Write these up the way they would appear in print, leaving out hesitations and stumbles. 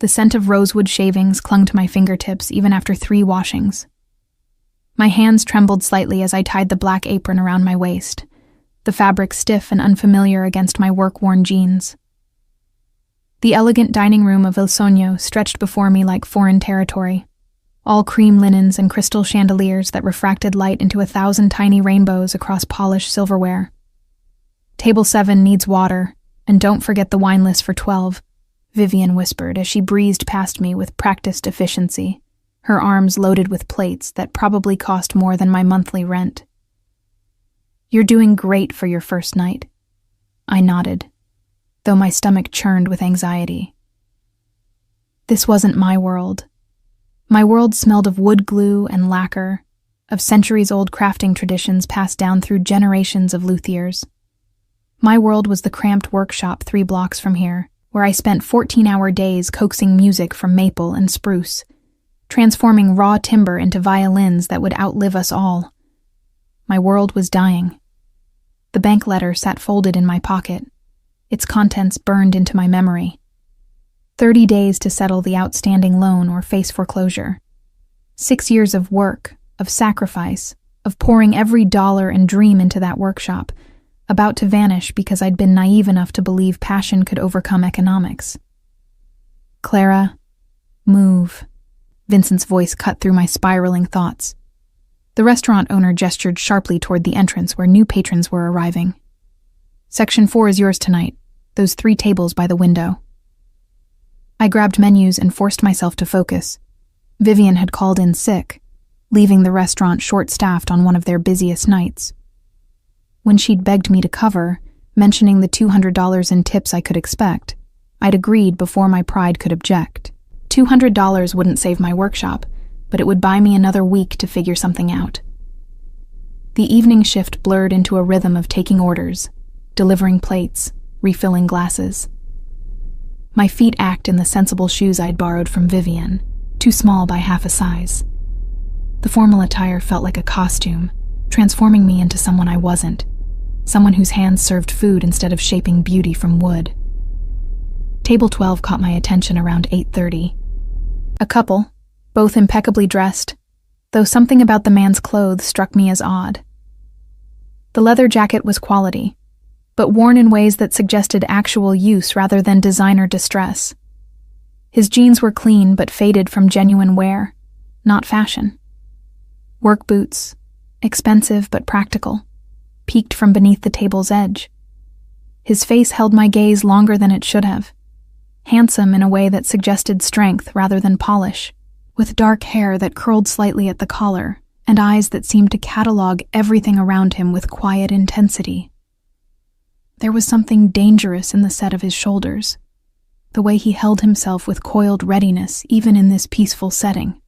The scent of rosewood shavings clung to my fingertips even after 3 washings. My hands trembled slightly as I tied the black apron around my waist, the fabric stiff and unfamiliar against my work-worn jeans. The elegant dining room of Il Sogno stretched before me like foreign territory, all cream linens and crystal chandeliers that refracted light into 1,000 tiny rainbows across polished silverware. "Table 7 needs water, and don't forget the wine list for 12, Vivian whispered as she breezed past me with practiced efficiency, her arms loaded with plates that probably cost more than my monthly rent. "You're doing great for your first night." I nodded, though my stomach churned with anxiety. This wasn't my world. My world smelled of wood glue and lacquer, of centuries-old crafting traditions passed down through generations of luthiers. My world was the cramped workshop 3 blocks from here, where I spent 14-hour days coaxing music from maple and spruce, transforming raw timber into violins that would outlive us all. My world was dying. The bank letter sat folded in my pocket, its contents burned into my memory. 30 days to settle the outstanding loan or face foreclosure. 6 years of work, of sacrifice, of pouring every dollar and dream into that workshop, about to vanish because I'd been naive enough to believe passion could overcome economics. "Clara, move." Vincent's voice cut through my spiraling thoughts. The restaurant owner gestured sharply toward the entrance where new patrons were arriving. "Section 4 is yours tonight, those 3 tables by the window." I grabbed menus and forced myself to focus. Vivian had called in sick, leaving the restaurant short-staffed on one of their busiest nights. When she'd begged me to cover, mentioning the $200 in tips I could expect, I'd agreed before my pride could object. $200 wouldn't save my workshop, but it would buy me another week to figure something out. The evening shift blurred into a rhythm of taking orders, delivering plates, refilling glasses. My feet ached in the sensible shoes I'd borrowed from Vivian, too small by half a size. The formal attire felt like a costume, transforming me into someone I wasn't, someone whose hands served food instead of shaping beauty from wood. Table 12 caught my attention around 8:30. A couple, both impeccably dressed, though something about the man's clothes struck me as odd. The leather jacket was quality, but worn in ways that suggested actual use rather than designer distress. His jeans were clean but faded from genuine wear, not fashion. Work boots, expensive but practical, peeked from beneath the table's edge. His face held my gaze longer than it should have, handsome in a way that suggested strength rather than polish, with dark hair that curled slightly at the collar and eyes that seemed to catalog everything around him with quiet intensity. There was something dangerous in the set of his shoulders, the way he held himself with coiled readiness even in this peaceful setting.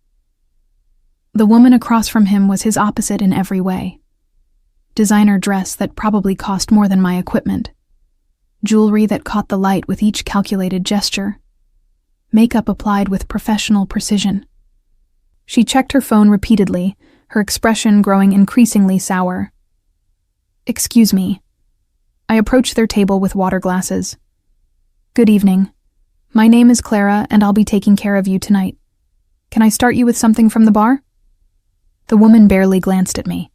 The woman across from him was his opposite in every way. Designer dress that probably cost more than my equipment. Jewelry that caught the light with each calculated gesture. Makeup applied with professional precision. She checked her phone repeatedly, her expression growing increasingly sour. "Excuse me." I approached their table with water glasses. "Good evening. My name is Clara, and I'll be taking care of you tonight. Can I start you with something from the bar?" The woman barely glanced at me.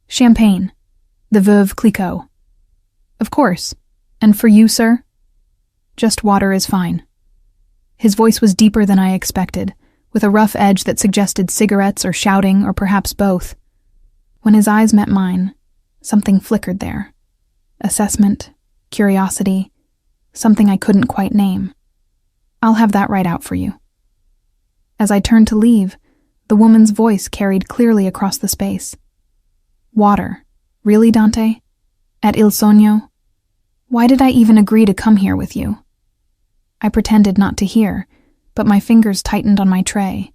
"Champagne. The Veuve Clicquot." "Of course. And for you, sir?" "Just water is fine." His voice was deeper than I expected, with a rough edge that suggested cigarettes or shouting or perhaps both. When his eyes met mine, something flickered there. Assessment, curiosity, something I couldn't quite name. "I'll have that right out for you." As I turned to leave, the woman's voice carried clearly across the space. "Water. Really, Dante? At Il Sogno? Why did I even agree to come here with you?" I pretended not to hear, but my fingers tightened on my tray.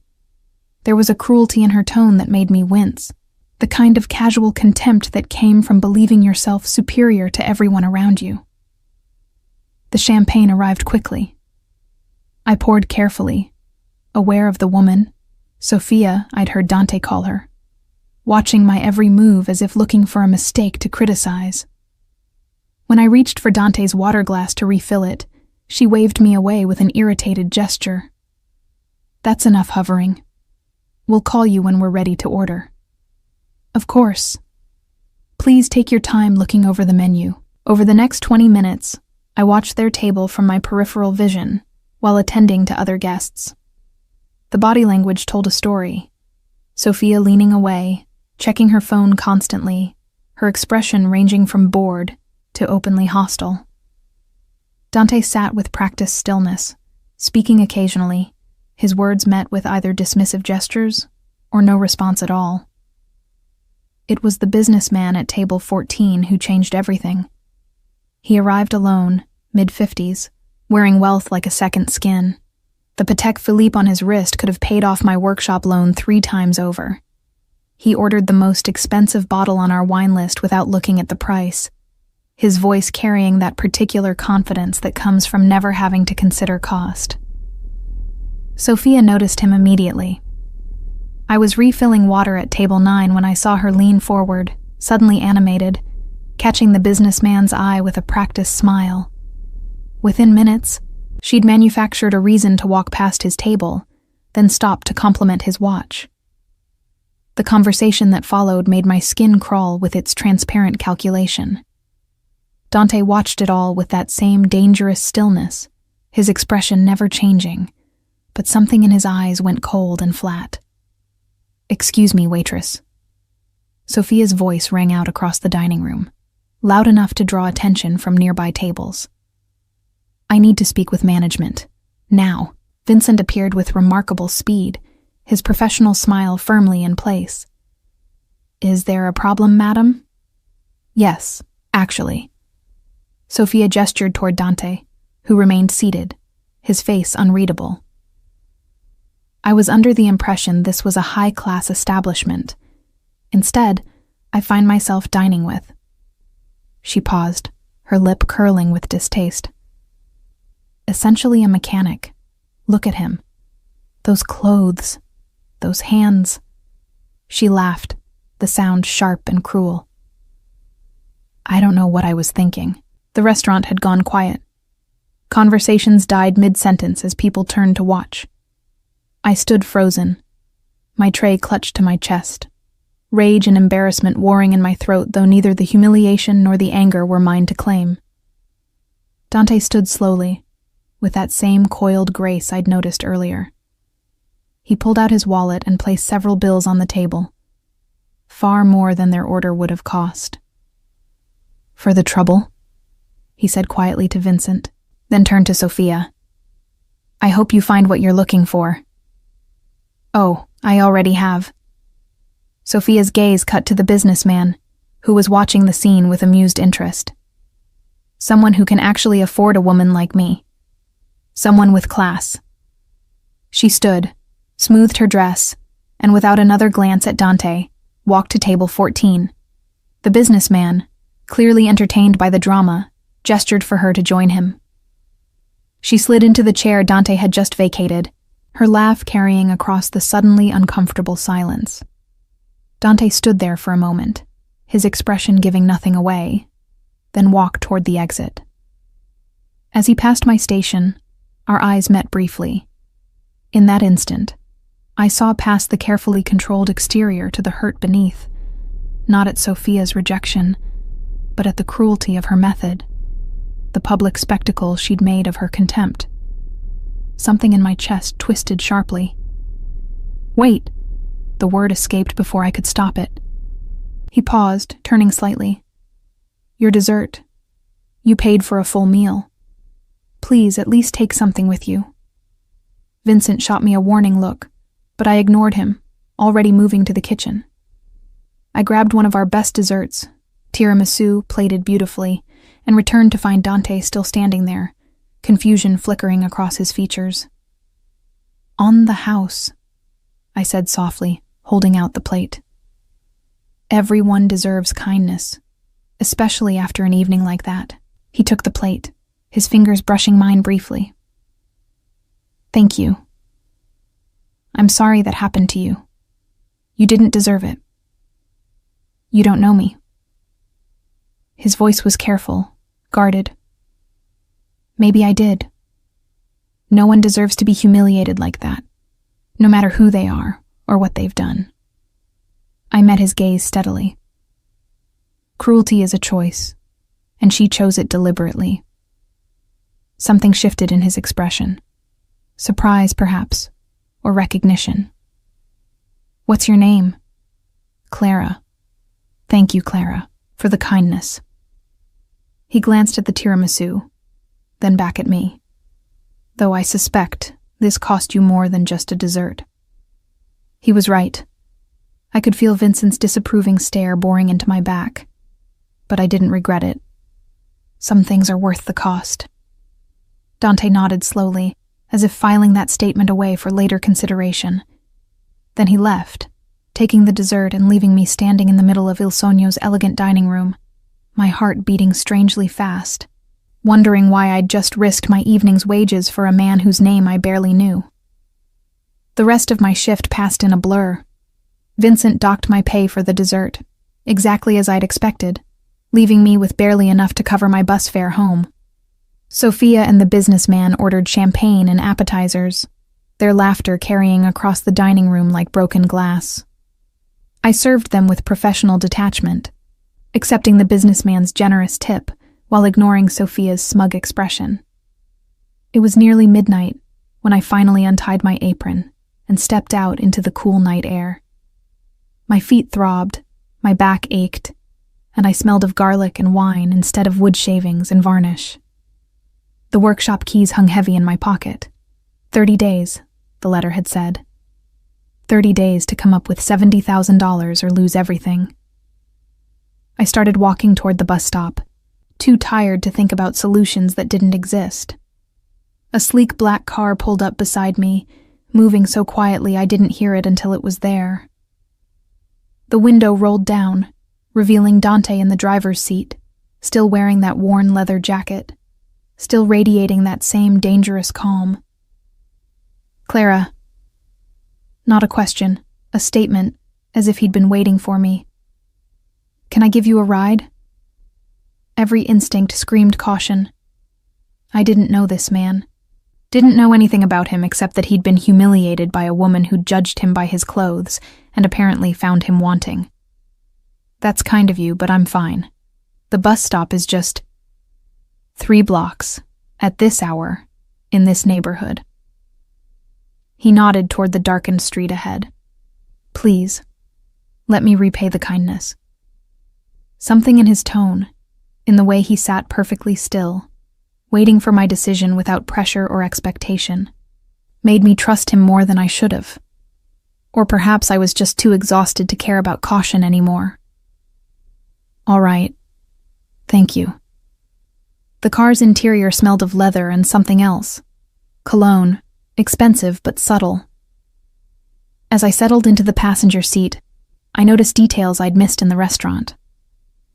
There was a cruelty in her tone that made me wince, the kind of casual contempt that came from believing yourself superior to everyone around you. The champagne arrived quickly. I poured carefully, aware of the woman, Sophia I'd heard Dante call her, watching my every move as if looking for a mistake to criticize. When I reached for Dante's water glass to refill it, She waved me away with an irritated gesture. "That's enough hovering. We'll call you when we're ready to order." "Of course. Please take your time looking over the menu." Over the next 20 minutes, I watched their table from my peripheral vision while attending to other guests. The body language told a story. Sophia leaning away, checking her phone constantly, her expression ranging from bored to openly hostile. Dante sat with practiced stillness, speaking occasionally, his words met with either dismissive gestures or no response at all. It was the businessman at table 14 who changed everything. He arrived alone, mid-50s, wearing wealth like a second skin. The Patek Philippe on his wrist could have paid off my workshop loan 3 times over. He ordered the most expensive bottle on our wine list without looking at the price, his voice carrying that particular confidence that comes from never having to consider cost. Sophia noticed him immediately. I was refilling water at table 9 when I saw her lean forward, suddenly animated, catching the businessman's eye with a practiced smile. Within minutes, she'd manufactured a reason to walk past his table, then stop to compliment his watch. The conversation that followed made my skin crawl with its transparent calculation. Dante watched it all with that same dangerous stillness, his expression never changing, but something in his eyes went cold and flat. "Excuse me, waitress." Sophia's voice rang out across the dining room, loud enough to draw attention from nearby tables. "I need to speak with management. Now." Vincent appeared with remarkable speed, his professional smile firmly in place. "Is there a problem, madam?" "Yes, actually." Sophia gestured toward Dante, who remained seated, his face unreadable. I was under the impression this was a high-class establishment. Instead, I find myself dining with. She paused, her lip curling with distaste. "Essentially a mechanic. Look at him. Those clothes. Those hands." She laughed, the sound sharp and cruel. I don't know what I was thinking. The restaurant had gone quiet. Conversations died mid-sentence as people turned to watch. I stood frozen, my tray clutched to my chest, rage and embarrassment warring in my throat, though neither the humiliation nor the anger were mine to claim. Dante stood slowly, with that same coiled grace I'd noticed earlier. He pulled out his wallet and placed several bills on the table, far more than their order would have cost. "For the trouble?" he said quietly to Vincent, then turned to Sophia. "I hope you find what you're looking for." "Oh, I already have." Sophia's gaze cut to the businessman, who was watching the scene with amused interest. "Someone who can actually afford a woman like me. Someone with class." She stood, smoothed her dress, and without another glance at Dante, walked to table 14. The businessman, clearly entertained by the drama, gestured for her to join him. She slid into the chair Dante had just vacated, her laugh carrying across the suddenly uncomfortable silence. Dante stood there for a moment, his expression giving nothing away, then walked toward the exit. As he passed my station, our eyes met briefly. In that instant, I saw past the carefully controlled exterior to the hurt beneath, not at Sophia's rejection, but at the cruelty of her method, the public spectacle she'd made of her contempt. Something in my chest twisted sharply. "Wait!" The word escaped before I could stop it. He paused, turning slightly. "Your dessert. You paid for a full meal. Please, at least take something with you." Vincent shot me a warning look, but I ignored him, already moving to the kitchen. I grabbed one of our best desserts, tiramisu plated beautifully, and returned to find Dante still standing there, confusion flickering across his features. "On the house," I said softly, holding out the plate. "Everyone deserves kindness, especially after an evening like that." He took the plate, his fingers brushing mine briefly. "Thank you. I'm sorry that happened to you. You didn't deserve it. You don't know me." His voice was careful, guarded. "Maybe I did, No one deserves to be humiliated like that, no matter who they are or what they've done. I met his gaze steadily. Cruelty is a choice, and she chose it deliberately. Something shifted in his expression. Surprise, perhaps, or recognition. "What's your name?" "Clara." "Thank you, Clara, for the kindness." He glanced at the tiramisu, then back at me. "Though I suspect this cost you more than just a dessert." He was right. I could feel Vincent's disapproving stare boring into my back, but I didn't regret it. Some things are worth the cost. Dante nodded slowly, as if filing that statement away for later consideration. Then he left, taking the dessert and leaving me standing in the middle of Il Sogno's elegant dining room, my heart beating strangely fast, wondering why I'd just risked my evening's wages for a man whose name I barely knew. The rest of my shift passed in a blur. Vincent docked my pay for the dessert, exactly as I'd expected, leaving me with barely enough to cover my bus fare home. Sophia and the businessman ordered champagne and appetizers, their laughter carrying across the dining room like broken glass. I served them with professional detachment, accepting the businessman's generous tip while ignoring Sophia's smug expression. It was nearly midnight when I finally untied my apron and stepped out into the cool night air. My feet throbbed, my back ached, and I smelled of garlic and wine instead of wood shavings and varnish. The workshop keys hung heavy in my pocket. 30 days, the letter had said. 30 days to come up with $70,000 or lose everything. I started walking toward the bus stop, too tired to think about solutions that didn't exist. A sleek black car pulled up beside me, moving so quietly I didn't hear it until it was there. The window rolled down, revealing Dante in the driver's seat, still wearing that worn leather jacket, still radiating that same dangerous calm. "Clara." Not a question, a statement, as if he'd been waiting for me. "Can I give you a ride?" Every instinct screamed caution. I didn't know this man. Didn't know anything about him except that he'd been humiliated by a woman who judged him by his clothes and apparently found him wanting. "That's kind of you, but I'm fine. The bus stop is just 3 blocks, at this hour, in this neighborhood." He nodded toward the darkened street ahead. "Please, let me repay the kindness." Something in his tone, in the way he sat perfectly still, waiting for my decision without pressure or expectation, made me trust him more than I should have. Or perhaps I was just too exhausted to care about caution anymore. "All right. Thank you." The car's interior smelled of leather and something else. Cologne, expensive but subtle. As I settled into the passenger seat, I noticed details I'd missed in the restaurant.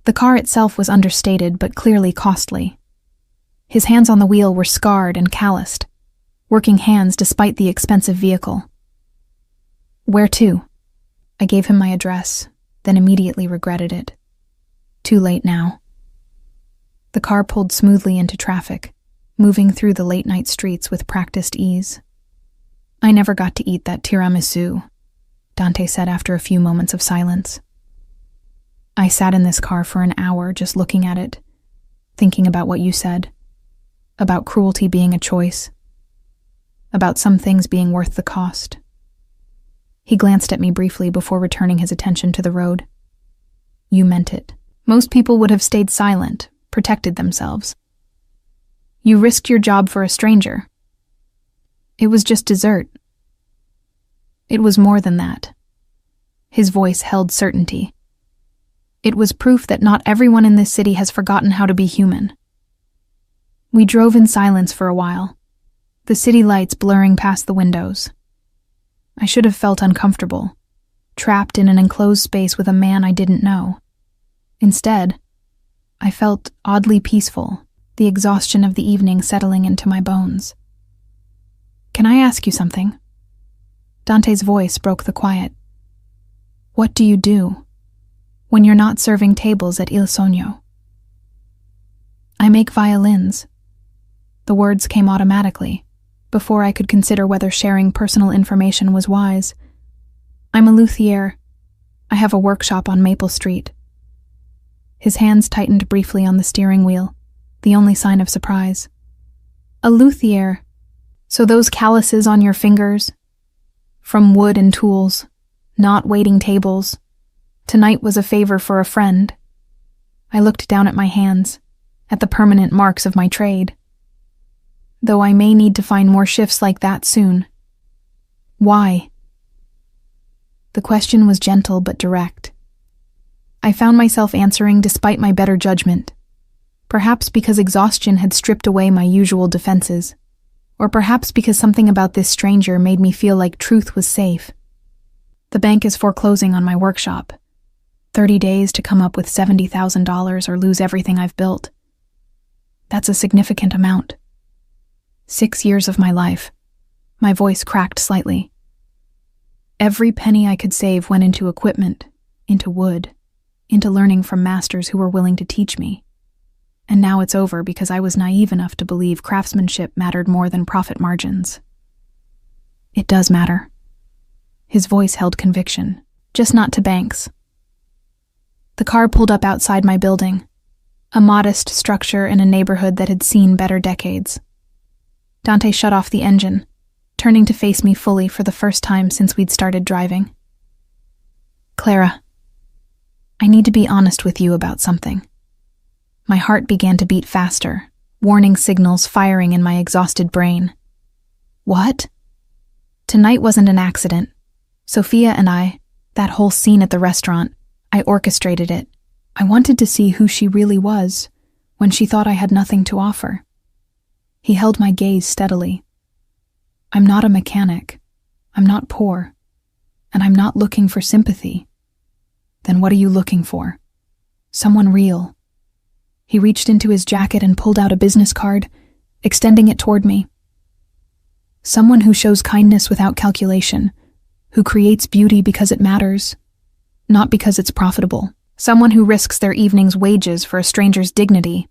The car itself was understated but clearly costly. His hands on the wheel were scarred and calloused, working hands despite the expensive vehicle. "Where to?" I gave him my address, then immediately regretted it. Too late now. The car pulled smoothly into traffic, moving through the late-night streets with practiced ease. "I never got to eat that tiramisu," Dante said after a few moments of silence. "I sat in this car for an hour just looking at it, thinking about what you said, about cruelty being a choice, about some things being worth the cost." He glanced at me briefly before returning his attention to the road. "You meant it. Most people would have stayed silent, protected themselves. You risked your job for a stranger. It was just dessert." It was more than that. His voice held certainty. It was proof that not everyone in this city has forgotten how to be human. We drove in silence for a while, the city lights blurring past the windows. I should have felt uncomfortable, trapped in an enclosed space with a man I didn't know. Instead, I felt oddly peaceful, the exhaustion of the evening settling into my bones. "Can I ask you something?" Dante's voice broke the quiet. "What do you do when you're not serving tables at Il Sogno?" "I make violins." The words came automatically, before I could consider whether sharing personal information was wise. I'm a luthier. I have a workshop on Maple Street. His hands tightened briefly on the steering wheel, the only sign of surprise. A luthier. So those calluses on your fingers? From wood and tools, not waiting tables. Tonight was a favor for a friend. I looked down at my hands, at the permanent marks of my trade. Though I may need to find more shifts like that soon. Why? The question was gentle but direct. I found myself answering despite my better judgment. Perhaps because exhaustion had stripped away my usual defenses, or perhaps because something about this stranger made me feel like truth was safe. The bank is foreclosing on my workshop. 30 days to come up with $70,000 or lose everything I've built. That's a significant amount. 6 years of my life. My voice cracked slightly. Every penny I could save went into equipment, into wood, into learning from masters who were willing to teach me. And now it's over because I was naive enough to believe craftsmanship mattered more than profit margins. It does matter. His voice held conviction, just not to banks. The car pulled up outside my building, a modest structure in a neighborhood that had seen better decades. Dante shut off the engine, turning to face me fully for the first time since we'd started driving. Clara, I need to be honest with you about something. My heart began to beat faster, warning signals firing in my exhausted brain. What? Tonight wasn't an accident. Sophia and I, that whole scene at the restaurant, I orchestrated it. I wanted to see who she really was when she thought I had nothing to offer. He held my gaze steadily. I'm not a mechanic. I'm not poor. And I'm not looking for sympathy. Then what are you looking for? Someone real. He reached into his jacket and pulled out a business card, extending it toward me. Someone who shows kindness without calculation, who creates beauty because it matters, not because it's profitable. Someone who risks their evening's wages for a stranger's dignity.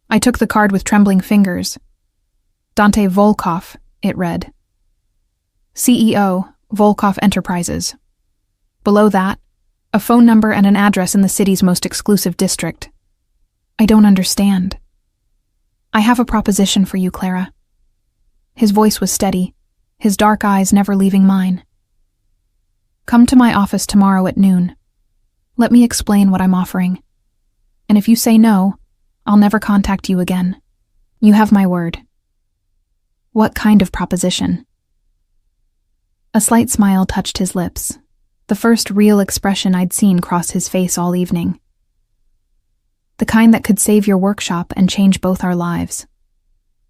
I took the card with trembling fingers. Dante Volkov, it read. CEO, Volkov Enterprises. Below that, a phone number and an address in the city's most exclusive district. I don't understand. I have a proposition for you, Clara. His voice was steady, his dark eyes never leaving mine. Come to my office tomorrow at noon. Let me explain what I'm offering. And if you say no, I'll never contact you again. You have my word. What kind of proposition? A slight smile touched his lips, the first real expression I'd seen cross his face all evening. The kind that could save your workshop and change both our lives.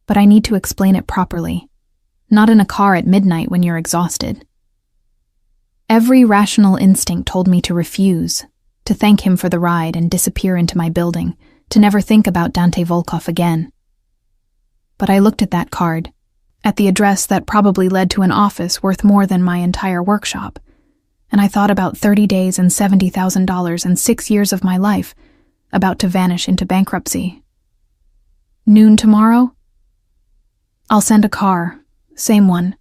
But I need to explain it properly, not in a car at midnight when you're exhausted. Every rational instinct told me to refuse, to thank him for the ride and disappear into my building, to never think about Dante Volkov again. But I looked at that card, at the address that probably led to an office worth more than my entire workshop, and I thought about 30 days and $70,000 and 6 years of my life about to vanish into bankruptcy. Noon tomorrow? I'll send a car, same one.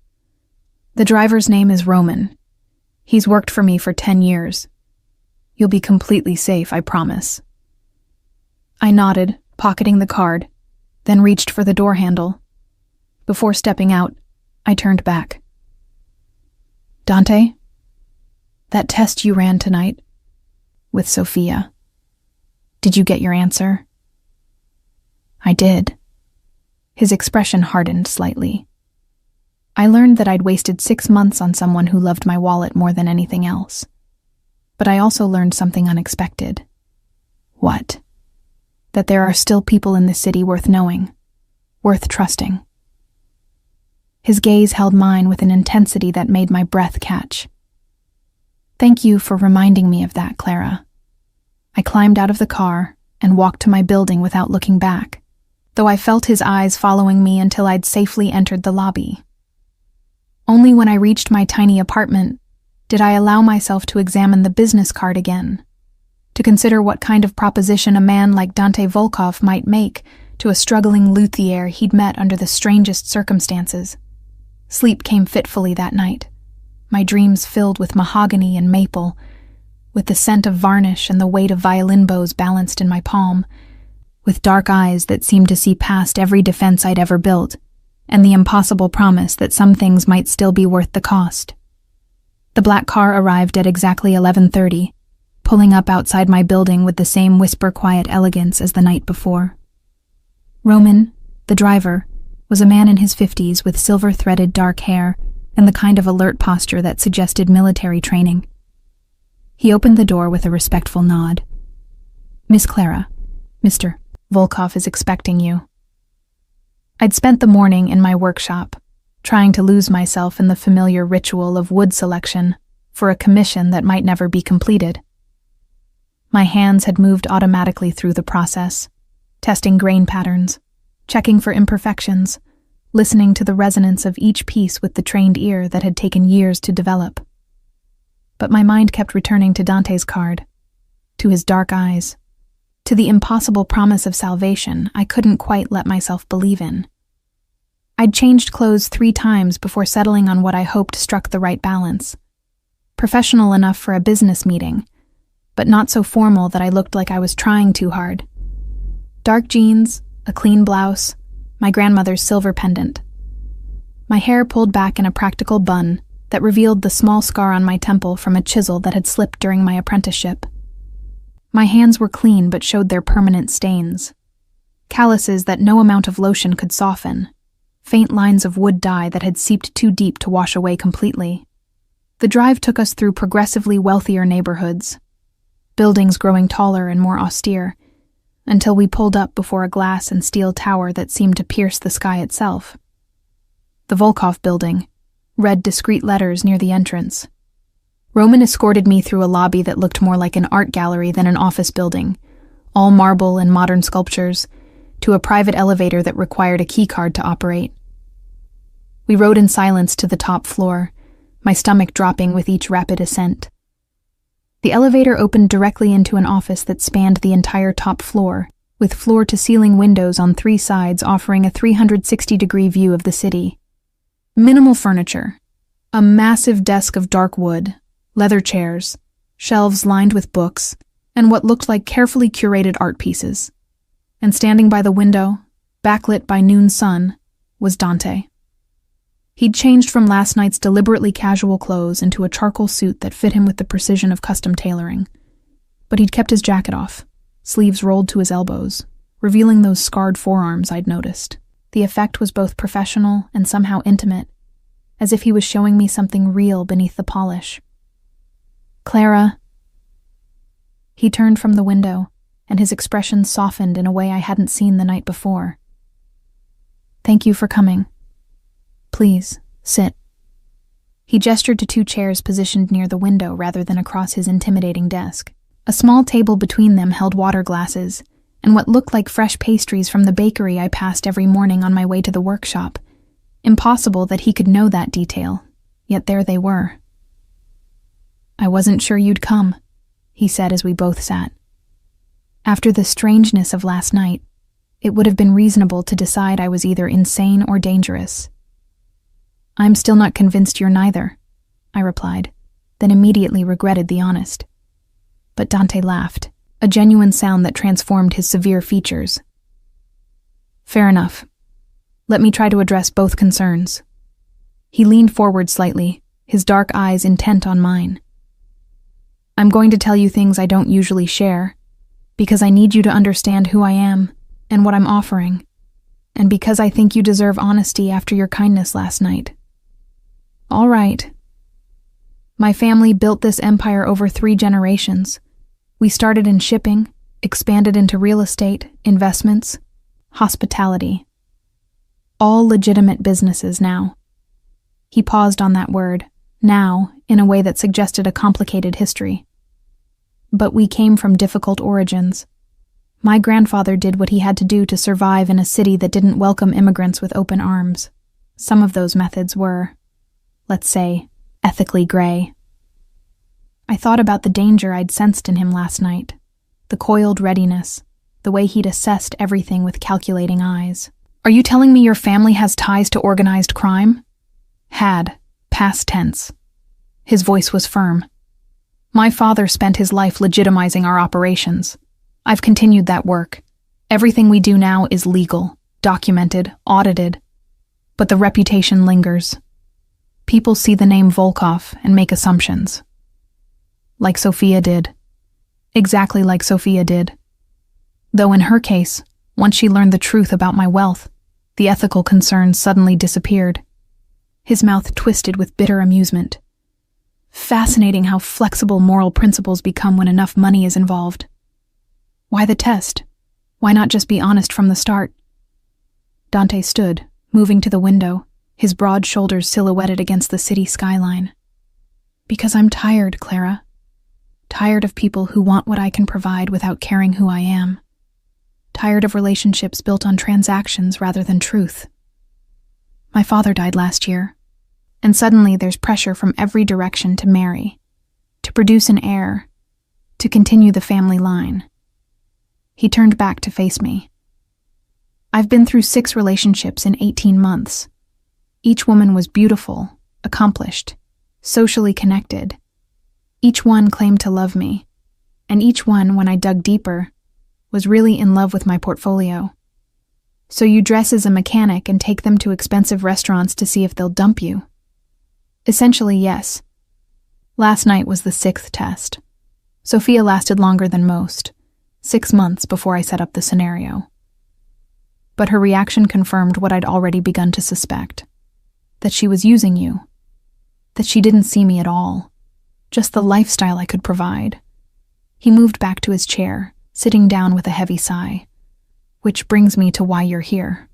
The driver's name is Roman. He's worked for me for 10 years. You'll be completely safe, I promise. I nodded, pocketing the card, then reached for the door handle. Before stepping out, I turned back. Dante, that test you ran tonight, with Sophia, did you get your answer? I did. His expression hardened slightly. I learned that I'd wasted 6 months on someone who loved my wallet more than anything else. But I also learned something unexpected. What? That there are still people in this city worth knowing, worth trusting. His gaze held mine with an intensity that made my breath catch. Thank you for reminding me of that, Clara. I climbed out of the car and walked to my building without looking back, though I felt his eyes following me until I'd safely entered the lobby. Only when I reached my tiny apartment did I allow myself to examine the business card again, to consider what kind of proposition a man like Dante Volkov might make to a struggling luthier he'd met under the strangest circumstances. Sleep came fitfully that night, my dreams filled with mahogany and maple, with the scent of varnish and the weight of violin bows balanced in my palm, with dark eyes that seemed to see past every defense I'd ever built, and the impossible promise that some things might still be worth the cost. The black car arrived at exactly 11:30, pulling up outside my building with the same whisper-quiet elegance as the night before. Roman, the driver, was a man in his 50s with silver-threaded dark hair and the kind of alert posture that suggested military training. He opened the door with a respectful nod. "Miss Clara, Mr. Volkov is expecting you." I'd spent the morning in my workshop, trying to lose myself in the familiar ritual of wood selection for a commission that might never be completed. My hands had moved automatically through the process, testing grain patterns, checking for imperfections, listening to the resonance of each piece with the trained ear that had taken years to develop. But my mind kept returning to Dante's card, to his dark eyes, to the impossible promise of salvation I couldn't quite let myself believe in. I'd changed clothes 3 times before settling on what I hoped struck the right balance. Professional enough for a business meeting, but not so formal that I looked like I was trying too hard. Dark jeans, a clean blouse, my grandmother's silver pendant. My hair pulled back in a practical bun that revealed the small scar on my temple from a chisel that had slipped during my apprenticeship. My hands were clean but showed their permanent stains. Calluses that no amount of lotion could soften. Faint lines of wood dye that had seeped too deep to wash away completely. The drive took us through progressively wealthier neighborhoods, buildings growing taller and more austere, until we pulled up before a glass and steel tower that seemed to pierce the sky itself. The Volkov building read discreet letters near the entrance. Roman escorted me through a lobby that looked more like an art gallery than an office building, all marble and modern sculptures, to a private elevator that required a keycard to operate. We rode in silence to the top floor, my stomach dropping with each rapid ascent. The elevator opened directly into an office that spanned the entire top floor, with floor-to-ceiling windows on 3 sides offering a 360-degree view of the city. Minimal furniture, a massive desk of dark wood, leather chairs, shelves lined with books, and what looked like carefully curated art pieces. And standing by the window, backlit by noon sun, was Dante. He'd changed from last night's deliberately casual clothes into a charcoal suit that fit him with the precision of custom tailoring. But he'd kept his jacket off, sleeves rolled to his elbows, revealing those scarred forearms I'd noticed. The effect was both professional and somehow intimate, as if he was showing me something real beneath the polish. "Clara." He turned from the window, and his expression softened in a way I hadn't seen the night before. "Thank you for coming. Please, sit." He gestured to 2 chairs positioned near the window rather than across his intimidating desk. A small table between them held water glasses, and what looked like fresh pastries from the bakery I passed every morning on my way to the workshop. Impossible that he could know that detail, yet there they were. "I wasn't sure you'd come," he said as we both sat. After the strangeness of last night, it would have been reasonable to decide I was either insane or dangerous. "I'm still not convinced you're neither," I replied, then immediately regretted the honest. But Dante laughed, a genuine sound that transformed his severe features. "Fair enough. Let me try to address both concerns." He leaned forward slightly, his dark eyes intent on mine. "I'm going to tell you things I don't usually share, because I need you to understand who I am and what I'm offering, and because I think you deserve honesty after your kindness last night." "All right." My family built this empire over 3 generations. We started in shipping, expanded into real estate, investments, hospitality. All legitimate businesses now. He paused on that word, now, in a way that suggested a complicated history. But we came from difficult origins. My grandfather did what he had to do to survive in a city that didn't welcome immigrants with open arms. Some of those methods were, let's say, ethically gray. I thought about the danger I'd sensed in him last night, the coiled readiness, the way he'd assessed everything with calculating eyes. "Are you telling me your family has ties to organized crime?" "Had, past tense." His voice was firm. "My father spent his life legitimizing our operations. I've continued that work. Everything we do now is legal, documented, audited. But the reputation lingers. People see the name Volkov and make assumptions. Like Sophia did. Exactly like Sophia did. Though in her case, once she learned the truth about my wealth, the ethical concerns suddenly disappeared." His mouth twisted with bitter amusement. "Fascinating how flexible moral principles become when enough money is involved. Why the test? Why not just be honest from the start?" Dante stood, moving to the window, his broad shoulders silhouetted against the city skyline. "Because I'm tired, Clara. Tired of people who want what I can provide without caring who I am. Tired of relationships built on transactions rather than truth. My father died last year, and suddenly there's pressure from every direction to marry, to produce an heir, to continue the family line." He turned back to face me. "I've been through 6 relationships in 18 months. Each woman was beautiful, accomplished, socially connected. Each one claimed to love me, and each one, when I dug deeper, was really in love with my portfolio. So you dress as a mechanic and take them to expensive restaurants to see if they'll dump you?" "Essentially, yes. Last night was the 6th test. Sophia lasted longer than most, 6 months before I set up the scenario. But her reaction confirmed what I'd already begun to suspect. That she was using you. That she didn't see me at all. Just the lifestyle I could provide." He moved back to his chair, sitting down with a heavy sigh. "Which brings me to why you're here."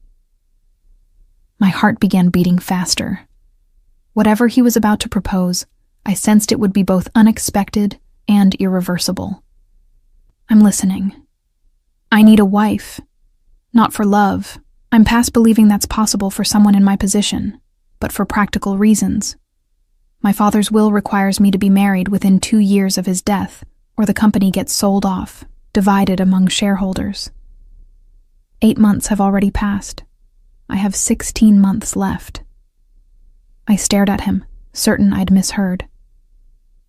My heart began beating faster. Whatever he was about to propose, I sensed it would be both unexpected and irreversible. "I'm listening. I need a wife. Not for love. I'm past believing that's possible for someone in my position, but for practical reasons. My father's will requires me to be married within 2 years of his death, or the company gets sold off, divided among shareholders. 8 months have already passed. I have 16 months left." I stared at him, certain I'd misheard.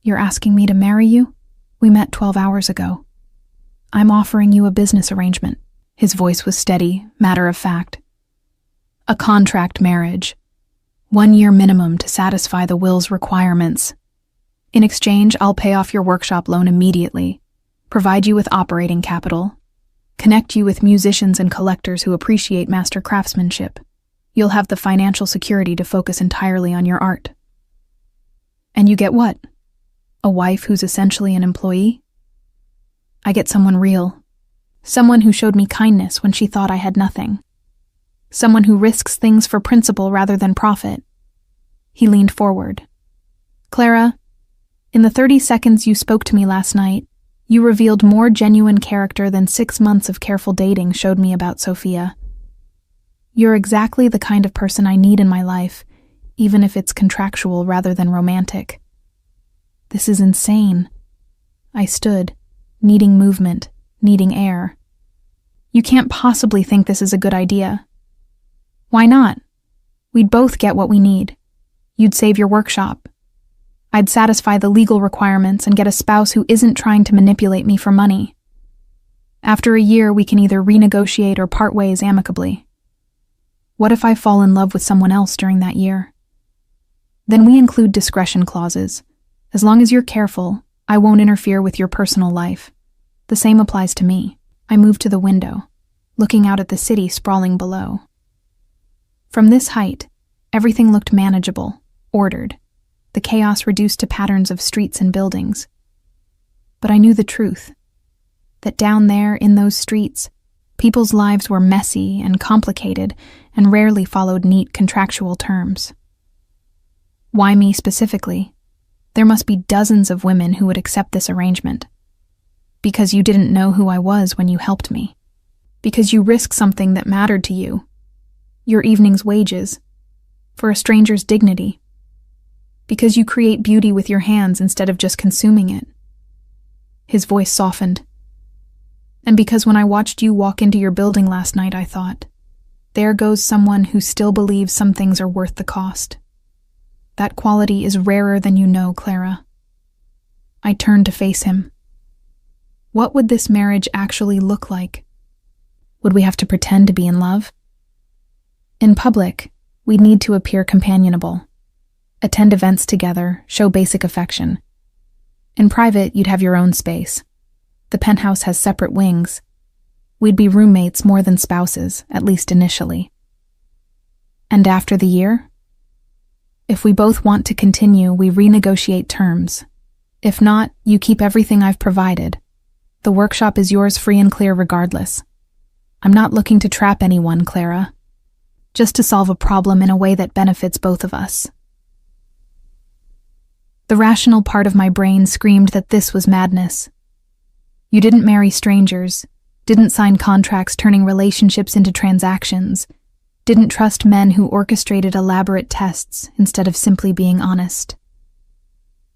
"You're asking me to marry you? We met 12 hours ago. I'm offering you a business arrangement." His voice was steady, matter of fact. "A contract marriage. 1 year minimum to satisfy the will's requirements. In exchange, I'll pay off your workshop loan immediately, provide you with operating capital, connect you with musicians and collectors who appreciate master craftsmanship. You'll have the financial security to focus entirely on your art. And you get what? A wife who's essentially an employee? I get someone real. Someone who showed me kindness when she thought I had nothing. Someone who risks things for principle rather than profit." He leaned forward. "Clara, in the 30 seconds you spoke to me last night, you revealed more genuine character than 6 months of careful dating showed me about Sophia. You're exactly the kind of person I need in my life, even if it's contractual rather than romantic." This is insane. I stood, needing movement, needing air. "You can't possibly think this is a good idea." "Why not? We'd both get what we need. You'd save your workshop. I'd satisfy the legal requirements and get a spouse who isn't trying to manipulate me for money. After a year, we can either renegotiate or part ways amicably. What if I fall in love with someone else during that year? Then we include discretion clauses. As long as you're careful, I won't interfere with your personal life. The same applies to me." I moved to the window, looking out at the city sprawling below. From this height, everything looked manageable, ordered, the chaos reduced to patterns of streets and buildings. But I knew the truth, that down there in those streets, people's lives were messy and complicated and rarely followed neat contractual terms. Why me specifically? There must be dozens of women who would accept this arrangement. Because you didn't know who I was when you helped me. Because you risked something that mattered to you. Your evening's wages. For a stranger's dignity. Because you create beauty with your hands instead of just consuming it. His voice softened. And because when I watched you walk into your building last night, I thought, there goes someone who still believes some things are worth the cost. That quality is rarer than you know, Clara. I turned to face him. What would this marriage actually look like? Would we have to pretend to be in love? In public, we'd need to appear companionable, attend events together, show basic affection. In private, you'd have your own space. The penthouse has separate wings. We'd be roommates more than spouses, at least initially. And after the year? If we both want to continue, we renegotiate terms. If not, you keep everything I've provided. The workshop is yours free and clear regardless. I'm not looking to trap anyone, Clara. Just to solve a problem in a way that benefits both of us. The rational part of my brain screamed that this was madness. You didn't marry strangers, didn't sign contracts turning relationships into transactions, didn't trust men who orchestrated elaborate tests instead of simply being honest.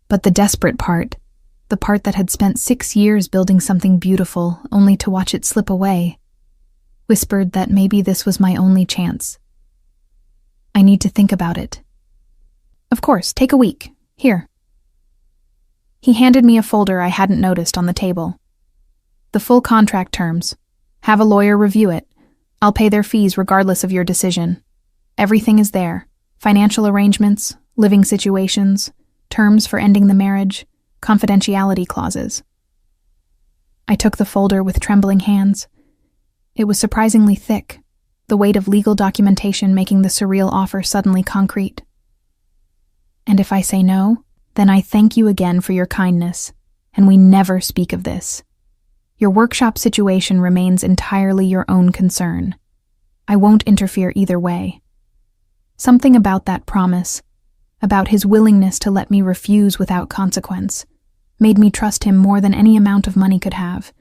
But the desperate part, the part that had spent 6 years building something beautiful only to watch it slip away, whispered that maybe this was my only chance. I need to think about it. Of course, take a week. Here. He handed me a folder I hadn't noticed on the table. The full contract terms. Have a lawyer review it. I'll pay their fees regardless of your decision. Everything is there. Financial arrangements, living situations, terms for ending the marriage, confidentiality clauses. I took the folder with trembling hands. It was surprisingly thick, the weight of legal documentation making the surreal offer suddenly concrete. And if I say no, then I thank you again for your kindness, and we never speak of this. Your workshop situation remains entirely your own concern. I won't interfere either way. Something about that promise, about his willingness to let me refuse without consequence, made me trust him more than any amount of money could have.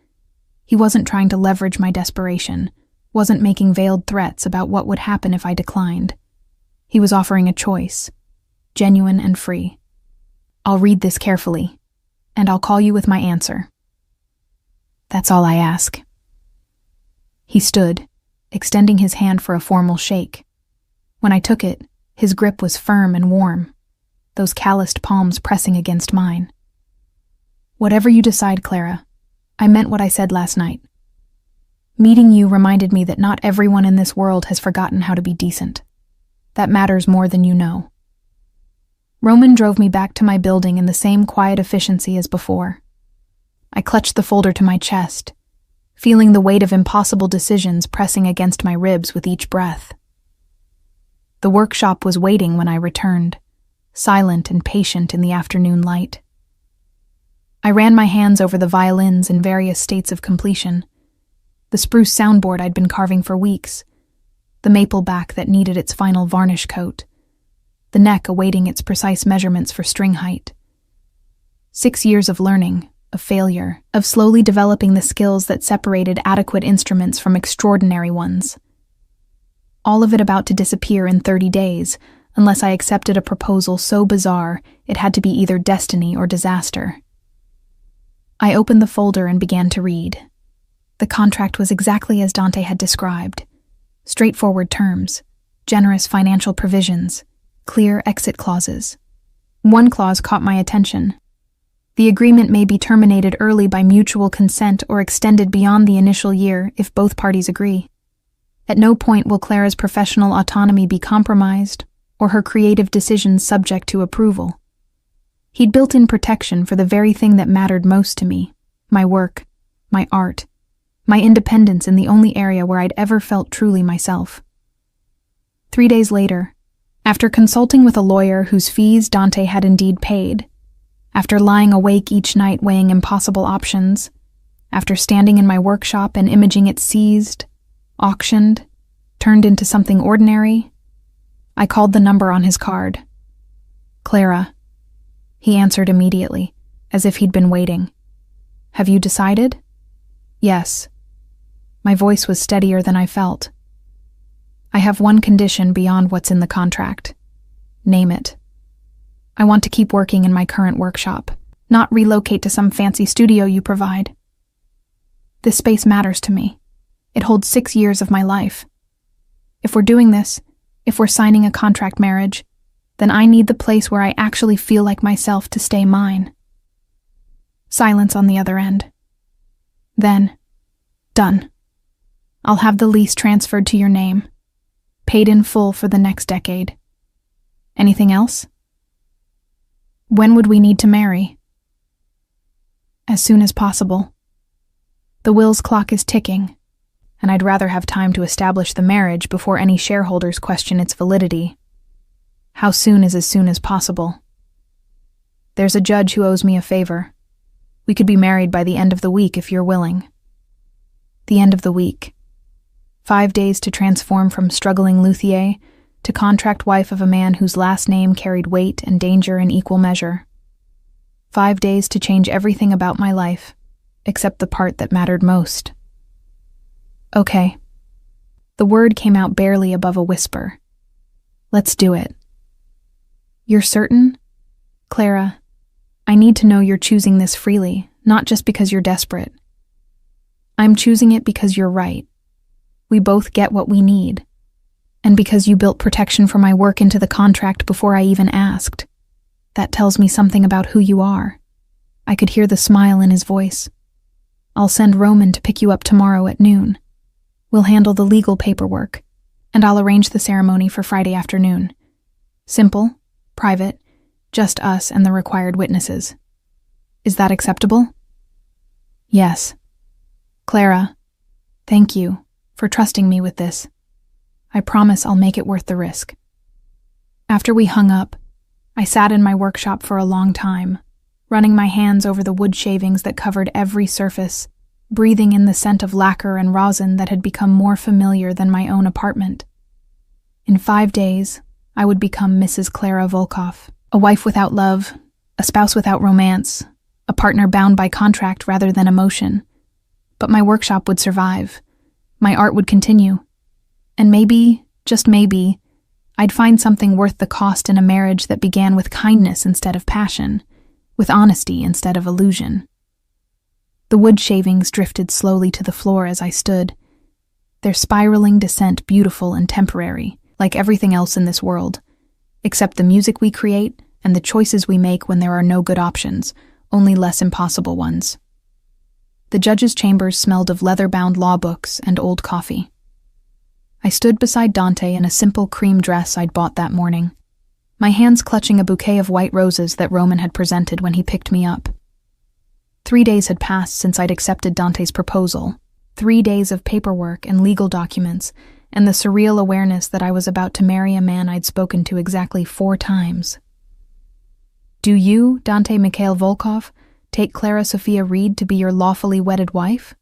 He wasn't trying to leverage my desperation, wasn't making veiled threats about what would happen if I declined. He was offering a choice, genuine and free. I'll read this carefully, and I'll call you with my answer. That's all I ask. He stood, extending his hand for a formal shake. When I took it, his grip was firm and warm, those calloused palms pressing against mine. Whatever you decide, Clara, I meant what I said last night. Meeting you reminded me that not everyone in this world has forgotten how to be decent. That matters more than you know. Roman drove me back to my building in the same quiet efficiency as before. I clutched the folder to my chest, feeling the weight of impossible decisions pressing against my ribs with each breath. The workshop was waiting when I returned, silent and patient in the afternoon light. I ran my hands over the violins in various states of completion, the spruce soundboard I'd been carving for weeks, the maple back that needed its final varnish coat, the neck awaiting its precise measurements for string height. 6 years of learning, of failure, of slowly developing the skills that separated adequate instruments from extraordinary ones. All of it about to disappear in 30 days, unless I accepted a proposal so bizarre it had to be either destiny or disaster. I opened the folder and began to read. The contract was exactly as Dante had described. Straightforward terms, generous financial provisions, clear exit clauses. One clause caught my attention. The agreement may be terminated early by mutual consent or extended beyond the initial year if both parties agree. At no point will Clara's professional autonomy be compromised or her creative decisions subject to approval. He'd built in protection for the very thing that mattered most to me, my work, my art, my independence in the only area where I'd ever felt truly myself. 3 days later, after consulting with a lawyer whose fees Dante had indeed paid, after lying awake each night weighing impossible options, after standing in my workshop and imaging it seized, auctioned, turned into something ordinary, I called the number on his card. Clara. He answered immediately, as if he'd been waiting. Have you decided? Yes. My voice was steadier than I felt. I have one condition beyond what's in the contract. Name it. I want to keep working in my current workshop, not relocate to some fancy studio you provide. This space matters to me. It holds 6 years of my life. If we're doing this, if we're signing a contract marriage, then I need the place where I actually feel like myself to stay mine. Silence on the other end. Then, done. I'll have the lease transferred to your name, paid in full for the next decade. Anything else? When would we need to marry? As soon as possible. The will's clock is ticking, and I'd rather have time to establish the marriage before any shareholders question its validity. How soon is as soon as possible? There's a judge who owes me a favor. We could be married by the end of the week if you're willing. The end of the week. 5 days to transform from struggling luthier to contract wife of a man whose last name carried weight and danger in equal measure. 5 days to change everything about my life, except the part that mattered most. Okay. The word came out barely above a whisper. Let's do it. You're certain? Clara, I need to know you're choosing this freely, not just because you're desperate. I'm choosing it because you're right. We both get what we need. And because you built protection for my work into the contract before I even asked. That tells me something about who you are. I could hear the smile in his voice. I'll send Roman to pick you up tomorrow at noon. We'll handle the legal paperwork, and I'll arrange the ceremony for Friday afternoon. Simple, private, just us and the required witnesses. Is that acceptable? Yes. Clara, thank you for trusting me with this. I promise I'll make it worth the risk. After we hung up, I sat in my workshop for a long time, running my hands over the wood shavings that covered every surface, breathing in the scent of lacquer and rosin that had become more familiar than my own apartment. In 5 days, I would become Mrs. Clara Volkov, a wife without love, a spouse without romance, a partner bound by contract rather than emotion. But my workshop would survive. My art would continue. And maybe, just maybe, I'd find something worth the cost in a marriage that began with kindness instead of passion, with honesty instead of illusion. The wood shavings drifted slowly to the floor as I stood, their spiraling descent beautiful and temporary, like everything else in this world, except the music we create and the choices we make when there are no good options, only less impossible ones. The judge's chambers smelled of leather-bound law books and old coffee. I stood beside Dante in a simple cream dress I'd bought that morning, my hands clutching a bouquet of white roses that Roman had presented when he picked me up. 3 days had passed since I'd accepted Dante's proposal, 3 days of paperwork and legal documents, and the surreal awareness that I was about to marry a man I'd spoken to exactly 4 times. Do you, Dante Mikhail Volkov, take Clara Sophia Reed to be your lawfully wedded wife?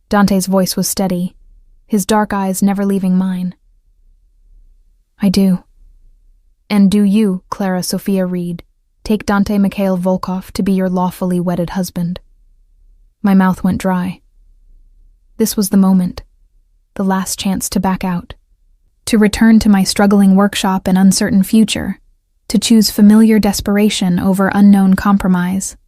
Dante's voice was steady, his dark eyes never leaving mine. I do. And do you, Clara Sophia Reed, take Dante Mikhail Volkov to be your lawfully wedded husband? My mouth went dry. This was the moment, the last chance to back out, to return to my struggling workshop and uncertain future, to choose familiar desperation over unknown compromise.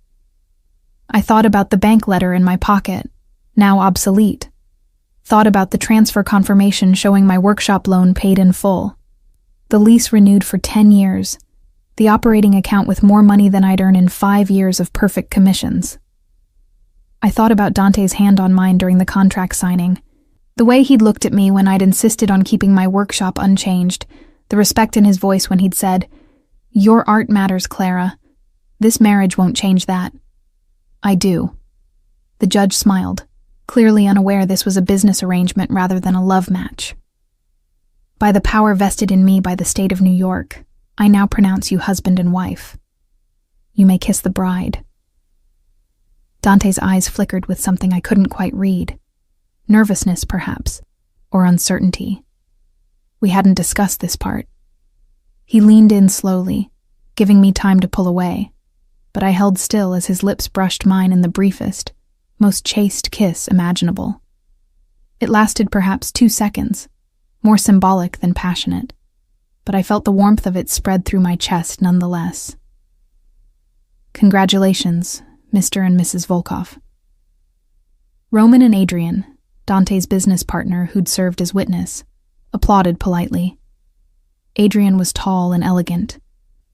I thought about the bank letter in my pocket, now obsolete, thought about the transfer confirmation showing my workshop loan paid in full, the lease renewed for 10 years, the operating account with more money than I'd earn in 5 years of perfect commissions. I thought about Dante's hand on mine during the contract signing, the way he'd looked at me when I'd insisted on keeping my workshop unchanged, the respect in his voice when he'd said, "Your art matters, Clara. This marriage won't change that." I do. The judge smiled, clearly unaware this was a business arrangement rather than a love match. By the power vested in me by the state of New York, I now pronounce you husband and wife. You may kiss the bride. Dante's eyes flickered with something I couldn't quite read. Nervousness, perhaps, or uncertainty. We hadn't discussed this part. He leaned in slowly, giving me time to pull away, but I held still as his lips brushed mine in the briefest, most chaste kiss imaginable. It lasted perhaps 2 seconds, more symbolic than passionate, but I felt the warmth of it spread through my chest nonetheless. Congratulations, Mr. and Mrs. Volkov. Roman and Adrian, Dante's business partner who'd served as witness, applauded politely. Adrian was tall and elegant,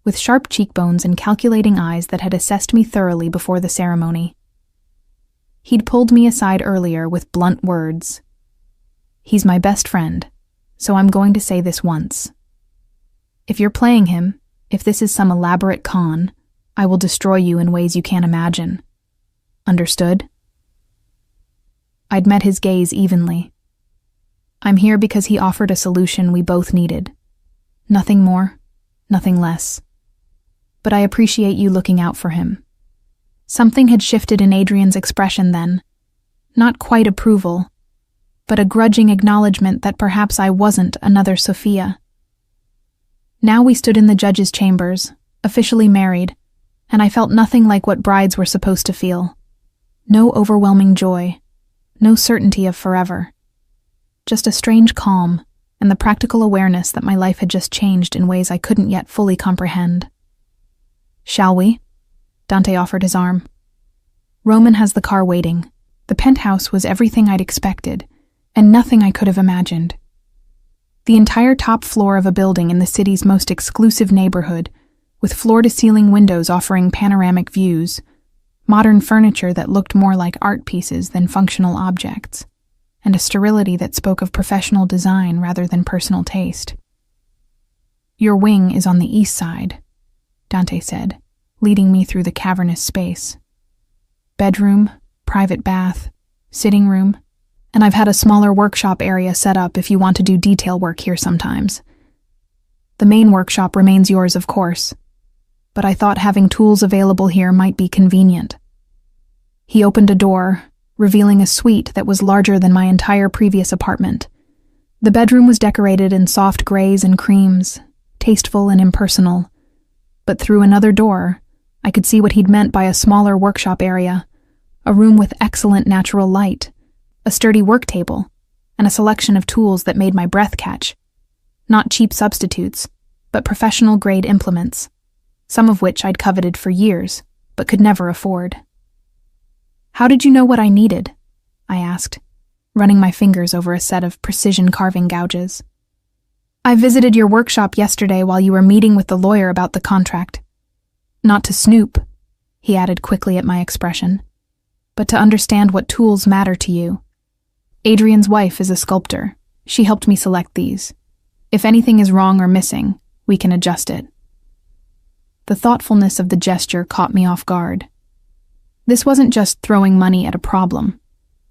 with sharp cheekbones and calculating eyes that had assessed me thoroughly before the ceremony. He'd pulled me aside earlier with blunt words. He's my best friend, so I'm going to say this once. If you're playing him, if this is some elaborate con, I will destroy you in ways you can't imagine. Understood? I'd met his gaze evenly. I'm here because he offered a solution we both needed. Nothing more, nothing less. But I appreciate you looking out for him. Something had shifted in Adrian's expression then. Not quite approval, but a grudging acknowledgement that perhaps I wasn't another Sophia. Now we stood in the judge's chambers, officially married, and I felt nothing like what brides were supposed to feel. No overwhelming joy, no certainty of forever. Just a strange calm, and the practical awareness that my life had just changed in ways I couldn't yet fully comprehend. Shall we? Dante offered his arm. Roman has the car waiting. The penthouse was everything I'd expected, and nothing I could have imagined. The entire top floor of a building in the city's most exclusive neighborhood, with floor-to-ceiling windows offering panoramic views, modern furniture that looked more like art pieces than functional objects, and a sterility that spoke of professional design rather than personal taste. Your wing is on the east side, Dante said, leading me through the cavernous space. Bedroom, private bath, sitting room, and I've had a smaller workshop area set up if you want to do detail work here sometimes. The main workshop remains yours, of course, but I thought having tools available here might be convenient. He opened a door, revealing a suite that was larger than my entire previous apartment. The bedroom was decorated in soft grays and creams, tasteful and impersonal, but through another door, I could see what he'd meant by a smaller workshop area, a room with excellent natural light, a sturdy work table, and a selection of tools that made my breath catch. Not cheap substitutes, but professional-grade implements, some of which I'd coveted for years, but could never afford. How did you know what I needed? I asked, running my fingers over a set of precision carving gouges. I visited your workshop yesterday while you were meeting with the lawyer about the contract. Not to snoop, he added quickly at my expression, but to understand what tools matter to you. Adrian's wife is a sculptor. She helped me select these. If anything is wrong or missing, we can adjust it. The thoughtfulness of the gesture caught me off guard. This wasn't just throwing money at a problem.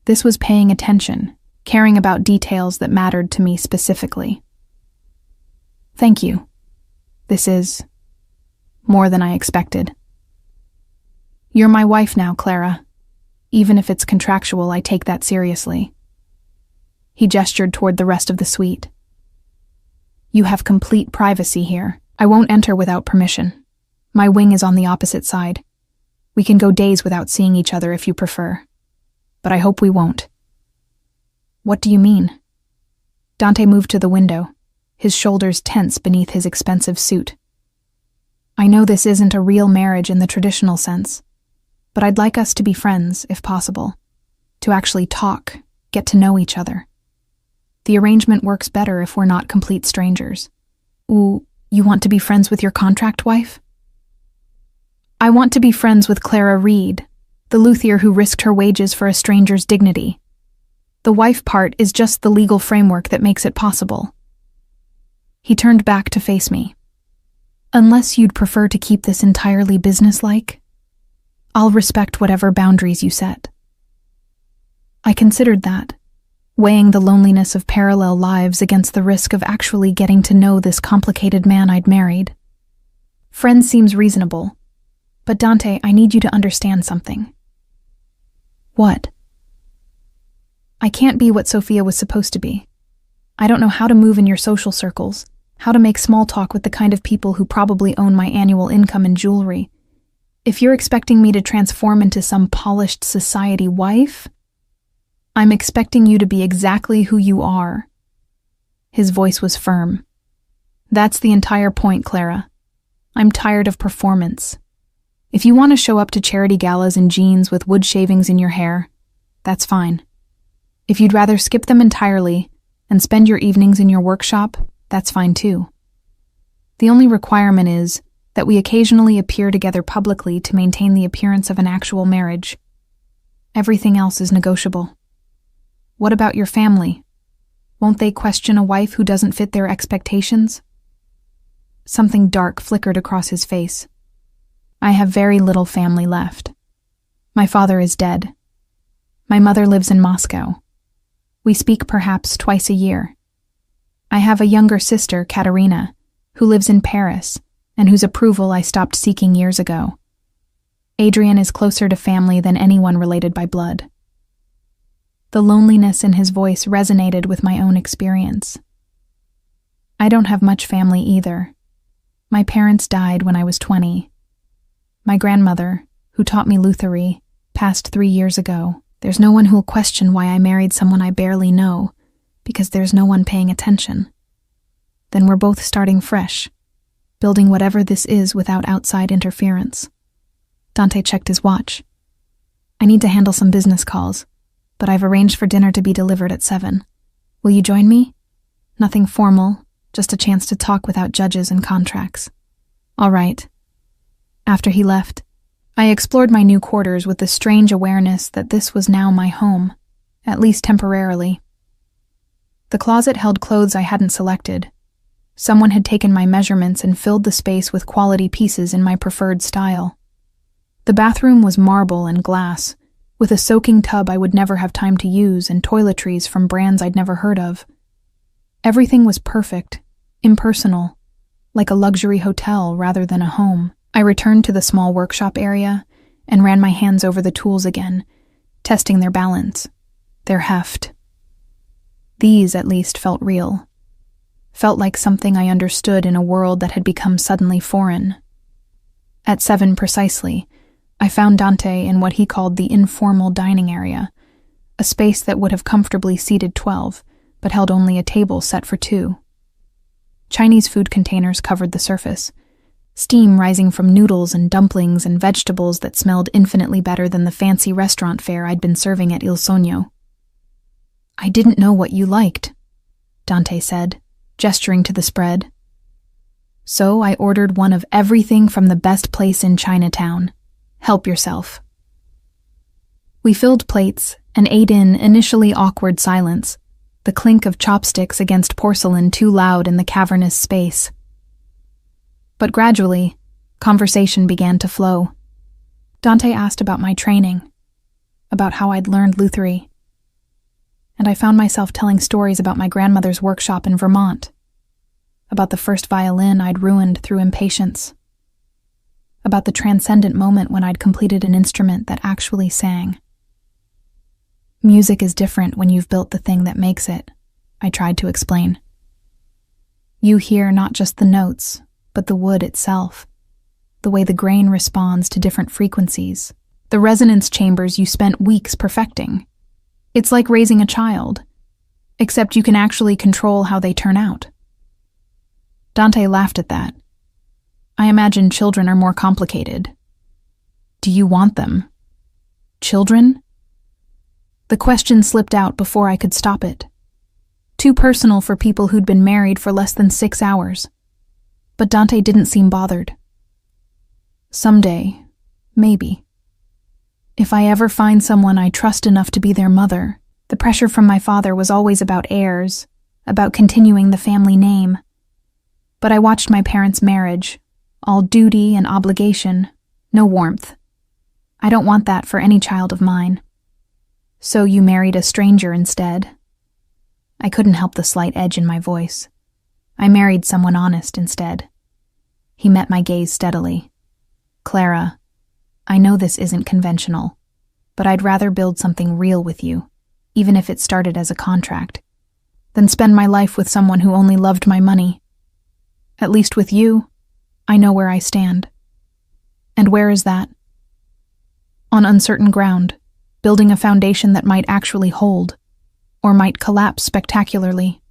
This was paying attention, caring about details that mattered to me specifically. Thank you. This is more than I expected. You're my wife now, Clara. Even if it's contractual, I take that seriously. He gestured toward the rest of the suite. You have complete privacy here. I won't enter without permission. My wing is on the opposite side. We can go days without seeing each other if you prefer. But I hope we won't. What do you mean? Dante moved to the window, his shoulders tense beneath his expensive suit. I know this isn't a real marriage in the traditional sense, but I'd like us to be friends, if possible. To actually talk, get to know each other. The arrangement works better if we're not complete strangers. Ooh, you want to be friends with your contract wife? I want to be friends with Clara Reed, the luthier who risked her wages for a stranger's dignity. The wife part is just the legal framework that makes it possible. He turned back to face me. Unless you'd prefer to keep this entirely businesslike, I'll respect whatever boundaries you set. I considered that, weighing the loneliness of parallel lives against the risk of actually getting to know this complicated man I'd married. Friends seems reasonable. But Dante, I need you to understand something. What? I can't be what Sophia was supposed to be. I don't know how to move in your social circles, how to make small talk with the kind of people who probably own my annual income and jewelry. If you're expecting me to transform into some polished society wife, I'm expecting you to be exactly who you are. His voice was firm. That's the entire point, Clara. I'm tired of performance. If you want to show up to charity galas in jeans with wood shavings in your hair, that's fine. If you'd rather skip them entirely and spend your evenings in your workshop, that's fine too. The only requirement is that we occasionally appear together publicly to maintain the appearance of an actual marriage. Everything else is negotiable. What about your family? Won't they question a wife who doesn't fit their expectations? Something dark flickered across his face. I have very little family left. My father is dead. My mother lives in Moscow. We speak perhaps twice a year. I have a younger sister, Katerina, who lives in Paris, and whose approval I stopped seeking years ago. Adrian is closer to family than anyone related by blood. The loneliness in his voice resonated with my own experience. I don't have much family either. My parents died when I was 20. My grandmother, who taught me Luthery, passed 3 years ago. There's no one who'll question why I married someone I barely know, because there's no one paying attention. Then we're both starting fresh, building whatever this is without outside interference. Dante checked his watch. I need to handle some business calls, but I've arranged for dinner to be delivered at 7. Will you join me? Nothing formal, just a chance to talk without judges and contracts. All right. After he left, I explored my new quarters with the strange awareness that this was now my home, at least temporarily. The closet held clothes I hadn't selected. Someone had taken my measurements and filled the space with quality pieces in my preferred style. The bathroom was marble and glass, with a soaking tub I would never have time to use and toiletries from brands I'd never heard of. Everything was perfect, impersonal, like a luxury hotel rather than a home. I returned to the small workshop area and ran my hands over the tools again, testing their balance, their heft. These, at least, felt real. Felt like something I understood in a world that had become suddenly foreign. At 7 precisely, I found Dante in what he called the informal dining area, a space that would have comfortably seated 12, but held only a table set for 2. Chinese food containers covered the surface, steam rising from noodles and dumplings and vegetables that smelled infinitely better than the fancy restaurant fare I'd been serving at Il Sogno. I didn't know what you liked, Dante said, gesturing to the spread. So I ordered one of everything from the best place in Chinatown. Help yourself. We filled plates and ate in initially awkward silence, the clink of chopsticks against porcelain too loud in the cavernous space. But gradually, conversation began to flow. Dante asked about my training, about how I'd learned Luthery, and I found myself telling stories about my grandmother's workshop in Vermont, about the first violin I'd ruined through impatience, about the transcendent moment when I'd completed an instrument that actually sang. Music is different when you've built the thing that makes it, I tried to explain. You hear not just the notes, but the wood itself, the way the grain responds to different frequencies, the resonance chambers you spent weeks perfecting. It's like raising a child, except you can actually control how they turn out. Dante laughed at that. I imagine children are more complicated. Do you want them? Children? The question slipped out before I could stop it. Too personal for people who'd been married for less than 6 hours. But Dante didn't seem bothered. Someday, maybe. If I ever find someone I trust enough to be their mother, the pressure from my father was always about heirs, about continuing the family name. But I watched my parents' marriage, all duty and obligation, no warmth. I don't want that for any child of mine. So you married a stranger instead. I couldn't help the slight edge in my voice. I married someone honest instead. He met my gaze steadily. Clara, I know this isn't conventional, but I'd rather build something real with you, even if it started as a contract, than spend my life with someone who only loved my money. At least with you, I know where I stand. And where is that? On uncertain ground, building a foundation that might actually hold, or might collapse spectacularly.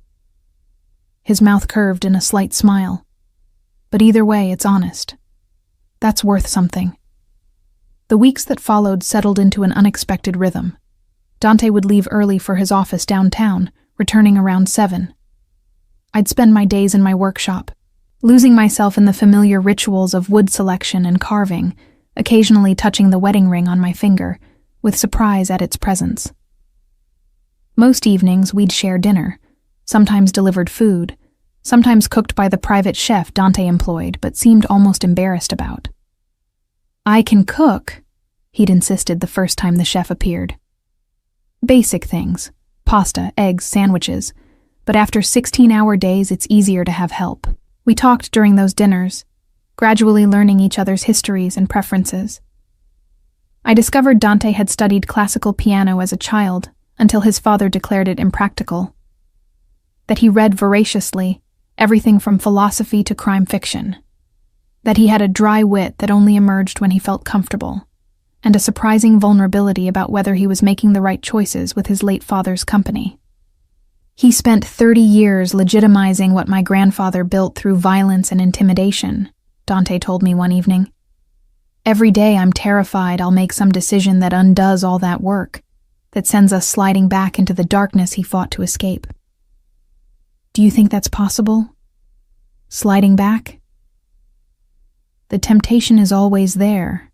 His mouth curved in a slight smile. But either way, it's honest. That's worth something. The weeks that followed settled into an unexpected rhythm. Dante would leave early for his office downtown, returning around 7. I'd spend my days in my workshop, losing myself in the familiar rituals of wood selection and carving, occasionally touching the wedding ring on my finger, with surprise at its presence. Most evenings we'd share dinner, sometimes delivered food, sometimes cooked by the private chef Dante employed but seemed almost embarrassed about. "I can cook," he'd insisted the first time the chef appeared. "Basic things, pasta, eggs, sandwiches, but after 16-hour days it's easier to have help." We talked during those dinners, gradually learning each other's histories and preferences. I discovered Dante had studied classical piano as a child until his father declared it impractical. That he read voraciously, everything from philosophy to crime fiction. That he had a dry wit that only emerged when he felt comfortable, and a surprising vulnerability about whether he was making the right choices with his late father's company. He spent 30 years legitimizing what my grandfather built through violence and intimidation, Dante told me one evening. "Every day I'm terrified I'll make some decision that undoes all that work, that sends us sliding back into the darkness he fought to escape." Do you think that's possible? Sliding back? The temptation is always there.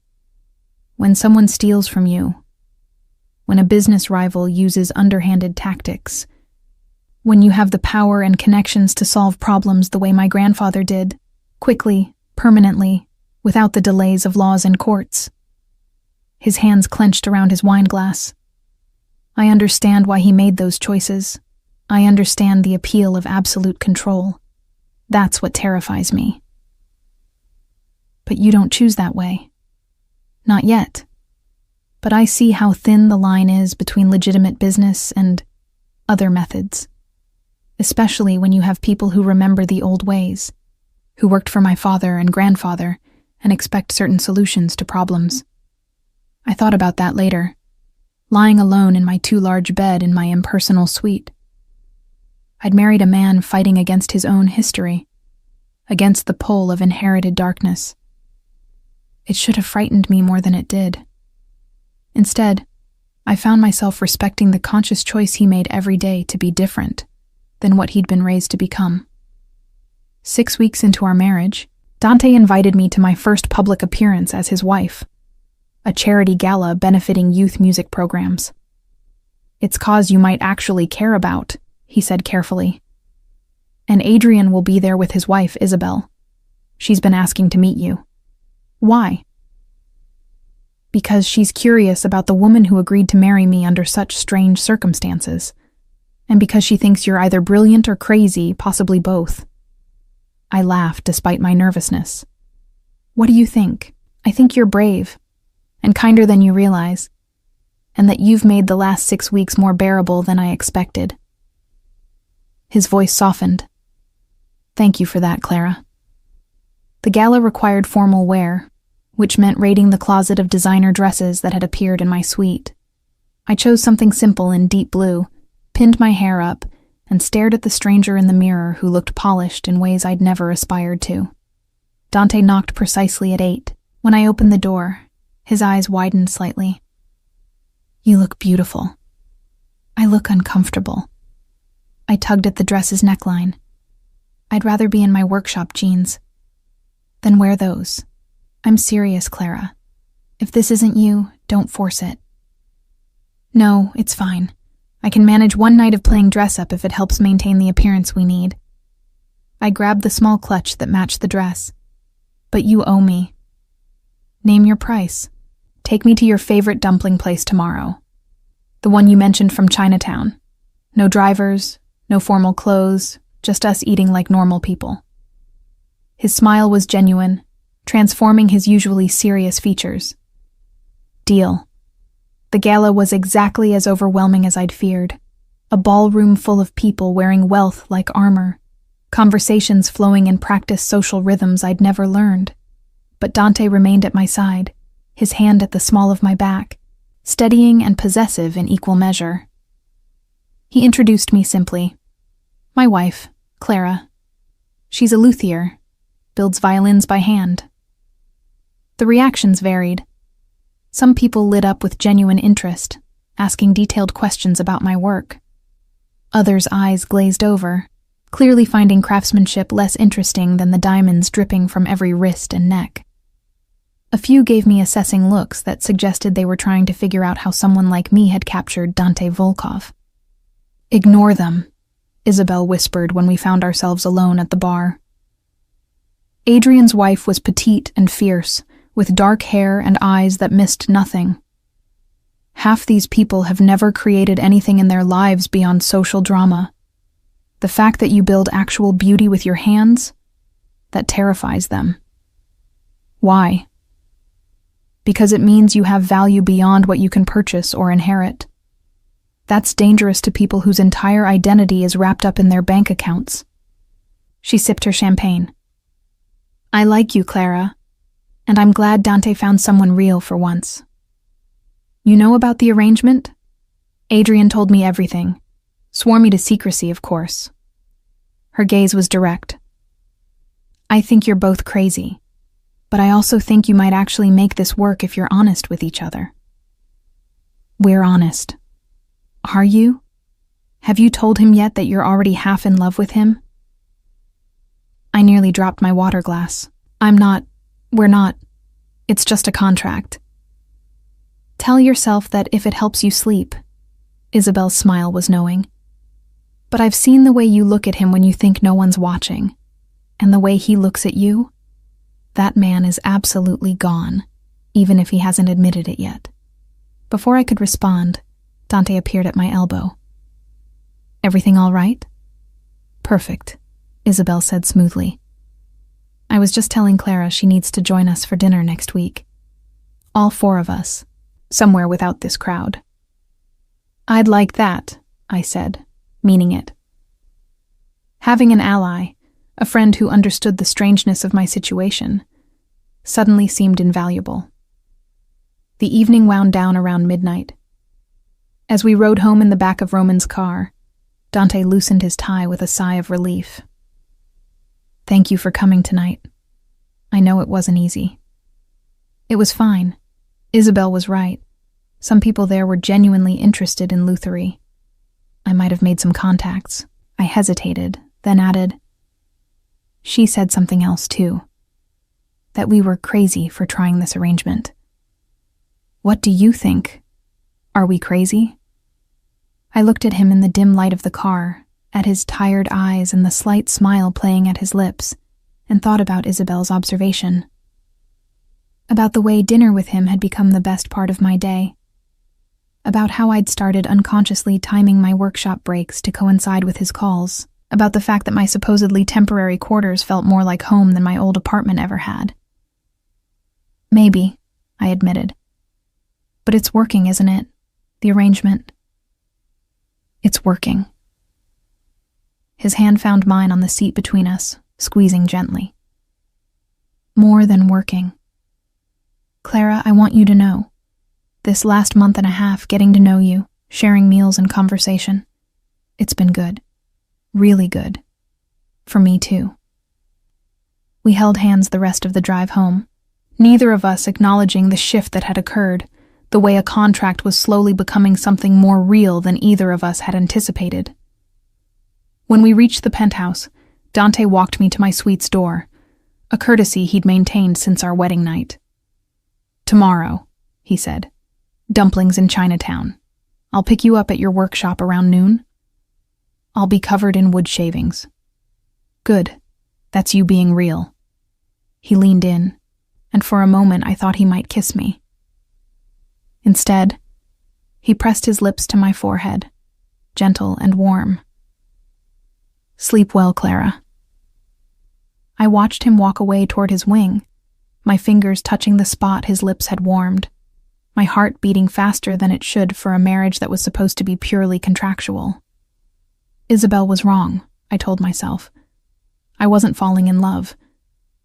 When someone steals from you, when a business rival uses underhanded tactics, when you have the power and connections to solve problems the way my grandfather did, quickly, permanently, without the delays of laws and courts. His hands clenched around his wine glass. I understand why he made those choices. I understand the appeal of absolute control. That's what terrifies me. But you don't choose that way. Not yet. But I see how thin the line is between legitimate business and other methods. Especially when you have people who remember the old ways, who worked for my father and grandfather and expect certain solutions to problems. I thought about that later, lying alone in my too-large bed in my impersonal suite. I'd married a man fighting against his own history, against the pull of inherited darkness. It should have frightened me more than it did. Instead, I found myself respecting the conscious choice he made every day to be different than what he'd been raised to become. 6 weeks into our marriage, Dante invited me to my first public appearance as his wife, a charity gala benefiting youth music programs. "It's cause you might actually care about," he said carefully. "And Adrian will be there with his wife, Isabel. She's been asking to meet you." "Why?" "Because she's curious about the woman who agreed to marry me under such strange circumstances, and because she thinks you're either brilliant or crazy, possibly both." I laughed despite my nervousness. "What do you think?" "I think you're brave, and kinder than you realize, and that you've made the last 6 weeks more bearable than I expected." His voice softened. "Thank you for that, Clara." The gala required formal wear, which meant raiding the closet of designer dresses that had appeared in my suite. I chose something simple in deep blue, pinned my hair up, and stared at the stranger in the mirror who looked polished in ways I'd never aspired to. Dante knocked precisely at 8. When I opened the door, his eyes widened slightly. "You look beautiful." "I look uncomfortable." I tugged at the dress's neckline. "I'd rather be in my workshop jeans." "Then wear those." "I'm serious, Clara. If this isn't you, don't force it." "No, it's fine. I can manage one night of playing dress-up if it helps maintain the appearance we need." I grabbed the small clutch that matched the dress. "But you owe me." "Name your price. Take me to your favorite dumpling place tomorrow. The one you mentioned from Chinatown. No drivers, no formal clothes, just us eating like normal people." His smile was genuine, transforming his usually serious features. "Deal." The gala was exactly as overwhelming as I'd feared. A ballroom full of people wearing wealth like armor, conversations flowing in practiced social rhythms I'd never learned. But Dante remained at my side, his hand at the small of my back, steadying and possessive in equal measure. He introduced me simply. "My wife, Clara. She's a luthier, builds violins by hand." The reactions varied. Some people lit up with genuine interest, asking detailed questions about my work. Others' eyes glazed over, clearly finding craftsmanship less interesting than the diamonds dripping from every wrist and neck. A few gave me assessing looks that suggested they were trying to figure out how someone like me had captured Dante Volkov. "Ignore them," Isabel whispered when we found ourselves alone at the bar. Adrian's wife was petite and fierce, with dark hair and eyes that missed nothing. Half these people have never created anything in their lives beyond social drama. The fact that you build actual beauty with your hands, that terrifies them. Why? Because it means you have value beyond what you can purchase or inherit. That's dangerous to people whose entire identity is wrapped up in their bank accounts. She sipped her champagne. "I like you, Clara, and I'm glad Dante found someone real for once. You know about the arrangement? Adrian told me everything. Swore me to secrecy, of course." Her gaze was direct. "I think you're both crazy, but I also think you might actually make this work if you're honest with each other." "We're honest." "Are you? Have you told him yet that you're already half in love with him?" I nearly dropped my water glass. We're not. It's just a contract. Tell yourself that if it helps you sleep. Isabel's smile was knowing. But I've seen the way you look at him when you think no one's watching, and the way he looks at you. That man is absolutely gone, even if he hasn't admitted it yet. Before I could respond, Dante appeared at my elbow. "Everything all right?" "Perfect," Isabel said smoothly. "I was just telling Clara she needs to join us for dinner next week. All 4 of us, somewhere without this crowd." "I'd like that," I said, meaning it. Having an ally, a friend who understood the strangeness of my situation, suddenly seemed invaluable. The evening wound down around midnight. As we rode home in the back of Roman's car, Dante loosened his tie with a sigh of relief. "Thank you for coming tonight. I know it wasn't easy." It was fine. Isabel was right. Some people there were genuinely interested in Luthery. I might have made some contacts. I hesitated, then added, "She said something else too. That we were crazy for trying this arrangement." "What do you think? Are we crazy?" I looked at him in the dim light of the car, at his tired eyes and the slight smile playing at his lips, and thought about Isabel's observation. About the way dinner with him had become the best part of my day. About how I'd started unconsciously timing my workshop breaks to coincide with his calls. About the fact that my supposedly temporary quarters felt more like home than my old apartment ever had. "Maybe," I admitted. "But it's working, isn't it? The arrangement." "It's working." His hand found mine on the seat between us, squeezing gently. "More than working. Clara, I want you to know. This last month and a half, getting to know you, sharing meals and conversation, it's been good. Really good. For me, too." We held hands the rest of the drive home, neither of us acknowledging the shift that had occurred, the way a contract was slowly becoming something more real than either of us had anticipated. When we reached the penthouse, Dante walked me to my suite's door, a courtesy he'd maintained since our wedding night. "Tomorrow," he said. "Dumplings in Chinatown. I'll pick you up at your workshop around noon. I'll be covered in wood shavings." "Good. That's you being real." He leaned in, and for a moment I thought he might kiss me. Instead, he pressed his lips to my forehead, gentle and warm. "Sleep well, Clara." I watched him walk away toward his wing, my fingers touching the spot his lips had warmed, my heart beating faster than it should for a marriage that was supposed to be purely contractual. Isabel was wrong, I told myself. I wasn't falling in love.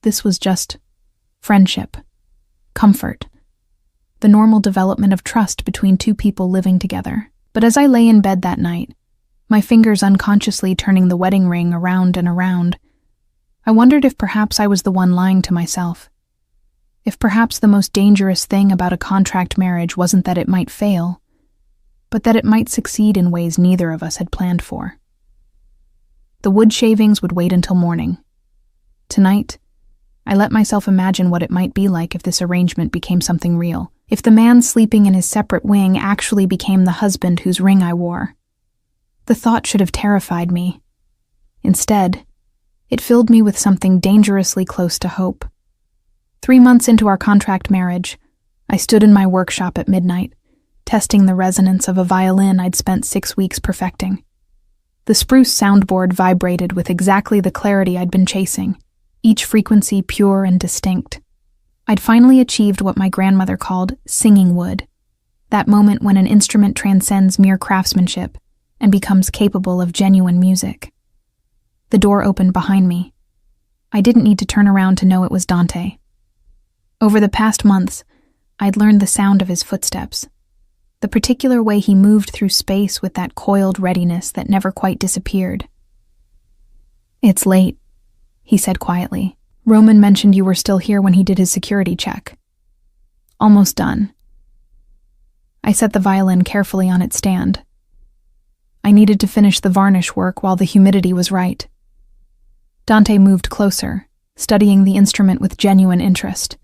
This was just friendship, comfort, the normal development of trust between 2 people living together. But as I lay in bed that night, my fingers unconsciously turning the wedding ring around and around, I wondered if perhaps I was the one lying to myself. If perhaps the most dangerous thing about a contract marriage wasn't that it might fail, but that it might succeed in ways neither of us had planned for. The wood shavings would wait until morning. Tonight, I let myself imagine what it might be like if this arrangement became something real, if the man sleeping in his separate wing actually became the husband whose ring I wore. The thought should have terrified me. Instead, it filled me with something dangerously close to hope. 3 months into our contract marriage, I stood in my workshop at midnight, testing the resonance of a violin I'd spent 6 weeks perfecting. The spruce soundboard vibrated with exactly the clarity I'd been chasing, each frequency pure and distinct. I'd finally achieved what my grandmother called singing wood, that moment when an instrument transcends mere craftsmanship and becomes capable of genuine music. The door opened behind me. I didn't need to turn around to know it was Dante. Over the past months, I'd learned the sound of his footsteps, the particular way he moved through space with that coiled readiness that never quite disappeared. "It's late," he said quietly. "Roman mentioned you were still here when he did his security check." "Almost done." I set the violin carefully on its stand. I needed to finish the varnish work while the humidity was right. Dante moved closer, studying the instrument with genuine interest.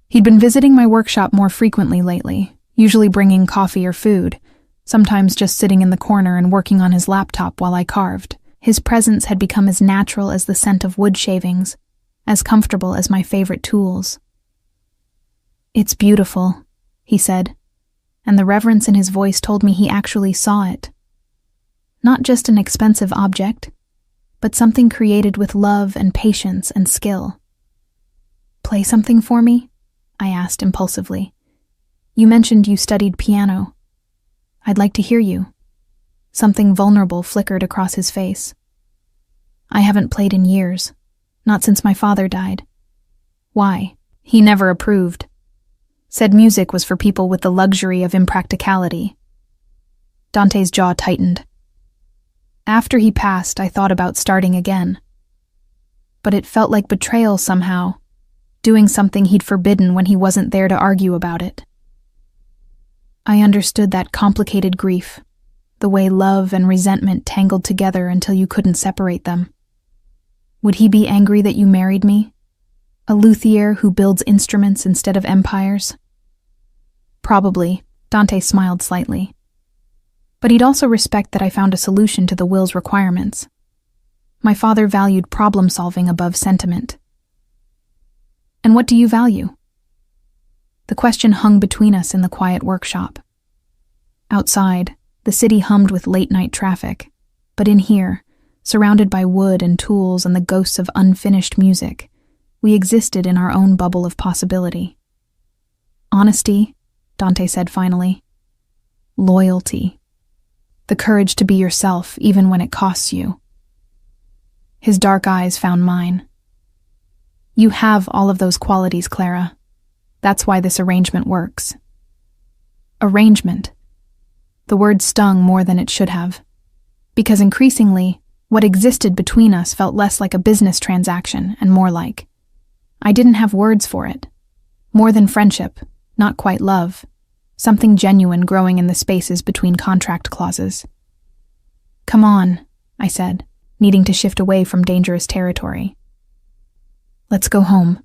He'd been visiting my workshop more frequently lately, usually bringing coffee or food, sometimes just sitting in the corner and working on his laptop while I carved. His presence had become as natural as the scent of wood shavings, as comfortable as my favorite tools. "It's beautiful," he said, and the reverence in his voice told me he actually saw it. Not just an expensive object, but something created with love and patience and skill. "Play something for me?" I asked impulsively. "You mentioned you studied piano. I'd like to hear you." Something vulnerable flickered across his face. "I haven't played in years, not since my father died." "Why?" "He never approved. Said music was for people with the luxury of impracticality." Dante's jaw tightened. "After he passed, I thought about starting again. But it felt like betrayal somehow, doing something he'd forbidden when he wasn't there to argue about it." I understood that complicated grief, the way love and resentment tangled together until you couldn't separate them. Would he be angry that you married me? A luthier who builds instruments instead of empires? Probably, Dante smiled slightly. But he'd also respect that I found a solution to the will's requirements. My father valued problem-solving above sentiment. "And what do you value?" The question hung between us in the quiet workshop. Outside, the city hummed with late-night traffic, but in here, surrounded by wood and tools and the ghosts of unfinished music, we existed in our own bubble of possibility. "Honesty," Dante said finally. "Loyalty. The courage to be yourself even when it costs you." His dark eyes found mine. "You have all of those qualities, Clara. That's why this arrangement works." Arrangement. The word stung more than it should have, because increasingly, what existed between us felt less like a business transaction and more like, I didn't have words for it. More than friendship, not quite love, something genuine growing in the spaces between contract clauses. "Come on," I said, needing to shift away from dangerous territory. "Let's go home.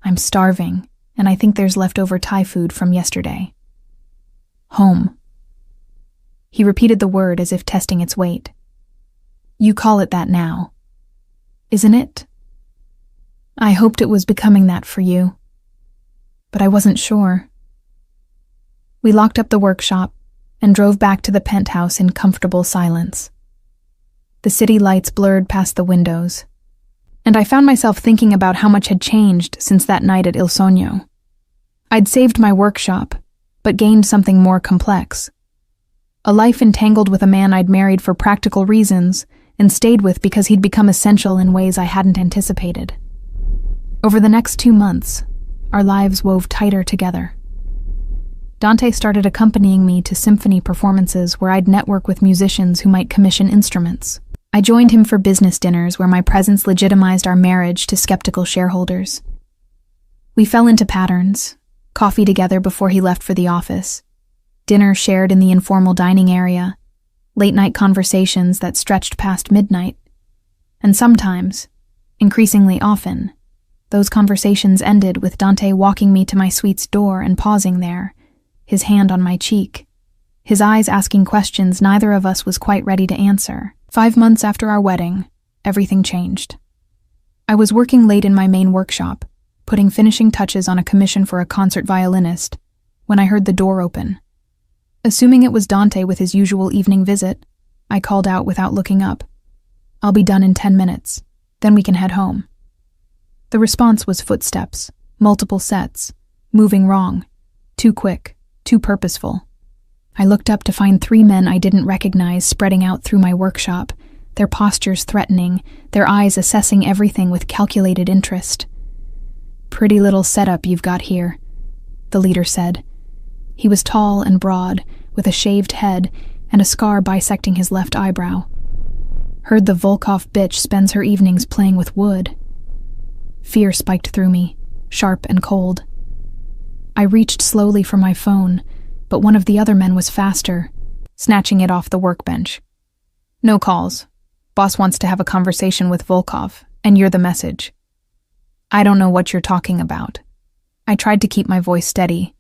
I'm starving, and I think there's leftover Thai food from yesterday." "Home." He repeated the word as if testing its weight. "You call it that now. Isn't it?" I hoped it was becoming that for you, but I wasn't sure. We locked up the workshop and drove back to the penthouse in comfortable silence. The city lights blurred past the windows, and I found myself thinking about how much had changed since that night at Il Sogno. I'd saved my workshop, but gained something more complex. A life entangled with a man I'd married for practical reasons and stayed with because he'd become essential in ways I hadn't anticipated. Over the next 2 months, our lives wove tighter together. Dante started accompanying me to symphony performances where I'd network with musicians who might commission instruments. I joined him for business dinners where my presence legitimized our marriage to skeptical shareholders. We fell into patterns, coffee together before he left for the office, dinner shared in the informal dining area, late-night conversations that stretched past midnight, and sometimes, increasingly often, those conversations ended with Dante walking me to my suite's door and pausing there, his hand on my cheek, his eyes asking questions neither of us was quite ready to answer. 5 months after our wedding, everything changed. I was working late in my main workshop, putting finishing touches on a commission for a concert violinist, when I heard the door open. Assuming it was Dante with his usual evening visit, I called out without looking up. "I'll be done in 10 minutes, then we can head home." The response was footsteps, multiple sets, moving wrong, too quick, too purposeful. I looked up to find 3 men I didn't recognize spreading out through my workshop, their postures threatening, their eyes assessing everything with calculated interest. "Pretty little setup you've got here," the leader said. He was tall and broad, with a shaved head and a scar bisecting his left eyebrow. "Heard the Volkov bitch spends her evenings playing with wood." Fear spiked through me, sharp and cold. I reached slowly for my phone, but one of the other men was faster, snatching it off the workbench. "No calls. Boss wants to have a conversation with Volkov, and you're the message." "I don't know what you're talking about." I tried to keep my voice steady.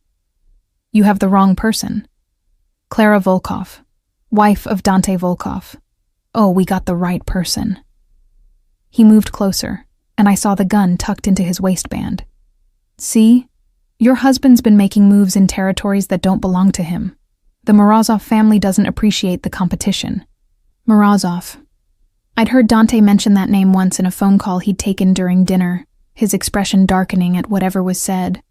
"You have the wrong person. Clara Volkov, wife of Dante Volkov. Oh, we got the right person." He moved closer, and I saw the gun tucked into his waistband. "See? Your husband's been making moves in territories that don't belong to him. The Morozov family doesn't appreciate the competition." Morozov. I'd heard Dante mention that name once in a phone call he'd taken during dinner, his expression darkening at whatever was said.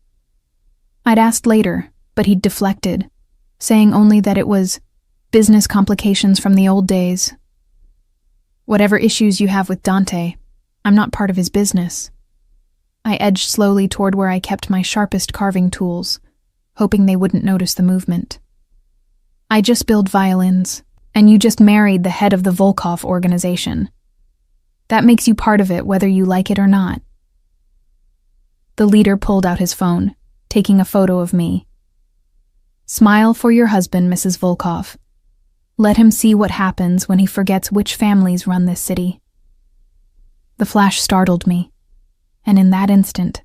I'd asked later, but he'd deflected, saying only that it was business complications from the old days. "Whatever issues you have with Dante, I'm not part of his business." I edged slowly toward where I kept my sharpest carving tools, hoping they wouldn't notice the movement. "I just build violins, and you just married the head of the Volkov organization. That makes you part of it whether you like it or not." The leader pulled out his phone, taking a photo of me. "Smile for your husband, Mrs. Volkov. Let him see what happens when he forgets which families run this city." The flash startled me, and in that instant,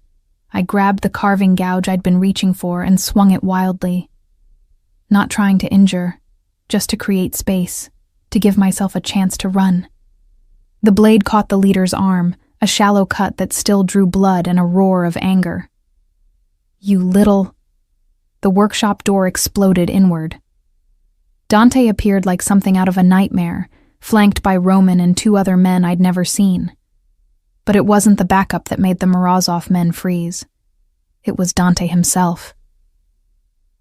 I grabbed the carving gouge I'd been reaching for and swung it wildly. Not trying to injure, just to create space, to give myself a chance to run. The blade caught the leader's arm, a shallow cut that still drew blood and a roar of anger. "You little..." The workshop door exploded inward. Dante appeared like something out of a nightmare, flanked by Roman and 2 other men I'd never seen. But it wasn't the backup that made the Morozov men freeze. It was Dante himself.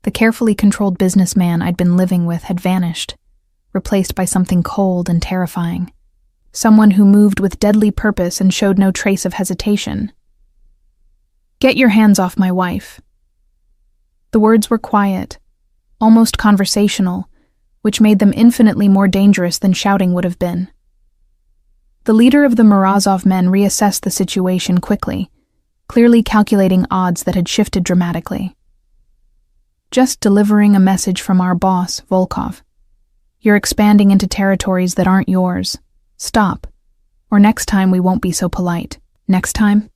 The carefully controlled businessman I'd been living with had vanished, replaced by something cold and terrifying. Someone who moved with deadly purpose and showed no trace of hesitation. "Get your hands off my wife." The words were quiet, almost conversational, which made them infinitely more dangerous than shouting would have been. The leader of the Morozov men reassessed the situation quickly, clearly calculating odds that had shifted dramatically. "Just delivering a message from our boss, Volkov. You're expanding into territories that aren't yours. Stop, or next time we won't be so polite. Next time?"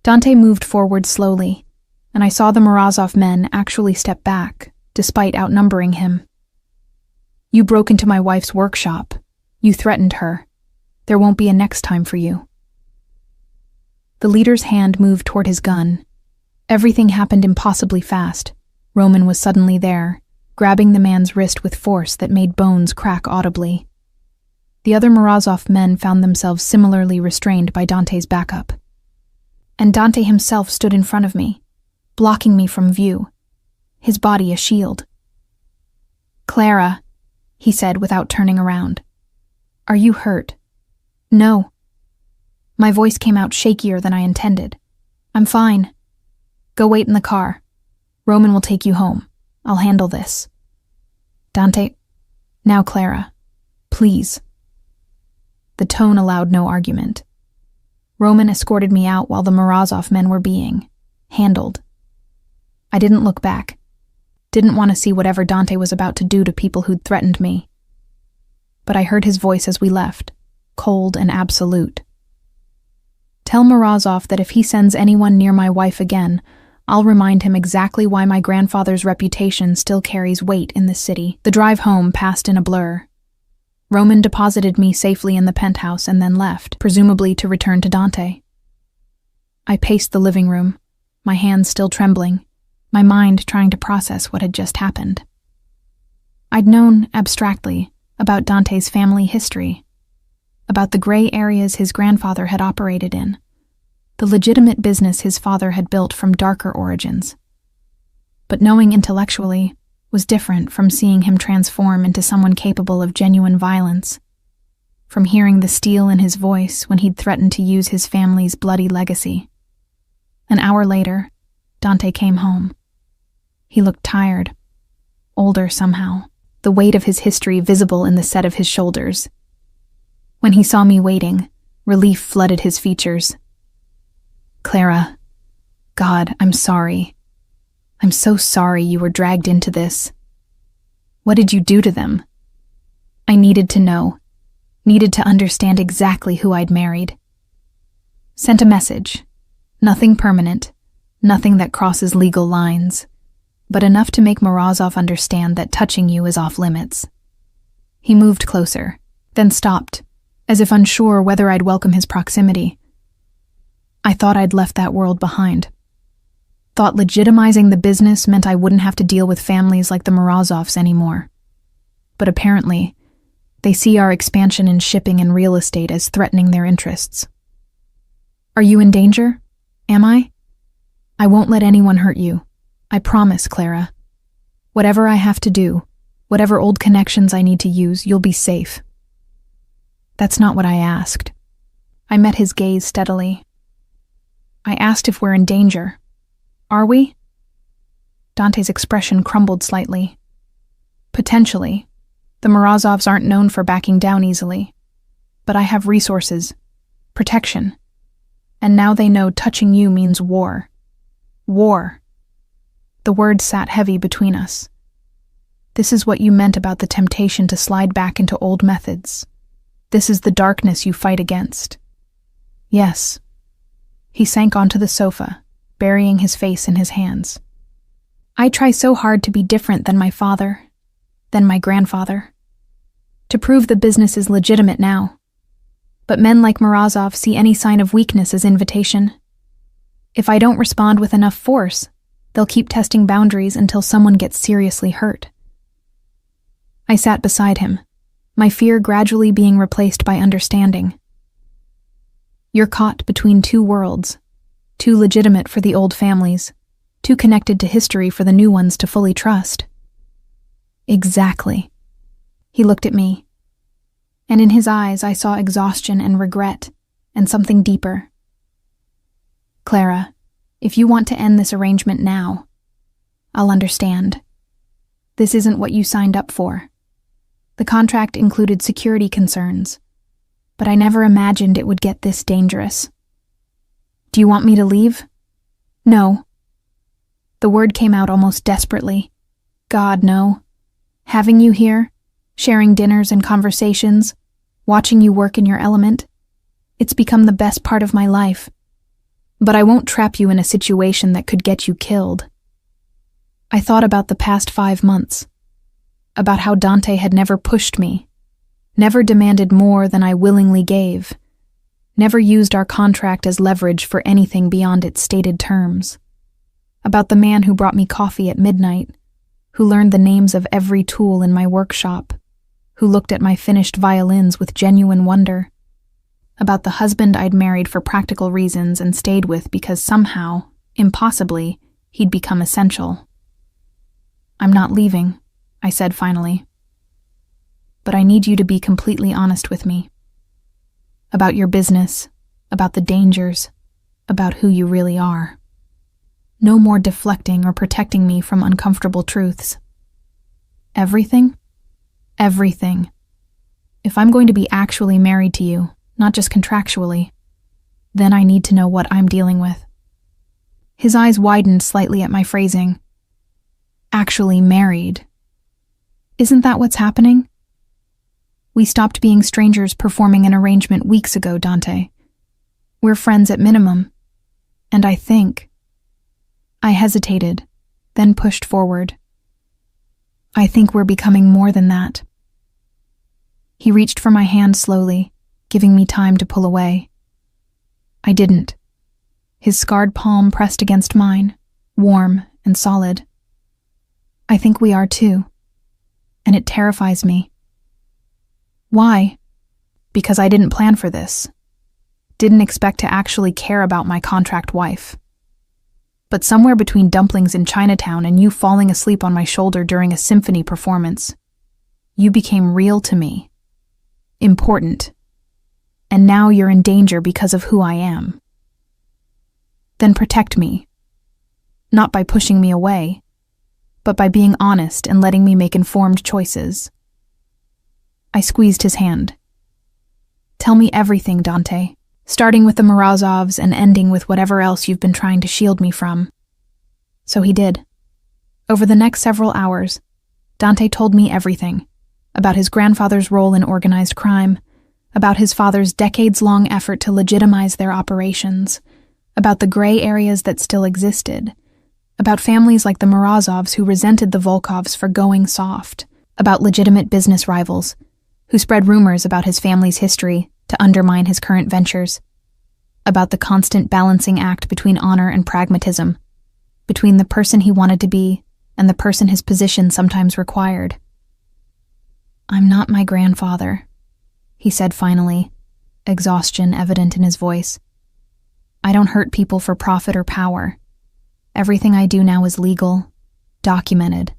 Dante moved forward slowly, and I saw the Morozov men actually step back, despite outnumbering him. "You broke into my wife's workshop. You threatened her. There won't be a next time for you." The leader's hand moved toward his gun. Everything happened impossibly fast. Roman was suddenly there, grabbing the man's wrist with force that made bones crack audibly. The other Morozov men found themselves similarly restrained by Dante's backup. And Dante himself stood in front of me, blocking me from view, his body a shield. "Clara," he said without turning around. "Are you hurt?" "No." My voice came out shakier than I intended. "I'm fine. Go wait in the car. Roman will take you home. I'll handle this." "Dante..." "Now, Clara. Please." The tone allowed no argument. Roman escorted me out while the Morozov men were being handled. I didn't look back. didn't want to see whatever Dante was about to do to people who'd threatened me. But I heard his voice as we left, cold and absolute. Tell Morozov that if he sends anyone near my wife again, I'll remind him exactly why my grandfather's reputation still carries weight in this city. The drive home passed in a blur. Roman deposited me safely in the penthouse and then left, presumably to return to Dante. I paced the living room, my hands still trembling, my mind trying to process what had just happened. I'd known, abstractly, about Dante's family history, about the gray areas his grandfather had operated in, the legitimate business his father had built from darker origins. But knowing intellectually was different from seeing him transform into someone capable of genuine violence, from hearing the steel in his voice when he'd threatened to use his family's bloody legacy. An hour later, Dante came home. He looked tired, older somehow, the weight of his history visible in the set of his shoulders. When he saw me waiting, relief flooded his features. "Clara, God, I'm sorry. I'm so sorry you were dragged into this. What did you do to them?" I needed to know, needed to understand exactly who I'd married. Sent a message. Nothing permanent, nothing that crosses legal lines, but enough to make Morozov understand that touching you is off limits. He moved closer, then stopped, as if unsure whether I'd welcome his proximity. I thought I'd left that world behind. Thought legitimizing the business meant I wouldn't have to deal with families like the Morozovs anymore. But apparently, they see our expansion in shipping and real estate as threatening their interests. "Are you in danger? Am I? I won't let anyone hurt you. I promise, Clara. Whatever I have to do, whatever old connections I need to use, you'll be safe." That's not what I asked. I met his gaze steadily. I asked if we're in danger. Are we? Dante's expression crumbled slightly. Potentially. The Morozovs aren't known for backing down easily. But I have resources. Protection. And now they know touching you means war. War. The word sat heavy between us. This is what you meant about the temptation to slide back into old methods. This is the darkness you fight against. Yes. He sank onto the sofa, burying his face in his hands. I try so hard to be different than my father, than my grandfather, to prove the business is legitimate now. But men like Morozov see any sign of weakness as invitation. If I don't respond with enough force, they'll keep testing boundaries until someone gets seriously hurt. I sat beside him, my fear gradually being replaced by understanding. You're caught between two worlds, too legitimate for the old families, too connected to history for the new ones to fully trust. Exactly. He looked at me, and in his eyes I saw exhaustion and regret, and something deeper. Clara, if you want to end this arrangement now, I'll understand. This isn't what you signed up for. The contract included security concerns, but I never imagined it would get this dangerous. Do you want me to leave? No. The word came out almost desperately. God, no. Having you here, sharing dinners and conversations, watching you work in your element, it's become the best part of my life. But I won't trap you in a situation that could get you killed. I thought about the past 5 months, about how Dante had never pushed me, never demanded more than I willingly gave, never used our contract as leverage for anything beyond its stated terms, about the man who brought me coffee at midnight, who learned the names of every tool in my workshop, who looked at my finished violins with genuine wonder, about the husband I'd married for practical reasons and stayed with because somehow, impossibly, he'd become essential. I'm not leaving, I said finally. But I need you to be completely honest with me. About your business, about the dangers, about who you really are. No more deflecting or protecting me from uncomfortable truths. Everything? Everything. If I'm going to be actually married to you, not just contractually, then I need to know what I'm dealing with. His eyes widened slightly at my phrasing. actually married. Isn't that what's happening? We stopped being strangers performing an arrangement weeks ago, Dante. We're friends at minimum. And I think... I hesitated, then pushed forward. I think we're becoming more than that. He reached for my hand slowly, giving me time to pull away. I didn't. His scarred palm pressed against mine, warm and solid. I think we are too, and it terrifies me. Why? Because I didn't plan for this. Didn't expect to actually care about my contract wife. But somewhere between dumplings in Chinatown and you falling asleep on my shoulder during a symphony performance, you became real to me. Important. And now you're in danger because of who I am. Then protect me. Not by pushing me away, but by being honest and letting me make informed choices. I squeezed his hand. Tell me everything, Dante, starting with the Morozovs and ending with whatever else you've been trying to shield me from. So he did. Over the next several hours, Dante told me everything, about his grandfather's role in organized crime, about his father's decades-long effort to legitimize their operations, about the gray areas that still existed, about families like the Morozovs who resented the Volkovs for going soft, about legitimate business rivals who spread rumors about his family's history to undermine his current ventures, about the constant balancing act between honor and pragmatism, between the person he wanted to be and the person his position sometimes required. I'm not my grandfather, he said finally, exhaustion evident in his voice. I don't hurt people for profit or power. Everything I do now is legal, documented.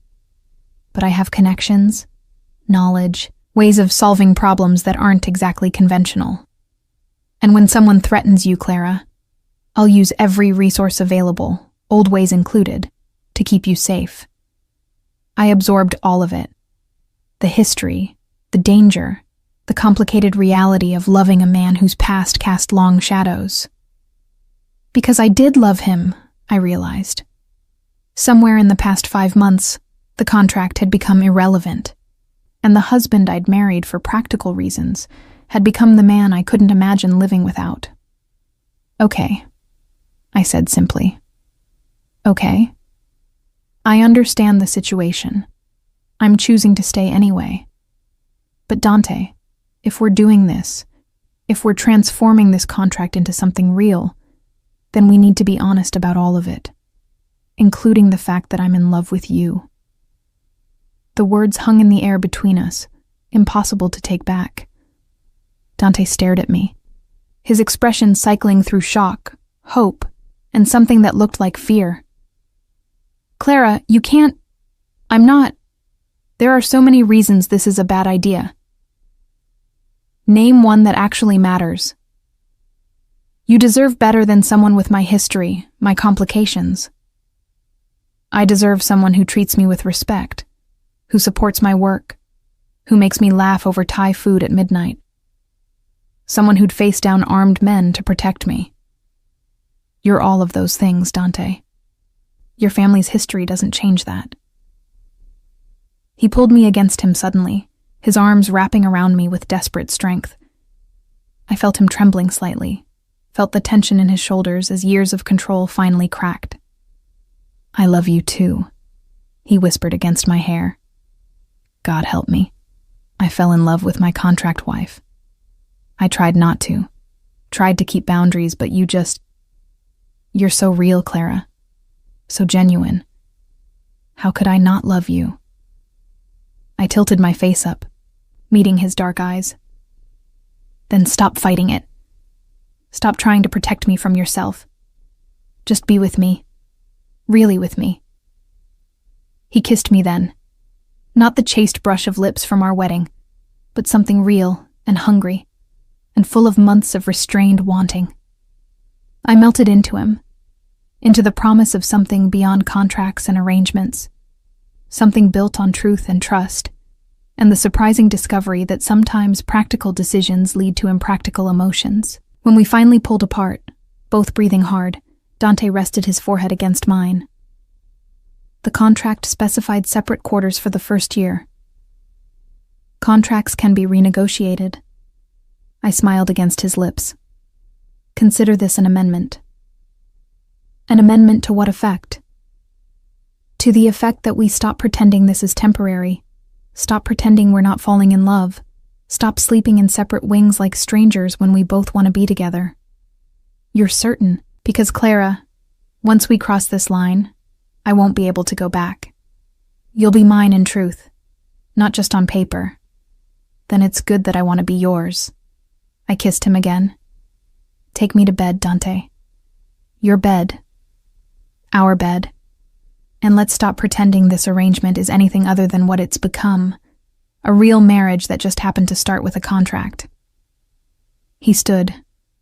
But I have connections, knowledge, ways of solving problems that aren't exactly conventional. And when someone threatens you, Clara, I'll use every resource available, old ways included, to keep you safe. I absorbed all of it. The history, the danger, the complicated reality of loving a man whose past cast long shadows. Because I did love him, I realized. Somewhere in the past 5 months, the contract had become irrelevant, and the husband I'd married for practical reasons had become the man I couldn't imagine living without. Okay, I said simply. Okay. I understand the situation. I'm choosing to stay anyway. But Dante, if we're doing this, if we're transforming this contract into something real, then we need to be honest about all of it, including the fact that I'm in love with you. The words hung in the air between us, impossible to take back. Dante stared at me, his expression cycling through shock, hope, and something that looked like fear. Clara, you can't... I'm not... There are so many reasons this is a bad idea. Name one that actually matters. You deserve better than someone with my history, my complications. I deserve someone who treats me with respect, who supports my work, who makes me laugh over Thai food at midnight. Someone who'd face down armed men to protect me. You're all of those things, Dante. Your family's history doesn't change that. He pulled me against him suddenly, his arms wrapping around me with desperate strength. I felt him trembling slightly, felt the tension in his shoulders as years of control finally cracked. I love you too, he whispered against my hair. God help me. I fell in love with my contract wife. I tried not to, tried to keep boundaries, but you're so real, Clara. So genuine. How could I not love you? I tilted my face up, meeting his dark eyes. Then stop fighting it. Stop trying to protect me from yourself. Just be with me. Really with me. He kissed me then. Not the chaste brush of lips from our wedding, but something real and hungry, and full of months of restrained wanting. I melted into him, into the promise of something beyond contracts and arrangements, something built on truth and trust, and the surprising discovery that sometimes practical decisions lead to impractical emotions. When we finally pulled apart, both breathing hard, Dante rested his forehead against mine. The contract specified separate quarters for the first year. Contracts can be renegotiated. I smiled against his lips. Consider this an amendment. An amendment to what effect? To the effect that we stop pretending this is temporary. Stop pretending we're not falling in love. Stop sleeping in separate wings like strangers when we both want to be together. You're certain, because Clara, once we cross this line, I won't be able to go back. You'll be mine in truth, not just on paper. Then it's good that I want to be yours. I kissed him again. Take me to bed, Dante. Your bed. Our bed. And let's stop pretending this arrangement is anything other than what it's become. A real marriage that just happened to start with a contract. He stood,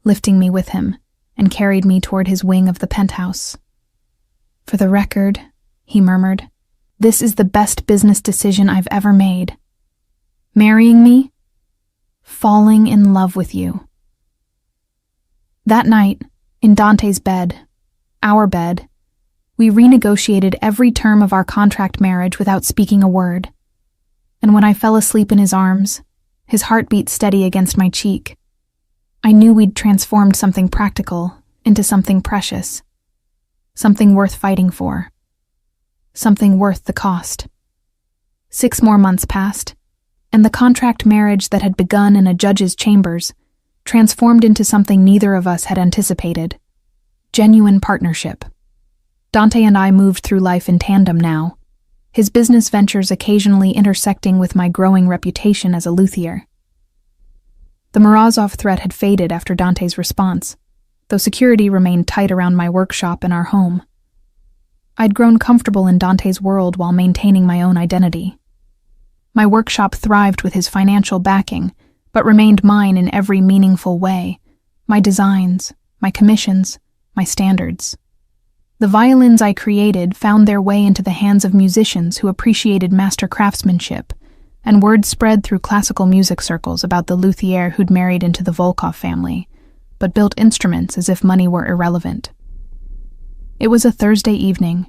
lifting me with him, and carried me toward his wing of the penthouse. For the record, he murmured, this is the best business decision I've ever made. Marrying me? Falling in love with you. That night, in Dante's bed, our bed, we renegotiated every term of our contract marriage without speaking a word. And when I fell asleep in his arms, his heartbeat steady against my cheek, I knew we'd transformed something practical into something precious, something worth fighting for, something worth the cost. 6 more months passed, and the contract marriage that had begun in a judge's chambers transformed into something neither of us had anticipated. Genuine partnership. Dante and I moved through life in tandem now, his business ventures occasionally intersecting with my growing reputation as a luthier. The Morozov threat had faded after Dante's response, though security remained tight around my workshop and our home. I'd grown comfortable in Dante's world while maintaining my own identity. My workshop thrived with his financial backing, but remained mine in every meaningful way: my designs, my commissions, my standards. The violins I created found their way into the hands of musicians who appreciated master craftsmanship, and word spread through classical music circles about the luthier who'd married into the Volkov family, but built instruments as if money were irrelevant. It was a Thursday evening,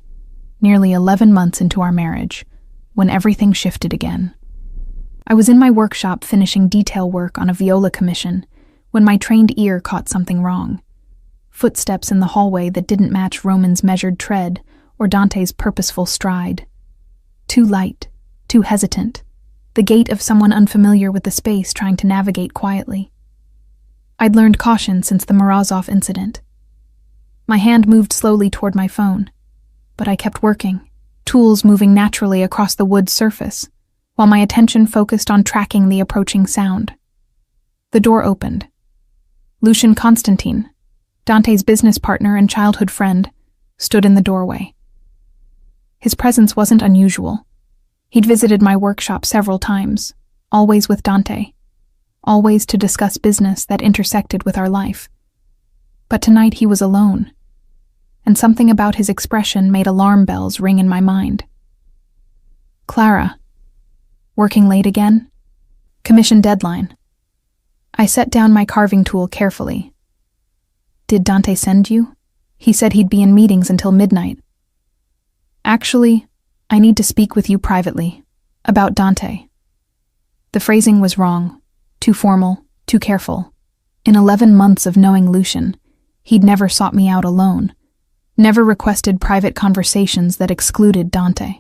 nearly 11 months into our marriage, when everything shifted again. I was in my workshop finishing detail work on a viola commission when my trained ear caught something wrong. Footsteps in the hallway that didn't match Roman's measured tread or Dante's purposeful stride. Too light, too hesitant, the gait of someone unfamiliar with the space trying to navigate quietly. I'd learned caution since the Morozov incident. My hand moved slowly toward my phone, but I kept working, tools moving naturally across the wood's surface, while my attention focused on tracking the approaching sound. The door opened. Lucian Constantine, Dante's business partner and childhood friend, stood in the doorway. His presence wasn't unusual. He'd visited my workshop several times, always with Dante, always to discuss business that intersected with our life. But tonight he was alone, and something about his expression made alarm bells ring in my mind. Clara. Working late again? Commission deadline. I set down my carving tool carefully. Did Dante send you? He said he'd be in meetings until midnight. Actually, I need to speak with you privately, about Dante. The phrasing was wrong, too formal, too careful. In 11 months of knowing Lucian, he'd never sought me out alone, never requested private conversations that excluded Dante.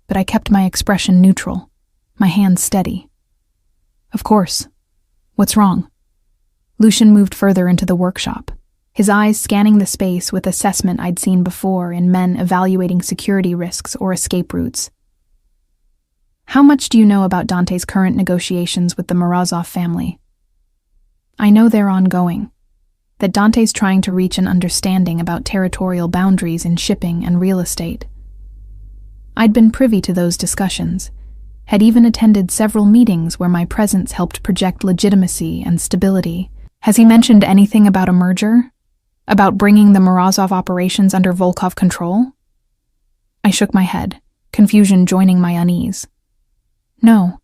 But I kept my expression neutral, my hands steady. Of course. What's wrong? Lucian moved further into the workshop, his eyes scanning the space with assessment I'd seen before in men evaluating security risks or escape routes. How much do you know about Dante's current negotiations with the Morozov family? I know they're ongoing, that Dante's trying to reach an understanding about territorial boundaries in shipping and real estate. I'd been privy to those discussions, had even attended several meetings where my presence helped project legitimacy and stability. Has he mentioned anything about a merger? About bringing the Morozov operations under Volkov control? I shook my head, confusion joining my unease. No.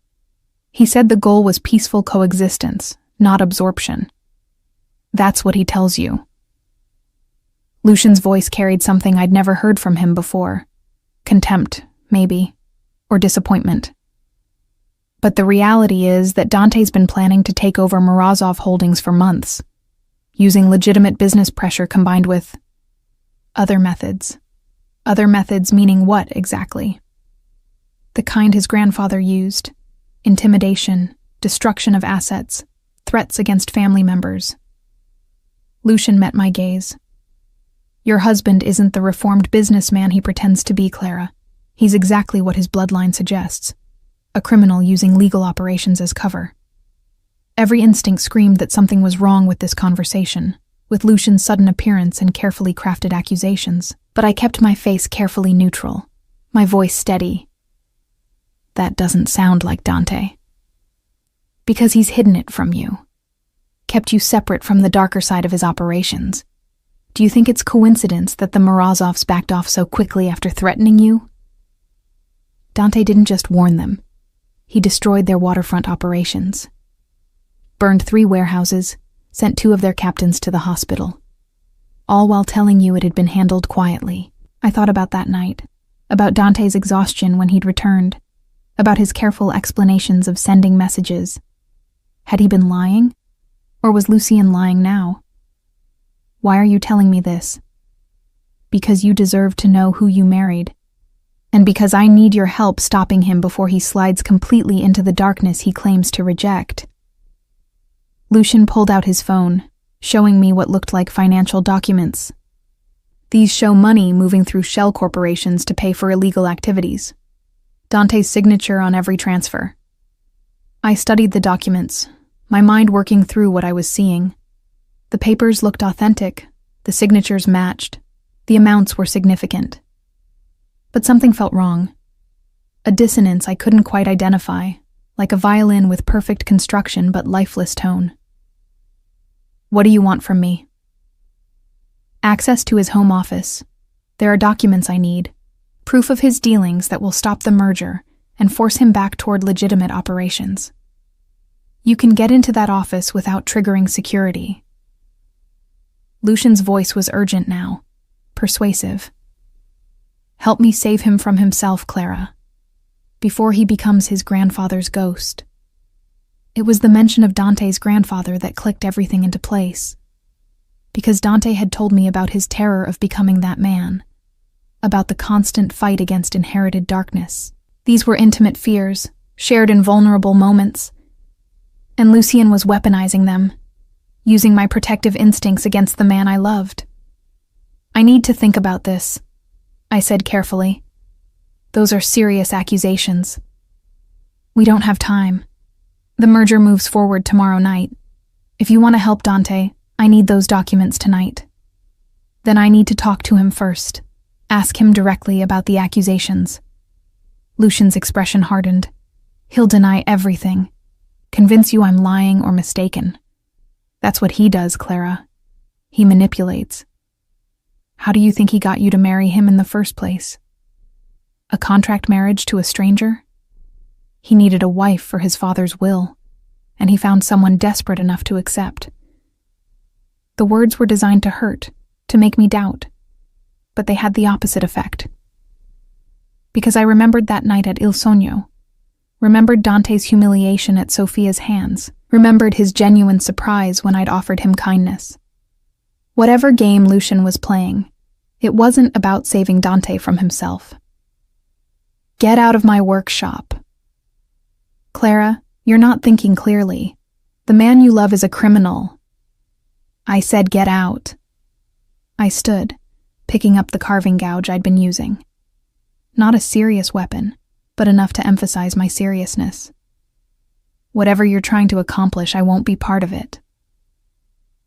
He said the goal was peaceful coexistence, not absorption. That's what he tells you. Lucian's voice carried something I'd never heard from him before. contempt, maybe, or disappointment. But the reality is that Dante's been planning to take over Morozov Holdings for months, using legitimate business pressure combined with other methods. Other methods meaning what exactly? The kind his grandfather used: intimidation, destruction of assets, threats against family members. Lucian met my gaze. Your husband isn't the reformed businessman he pretends to be, Clara. He's exactly what his bloodline suggests: a criminal using legal operations as cover. Every instinct screamed that something was wrong with this conversation, with Lucian's sudden appearance and carefully crafted accusations, but I kept my face carefully neutral, my voice steady. That doesn't sound like Dante. Because he's hidden it from you, kept you separate from the darker side of his operations. Do you think it's coincidence that the Morozovs backed off so quickly after threatening you? Dante didn't just warn them. He destroyed their waterfront operations. Burned 3 warehouses, sent 2 of their captains to the hospital. All while telling you it had been handled quietly. I thought about that night, about Dante's exhaustion when he'd returned, about his careful explanations of sending messages. Had he been lying? Or was Lucien lying now? Why are you telling me this? Because you deserve to know who you married. And because I need your help stopping him before he slides completely into the darkness he claims to reject. Lucian pulled out his phone, showing me what looked like financial documents. These show money moving through shell corporations to pay for illegal activities. Dante's signature on every transfer. I studied the documents, my mind working through what I was seeing. The papers looked authentic, the signatures matched, the amounts were significant. But something felt wrong. A dissonance I couldn't quite identify, like a violin with perfect construction but lifeless tone. What do you want from me? Access to his home office. There are documents I need. Proof of his dealings that will stop the merger and force him back toward legitimate operations. You can get into that office without triggering security. Lucian's voice was urgent now, persuasive. Help me save him from himself, Clara, before he becomes his grandfather's ghost. It was the mention of Dante's grandfather that clicked everything into place. Because Dante had told me about his terror of becoming that man, about the constant fight against inherited darkness. These were intimate fears, shared in vulnerable moments, and Lucien was weaponizing them, using my protective instincts against the man I loved. I need to think about this, I said carefully. Those are serious accusations. We don't have time. The merger moves forward tomorrow night. If you want to help Dante, I need those documents tonight. Then I need to talk to him first, ask him directly about the accusations. Lucian's expression hardened. He'll deny everything, convince you I'm lying or mistaken. That's what he does, Clara. He manipulates. How do you think he got you to marry him in the first place? A contract marriage to a stranger? He needed a wife for his father's will, and he found someone desperate enough to accept. The words were designed to hurt, to make me doubt, but they had the opposite effect. Because I remembered that night at Il Sogno, remembered Dante's humiliation at Sophia's hands, remembered his genuine surprise when I'd offered him kindness. Whatever game Lucian was playing, it wasn't about saving Dante from himself. Get out of my workshop. Clara, you're not thinking clearly. The man you love is a criminal. I said get out. I stood, picking up the carving gouge I'd been using. Not a serious weapon, but enough to emphasize my seriousness. Whatever you're trying to accomplish, I won't be part of it.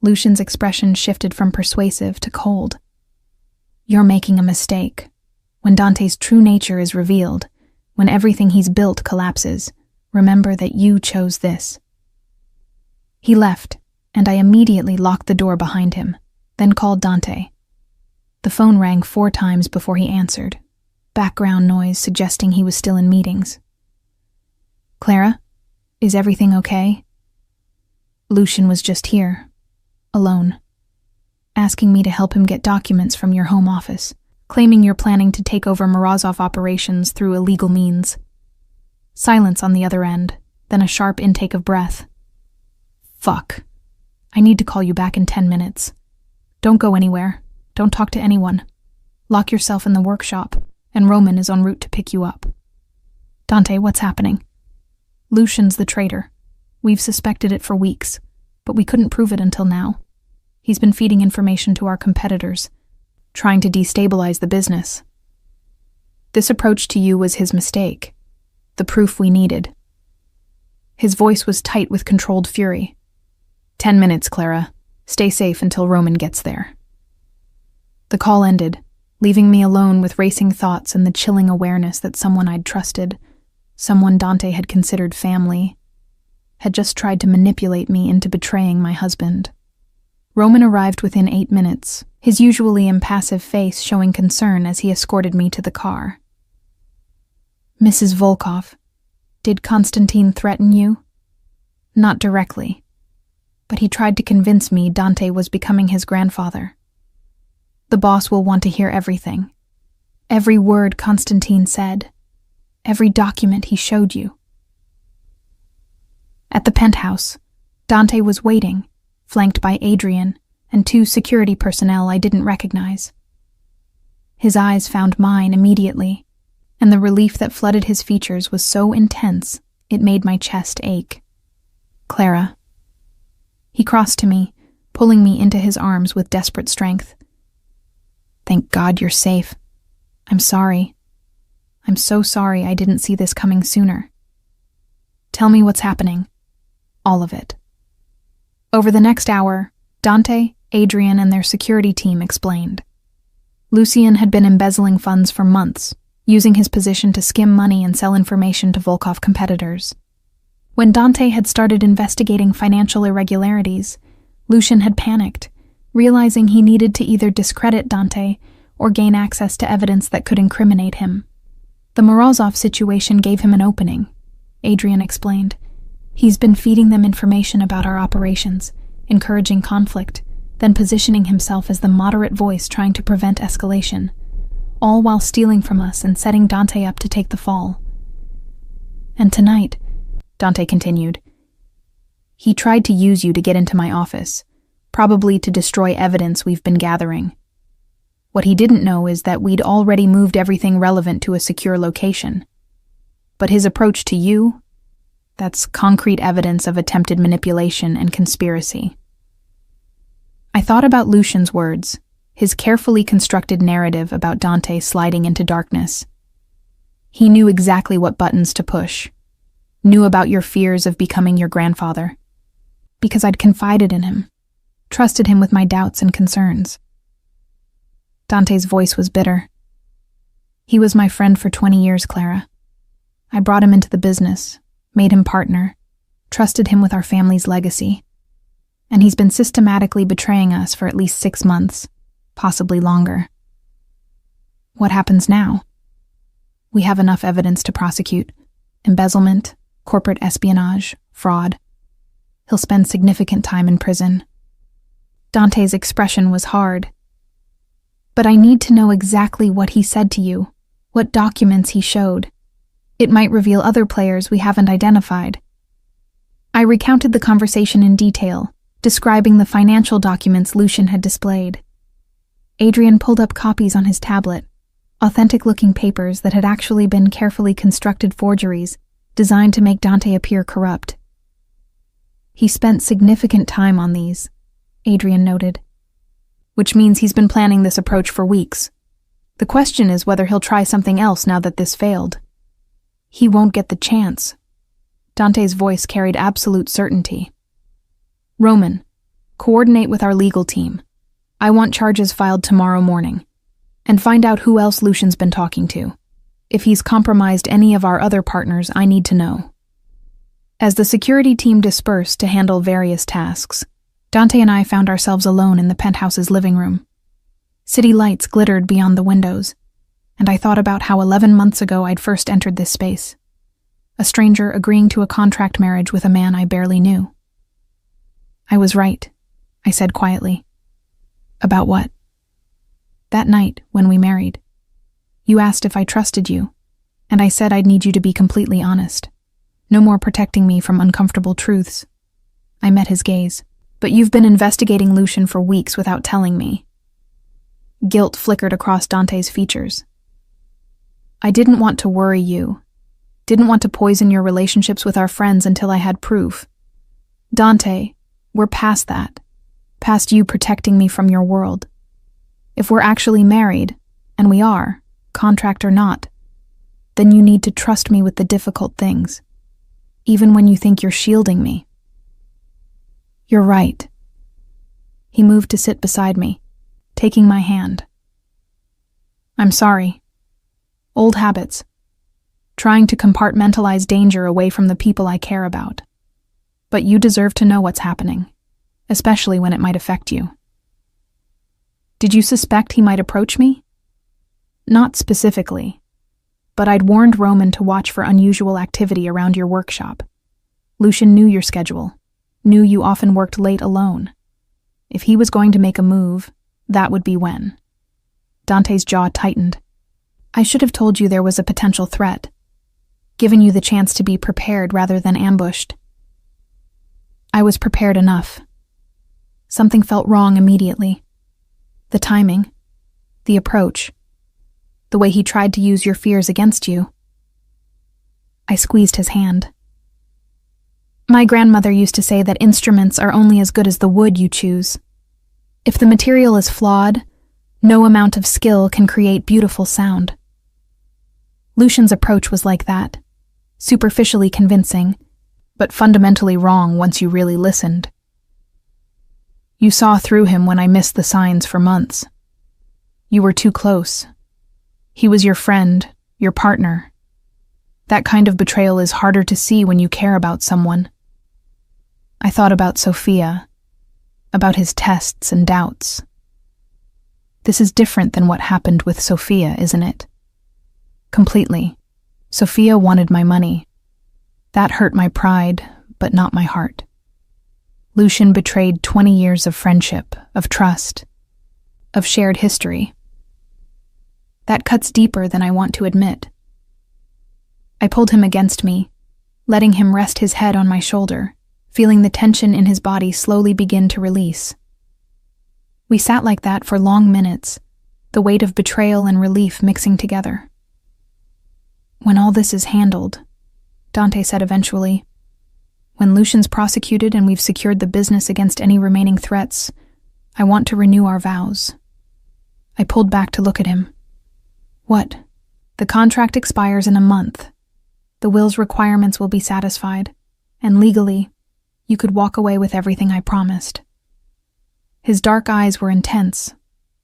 Lucian's expression shifted from persuasive to cold. You're making a mistake. When Dante's true nature is revealed, when everything he's built collapses, remember that you chose this. He left, and I immediately locked the door behind him, then called Dante. The phone rang 4 times before he answered, background noise suggesting he was still in meetings. Clara, is everything okay? Lucian was just here, alone, asking me to help him get documents from your home office. claiming you're planning to take over Morozov operations through illegal means. Silence on the other end, then a sharp intake of breath. Fuck. I need to call you back in 10 minutes. Don't go anywhere. Don't talk to anyone. Lock yourself in the workshop, and Roman is en route to pick you up. Dante, what's happening? Lucian's the traitor. We've suspected it for weeks, but we couldn't prove it until now. He's been feeding information to our competitors, trying to destabilize the business. This approach to you was his mistake, the proof we needed. His voice was tight with controlled fury. 10 minutes, Clara. Stay safe until Roman gets there. The call ended, leaving me alone with racing thoughts and the chilling awareness that someone I'd trusted, someone Dante had considered family, had just tried to manipulate me into betraying my husband. Roman arrived within 8 minutes, his usually impassive face showing concern as he escorted me to the car. Mrs. Volkov, did Konstantin threaten you? Not directly, but he tried to convince me Dante was becoming his grandfather. The boss will want to hear everything. Every word Konstantin said. Every document he showed you. At the penthouse, Dante was waiting, flanked by Adrian and 2 security personnel I didn't recognize. His eyes found mine immediately, and the relief that flooded his features was so intense it made my chest ache. Clara. He crossed to me, pulling me into his arms with desperate strength. Thank God you're safe. I'm sorry. I'm so sorry I didn't see this coming sooner. Tell me what's happening. All of it. Over the next hour, Dante, Adrian, and their security team explained. Lucian had been embezzling funds for months, using his position to skim money and sell information to Volkov competitors. When Dante had started investigating financial irregularities, Lucian had panicked, realizing he needed to either discredit Dante or gain access to evidence that could incriminate him. The Morozov situation gave him an opening, Adrian explained. He's been feeding them information about our operations, encouraging conflict, then positioning himself as the moderate voice trying to prevent escalation, all while stealing from us and setting Dante up to take the fall. And tonight, Dante continued, he tried to use you to get into my office, probably to destroy evidence we've been gathering. What he didn't know is that we'd already moved everything relevant to a secure location. But his approach to you, that's concrete evidence of attempted manipulation and conspiracy. I thought about Lucian's words, his carefully constructed narrative about Dante sliding into darkness. He knew exactly what buttons to push, knew about your fears of becoming your grandfather, because I'd confided in him, trusted him with my doubts and concerns. Dante's voice was bitter. He was my friend for 20 years, Clara. I brought him into the business, made him partner, trusted him with our family's legacy. And he's been systematically betraying us for at least 6 months, possibly longer. What happens now? We have enough evidence to prosecute. Embezzlement, corporate espionage, fraud. He'll spend significant time in prison. Dante's expression was hard. But I need to know exactly what he said to you, what documents he showed. It might reveal other players we haven't identified. I recounted the conversation in detail, describing the financial documents Lucian had displayed. Adrian pulled up copies on his tablet, authentic-looking papers that had actually been carefully constructed forgeries designed to make Dante appear corrupt. He spent significant time on these, Adrian noted. Which means he's been planning this approach for weeks. The question is whether he'll try something else now that this failed. He won't get the chance. Dante's voice carried absolute certainty. Roman, coordinate with our legal team. I want charges filed tomorrow morning. And find out who else Lucian's been talking to. If he's compromised any of our other partners, I need to know. As the security team dispersed to handle various tasks, Dante and I found ourselves alone in the penthouse's living room. City lights glittered beyond the windows, and I thought about how 11 months ago I'd first entered this space. A stranger agreeing to a contract marriage with a man I barely knew. I was right, I said quietly. About what? That night, when we married, you asked if I trusted you, and I said I'd need you to be completely honest. No more protecting me from uncomfortable truths. I met his gaze. But you've been investigating Lucian for weeks without telling me. Guilt flickered across Dante's features. I didn't want to worry you. Didn't want to poison your relationships with our friends until I had proof. Dante, we're past that. Past you protecting me from your world. If we're actually married, and we are, contract or not, then you need to trust me with the difficult things, even when you think you're shielding me. You're right. He moved to sit beside me, taking my hand. I'm sorry. Old habits. Trying to compartmentalize danger away from the people I care about. But you deserve to know what's happening, especially when it might affect you. Did you suspect he might approach me? Not specifically, but I'd warned Roman to watch for unusual activity around your workshop. Lucian knew your schedule. Knew you often worked late alone. If he was going to make a move, that would be when. Dante's jaw tightened. I should have told you there was a potential threat, given you the chance to be prepared rather than ambushed. I was prepared enough. Something felt wrong immediately. The timing, the approach, the way he tried to use your fears against you. I squeezed his hand. My grandmother used to say that instruments are only as good as the wood you choose. If the material is flawed, no amount of skill can create beautiful sound. Lucian's approach was like that, superficially convincing, but fundamentally wrong once you really listened. You saw through him when I missed the signs for months. You were too close. He was your friend, your partner. That kind of betrayal is harder to see when you care about someone. I thought about Sophia, about his tests and doubts. This is different than what happened with Sophia, isn't it? Completely. Sophia wanted my money. That hurt my pride, but not my heart. Lucian betrayed 20 years of friendship, of trust, of shared history. That cuts deeper than I want to admit. I pulled him against me, letting him rest his head on my shoulder, feeling the tension in his body slowly begin to release. We sat like that for long minutes, the weight of betrayal and relief mixing together. When all this is handled, Dante said eventually, when Lucian's prosecuted and we've secured the business against any remaining threats, I want to renew our vows. I pulled back to look at him. What? The contract expires in a month. The will's requirements will be satisfied, and legally, you could walk away with everything I promised. His dark eyes were intense,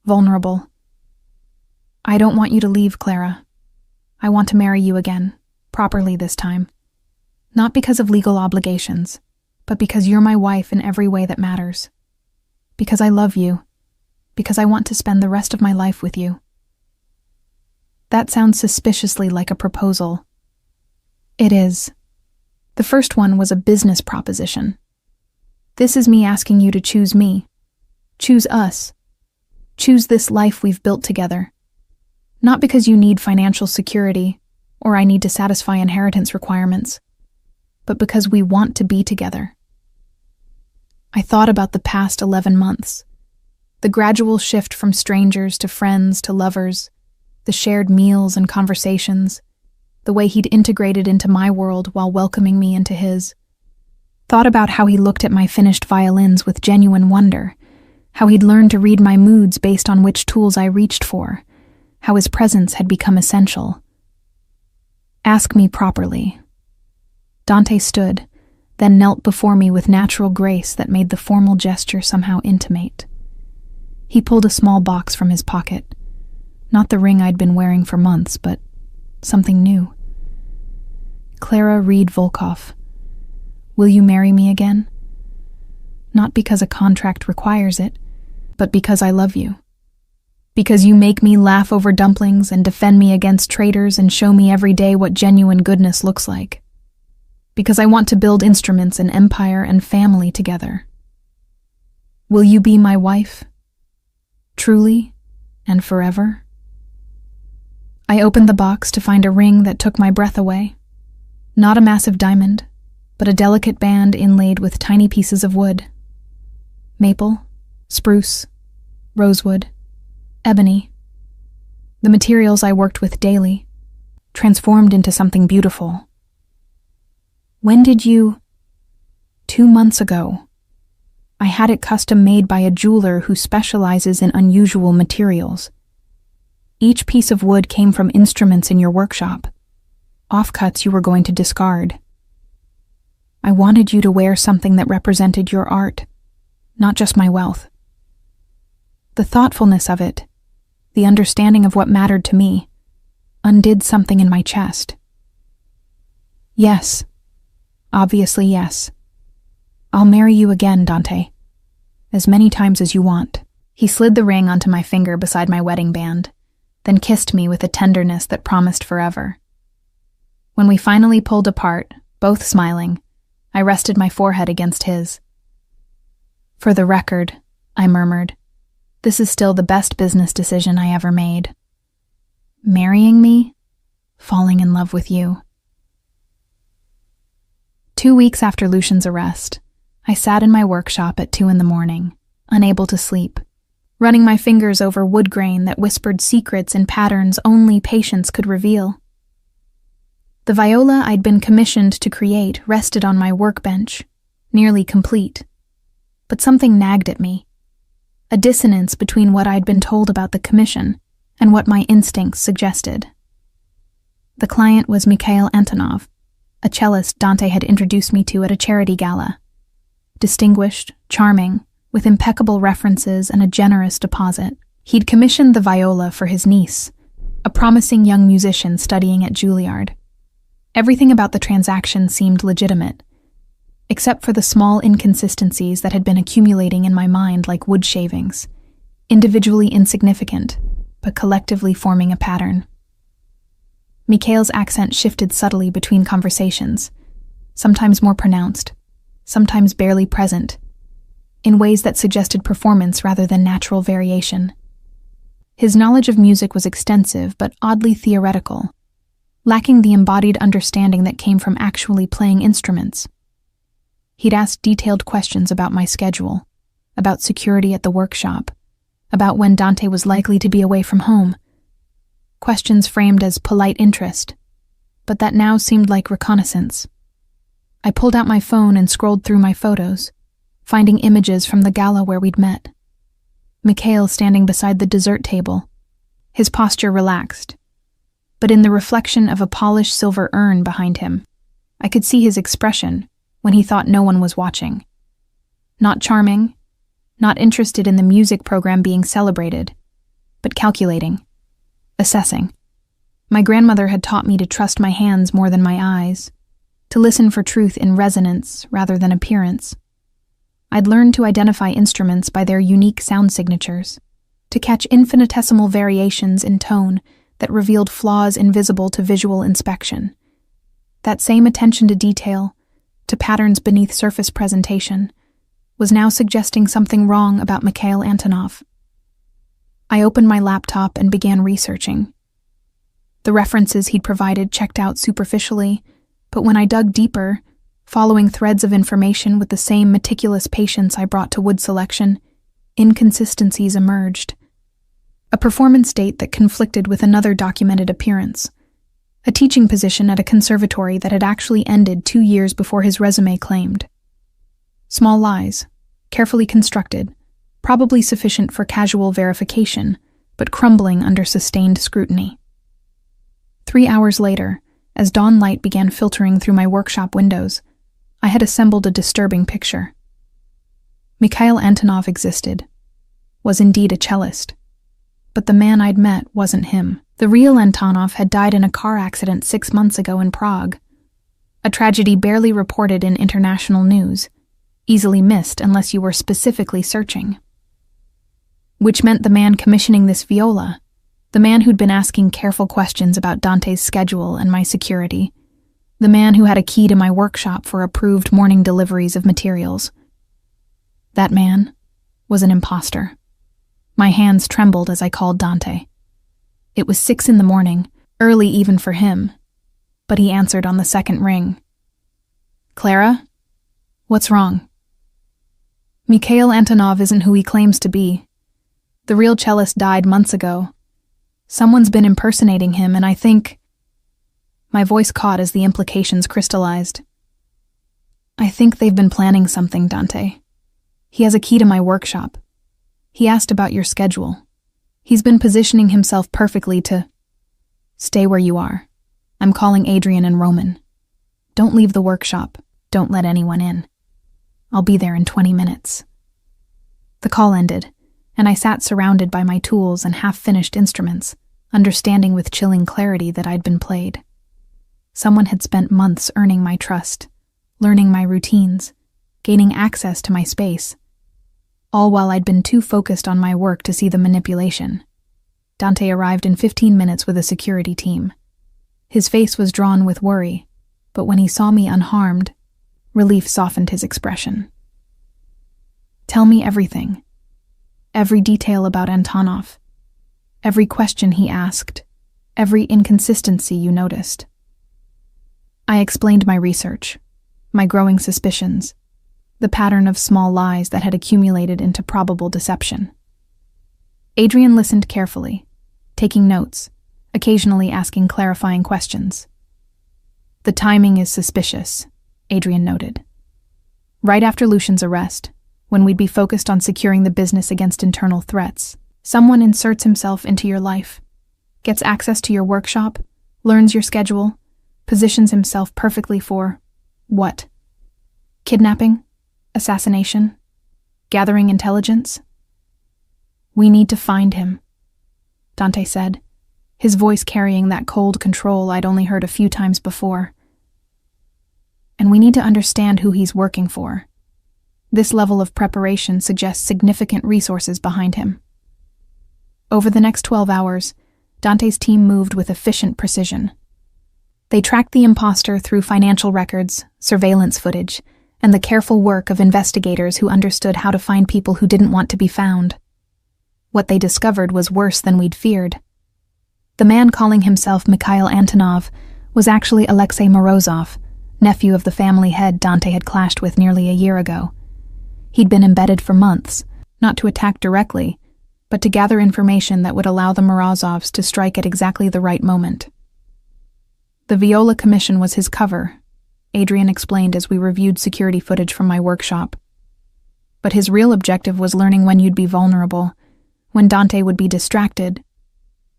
vulnerable. I don't want you to leave, Clara. I want to marry you again, properly this time. Not because of legal obligations, but because you're my wife in every way that matters. Because I love you. Because I want to spend the rest of my life with you. That sounds suspiciously like a proposal. It is. The first one was a business proposition. This is me asking you to choose me. Choose us. Choose this life we've built together. Not because you need financial security, or I need to satisfy inheritance requirements, but because we want to be together. I thought about the past 11 months, the gradual shift from strangers to friends to lovers, the shared meals and conversations, the way he'd integrated into my world while welcoming me into his. Thought about how he looked at my finished violins with genuine wonder, how he'd learned to read my moods based on which tools I reached for, how his presence had become essential. Ask me properly. Dante stood, then knelt before me with natural grace that made the formal gesture somehow intimate. He pulled a small box from his pocket. Not the ring I'd been wearing for months, but something new. Clara Reed Volkoff. Will you marry me again? Not because a contract requires it, but because I love you. Because you make me laugh over dumplings and defend me against traitors and show me every day what genuine goodness looks like. Because I want to build instruments and empire and family together. Will you be my wife? Truly? And forever? I opened the box to find a ring that took my breath away. Not a massive diamond, but a delicate band inlaid with tiny pieces of wood. Maple, spruce, rosewood, ebony. The materials I worked with daily, transformed into something beautiful. When did you... 2 months ago. I had it custom made by a jeweler who specializes in unusual materials. Each piece of wood came from instruments in your workshop, offcuts you were going to discard. I wanted you to wear something that represented your art, not just my wealth. The thoughtfulness of it, the understanding of what mattered to me, undid something in my chest. Yes, obviously yes. I'll marry you again, Dante. As many times as you want. He slid the ring onto my finger beside my wedding band, then kissed me with a tenderness that promised forever. When we finally pulled apart, both smiling, I rested my forehead against his. For the record, I murmured, this is still the best business decision I ever made. Marrying me? Falling in love with you. 2 weeks after Lucian's arrest, I sat in my workshop at 2 a.m, unable to sleep, running my fingers over wood grain that whispered secrets and patterns only patience could reveal. The viola I'd been commissioned to create rested on my workbench, nearly complete. But something nagged at me, a dissonance between what I'd been told about the commission and what my instincts suggested. The client was Mikhail Antonov, a cellist Dante had introduced me to at a charity gala. Distinguished, charming, with impeccable references and a generous deposit. He'd commissioned the viola for his niece, a promising young musician studying at Juilliard. Everything about the transaction seemed legitimate, except for the small inconsistencies that had been accumulating in my mind like wood shavings, individually insignificant, but collectively forming a pattern. Mikhail's accent shifted subtly between conversations, sometimes more pronounced, sometimes barely present, in ways that suggested performance rather than natural variation. His knowledge of music was extensive but oddly theoretical, lacking the embodied understanding that came from actually playing instruments. He'd asked detailed questions about my schedule, about security at the workshop, about when Dante was likely to be away from home. Questions framed as polite interest, but that now seemed like reconnaissance. I pulled out my phone and scrolled through my photos, finding images from the gala where we'd met. Mikhail standing beside the dessert table, his posture relaxed, but in the reflection of a polished silver urn behind him, I could see his expression when he thought no one was watching. Not charming, not interested in the music program being celebrated, but calculating, assessing. My grandmother had taught me to trust my hands more than my eyes, to listen for truth in resonance rather than appearance. I'd learned to identify instruments by their unique sound signatures, to catch infinitesimal variations in tone that revealed flaws invisible to visual inspection. That same attention to detail, to patterns beneath surface presentation, was now suggesting something wrong about Mikhail Antonov. I opened my laptop and began researching. The references he'd provided checked out superficially, but when I dug deeper, following threads of information with the same meticulous patience I brought to wood selection, inconsistencies emerged. A performance date that conflicted with another documented appearance. A teaching position at a conservatory that had actually ended 2 years before his resume claimed. Small lies, carefully constructed, probably sufficient for casual verification, but crumbling under sustained scrutiny. 3 hours later, as dawn light began filtering through my workshop windows, I had assembled a disturbing picture. Mikhail Antonov existed, was indeed a cellist, but the man I'd met wasn't him. The real Antonov had died in a car accident 6 months ago in Prague, a tragedy barely reported in international news, easily missed unless you were specifically searching. Which meant the man commissioning this viola, the man who'd been asking careful questions about Dante's schedule and my security, the man who had a key to my workshop for approved morning deliveries of materials. That man was an imposter. My hands trembled as I called Dante. It was 6 in the morning, early even for him, but he answered on the second ring. Clara? What's wrong? Mikhail Antonov isn't who he claims to be. The real cellist died months ago. Someone's been impersonating him, and I think... My voice caught as the implications crystallized. I think they've been planning something, Dante. He has a key to my workshop. He asked about your schedule. He's been positioning himself perfectly to... Stay where you are. I'm calling Adrian and Roman. Don't leave the workshop. Don't let anyone in. I'll be there in 20 minutes. The call ended, and I sat surrounded by my tools and half-finished instruments, understanding with chilling clarity that I'd been played. Someone had spent months earning my trust, learning my routines, gaining access to my space, all while I'd been too focused on my work to see the manipulation. Dante arrived in 15 minutes with a security team. His face was drawn with worry, but when he saw me unharmed, relief softened his expression. Tell me everything. Every detail about Antonov. Every question he asked. Every inconsistency you noticed. I explained my research, my growing suspicions, the pattern of small lies that had accumulated into probable deception. Adrian listened carefully, taking notes, occasionally asking clarifying questions. The timing is suspicious, Adrian noted. Right after Lucian's arrest, when we'd be focused on securing the business against internal threats, someone inserts himself into your life, gets access to your workshop, learns your schedule, positions himself perfectly for what? Kidnapping? Assassination? Gathering intelligence? We need to find him, Dante said, his voice carrying that cold control I'd only heard a few times before. And we need to understand who he's working for. This level of preparation suggests significant resources behind him. Over the next 12 hours, Dante's team moved with efficient precision. They tracked the imposter through financial records, surveillance footage, and the careful work of investigators who understood how to find people who didn't want to be found. What they discovered was worse than we'd feared. The man calling himself Mikhail Antonov was actually Alexei Morozov, nephew of the family head Dante had clashed with nearly a year ago. He'd been embedded for months, not to attack directly, but to gather information that would allow the Morozovs to strike at exactly the right moment. The Viola Commission was his cover, Adrian explained as we reviewed security footage from my workshop. But his real objective was learning when you'd be vulnerable, when Dante would be distracted,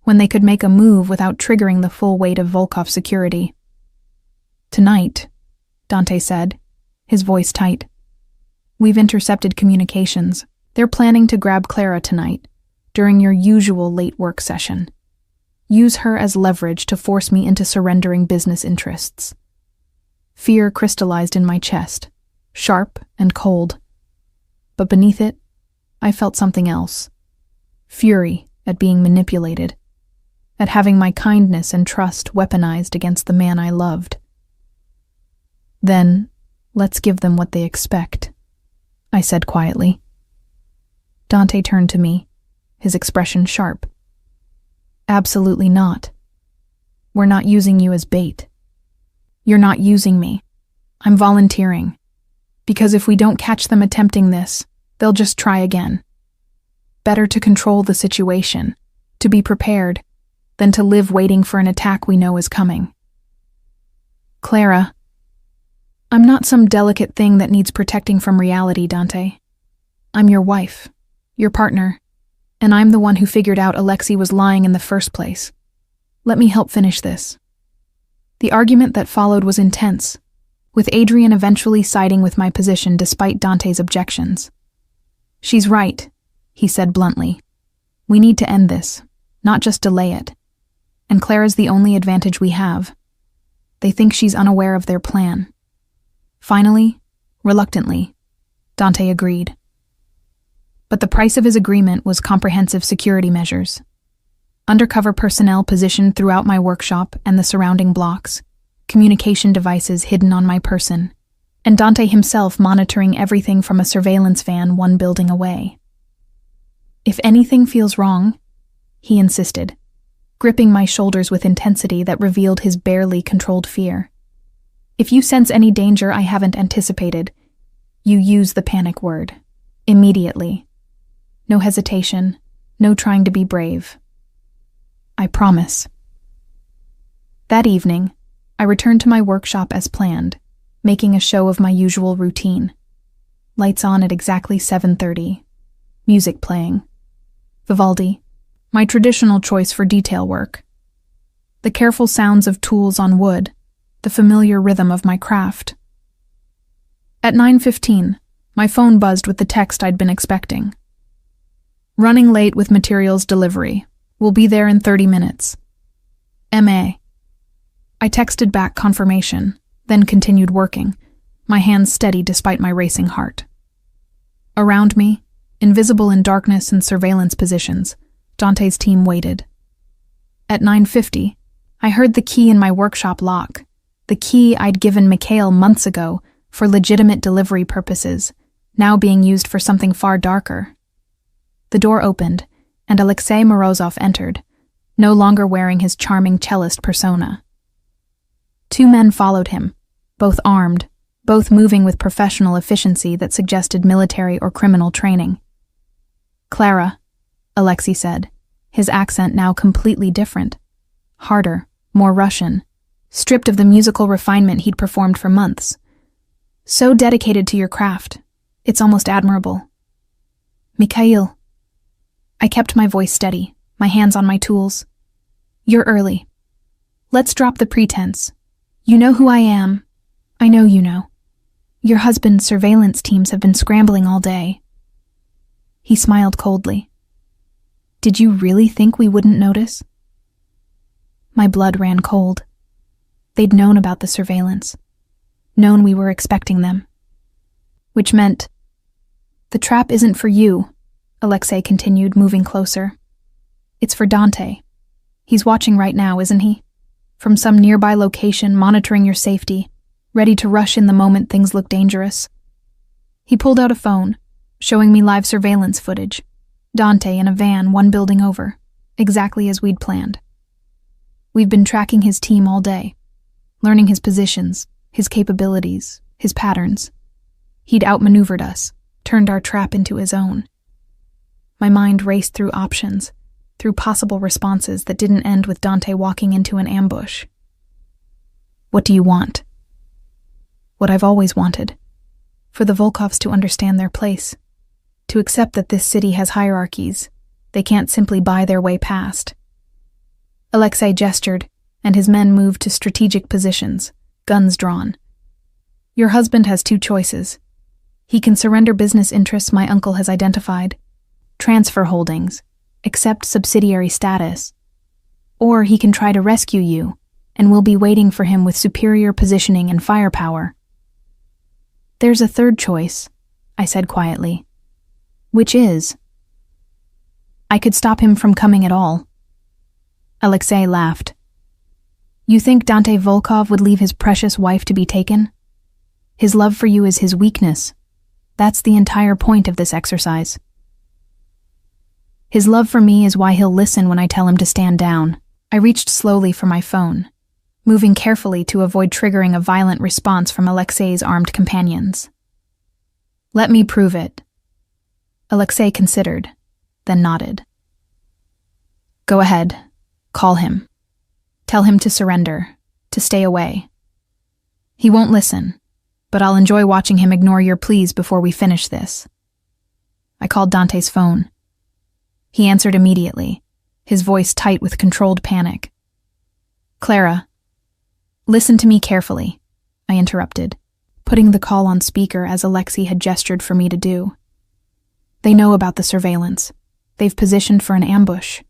when they could make a move without triggering the full weight of Volkov security. Tonight, Dante said, his voice tight. We've intercepted communications. They're planning to grab Clara tonight, during your usual late work session. Use her as leverage to force me into surrendering business interests. Fear crystallized in my chest, sharp and cold. But beneath it, I felt something else. Fury at being manipulated, at having my kindness and trust weaponized against the man I loved. Then, let's give them what they expect, I said quietly. Dante turned to me, his expression sharp. Absolutely not. We're not using you as bait. You're not using me. I'm volunteering. Because if we don't catch them attempting this, they'll just try again. Better to control the situation, to be prepared, than to live waiting for an attack we know is coming. Clara, I'm not some delicate thing that needs protecting from reality, Dante. I'm your wife, your partner, and I'm the one who figured out Alexei was lying in the first place. Let me help finish this. The argument that followed was intense, with Adrian eventually siding with my position despite Dante's objections. She's right, he said bluntly. We need to end this, not just delay it. And Clara's the only advantage we have. They think she's unaware of their plan. Finally, reluctantly, Dante agreed. But the price of his agreement was comprehensive security measures. Undercover personnel positioned throughout my workshop and the surrounding blocks, communication devices hidden on my person, and Dante himself monitoring everything from a surveillance van 1 building away. If anything feels wrong, he insisted, gripping my shoulders with intensity that revealed his barely controlled fear. If you sense any danger I haven't anticipated, you use the panic word. Immediately. No hesitation, no trying to be brave. I promise. That evening, I returned to my workshop as planned, making a show of my usual routine. Lights on at exactly 7:30. Music playing. Vivaldi, my traditional choice for detail work. The careful sounds of tools on wood, the familiar rhythm of my craft. At 9:15, my phone buzzed with the text I'd been expecting. Running late with materials delivery. Will be there in 30 minutes. M.A. I texted back confirmation, then continued working, my hands steady despite my racing heart. Around me, invisible in darkness and surveillance positions, Dante's team waited. At 9:50, I heard the key in my workshop lock, the key I'd given Mikhail months ago for legitimate delivery purposes, now being used for something far darker. The door opened, and Alexei Morozov entered, no longer wearing his charming cellist persona. 2 men followed him, both armed, both moving with professional efficiency that suggested military or criminal training. Clara, Alexei said, his accent now completely different. Harder, more Russian, stripped of the musical refinement he'd performed for months. So dedicated to your craft, it's almost admirable. Mikhail. I kept my voice steady, my hands on my tools. You're early. Let's drop the pretense. You know who I am. I know you know. Your husband's surveillance teams have been scrambling all day. He smiled coldly. Did you really think we wouldn't notice? My blood ran cold. They'd known about the surveillance, known we were expecting them. Which meant, the trap isn't for you, Alexei continued, moving closer. It's for Dante. He's watching right now, isn't he? From some nearby location, monitoring your safety, ready to rush in the moment things look dangerous. He pulled out a phone, showing me live surveillance footage. Dante in a van 1 building over, exactly as we'd planned. We've been tracking his team all day, learning his positions, his capabilities, his patterns. He'd outmaneuvered us, turned our trap into his own. My mind raced through options, through possible responses that didn't end with Dante walking into an ambush. What do you want? What I've always wanted. For the Volkovs to understand their place. To accept that this city has hierarchies. They can't simply buy their way past. Alexei gestured, and his men moved to strategic positions, guns drawn. Your husband has 2 choices. He can surrender business interests my uncle has identified, transfer holdings, accept subsidiary status, or he can try to rescue you, and we'll be waiting for him with superior positioning and firepower. There's a 3rd choice, I said quietly. Which is? I could stop him from coming at all. Alexei laughed. You think Dante Volkov would leave his precious wife to be taken? His love for you is his weakness. That's the entire point of this exercise. His love for me is why he'll listen when I tell him to stand down. I reached slowly for my phone, moving carefully to avoid triggering a violent response from Alexei's armed companions. Let me prove it. Alexei considered, then nodded. Go ahead. Call him. Tell him to surrender, to stay away. He won't listen, but I'll enjoy watching him ignore your pleas before we finish this. I called Dante's phone. He answered immediately, his voice tight with controlled panic. Clara, listen to me carefully, I interrupted, putting the call on speaker as Alexei had gestured for me to do. They know about the surveillance. They've positioned for an ambush.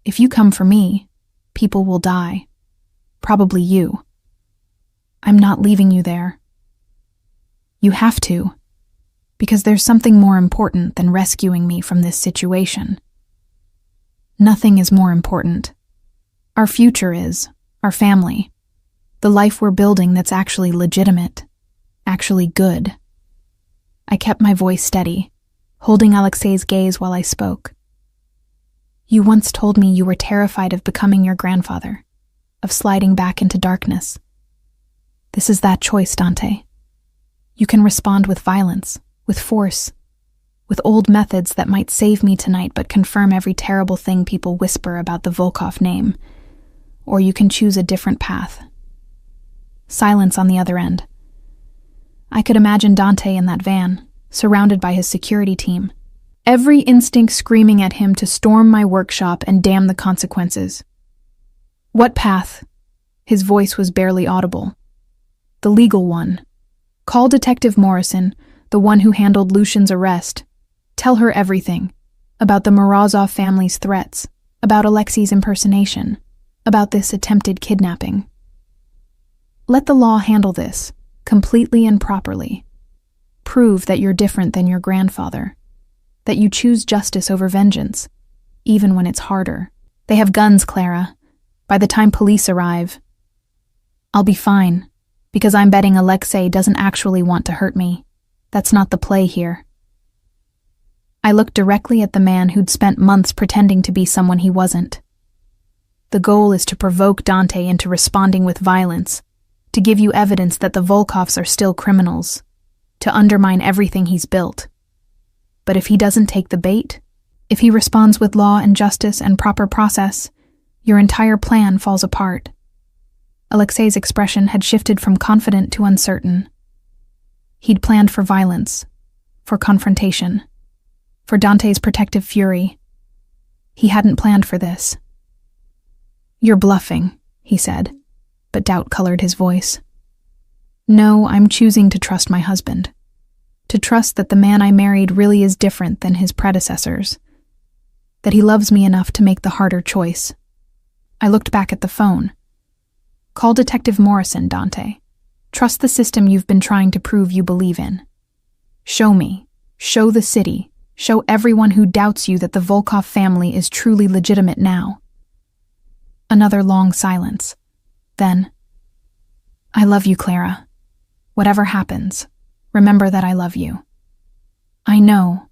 If you come for me, people will die. Probably you. I'm not leaving you there. You have to, because there's something more important than rescuing me from this situation. Nothing is more important. Our future is, our family, the life we're building that's actually legitimate, actually good. I kept my voice steady, holding Alexei's gaze while I spoke, You once told me you were terrified of becoming your grandfather, of sliding back into darkness. This is that choice, Dante. You can respond with violence, with force, with old methods that might save me tonight but confirm every terrible thing people whisper about the Volkov name. Or you can choose a different path. Silence on the other end. I could imagine Dante in that van, surrounded by his security team, every instinct screaming at him to storm my workshop and damn the consequences. What path? His voice was barely audible. The legal one. Call Detective Morrison, the one who handled Lucian's arrest. Tell her everything. About the Morozov family's threats, about Alexei's impersonation, about this attempted kidnapping. Let the law handle this, completely and properly. Prove that you're different than your grandfather, that you choose justice over vengeance, even when it's harder. They have guns, Clara. By the time police arrive, I'll be fine, because I'm betting Alexei doesn't actually want to hurt me. That's not the play here. I looked directly at the man who'd spent months pretending to be someone he wasn't. The goal is to provoke Dante into responding with violence, to give you evidence that the Volkovs are still criminals, to undermine everything he's built. But if he doesn't take the bait, if he responds with law and justice and proper process, your entire plan falls apart. Alexei's expression had shifted from confident to uncertain. He'd planned for violence, for confrontation, for Dante's protective fury. He hadn't planned for this. You're bluffing, he said, but doubt colored his voice. No, I'm choosing to trust my husband. To trust that the man I married really is different than his predecessors. That he loves me enough to make the harder choice. I looked back at the phone. Call Detective Morrison, Dante. Trust the system you've been trying to prove you believe in. Show me. Show the city. Show everyone who doubts you that the Volkov family is truly legitimate now. Another long silence. Then, I love you, Clara. Whatever happens, remember that I love you. I know.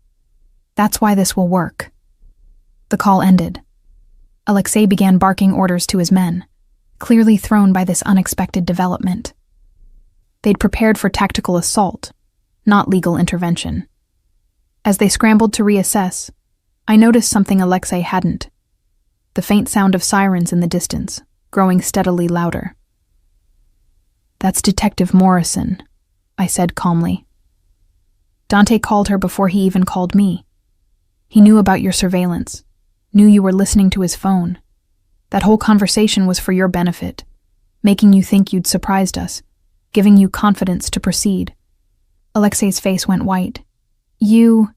That's why this will work. The call ended. Alexei began barking orders to his men, clearly thrown by this unexpected development. They'd prepared for tactical assault, not legal intervention. As they scrambled to reassess, I noticed something Alexei hadn't. The faint sound of sirens in the distance, growing steadily louder. That's Detective Morrison, I said calmly. Dante called her before he even called me. He knew about your surveillance, knew you were listening to his phone. That whole conversation was for your benefit, making you think you'd surprised us, giving you confidence to proceed. Alexei's face went white. You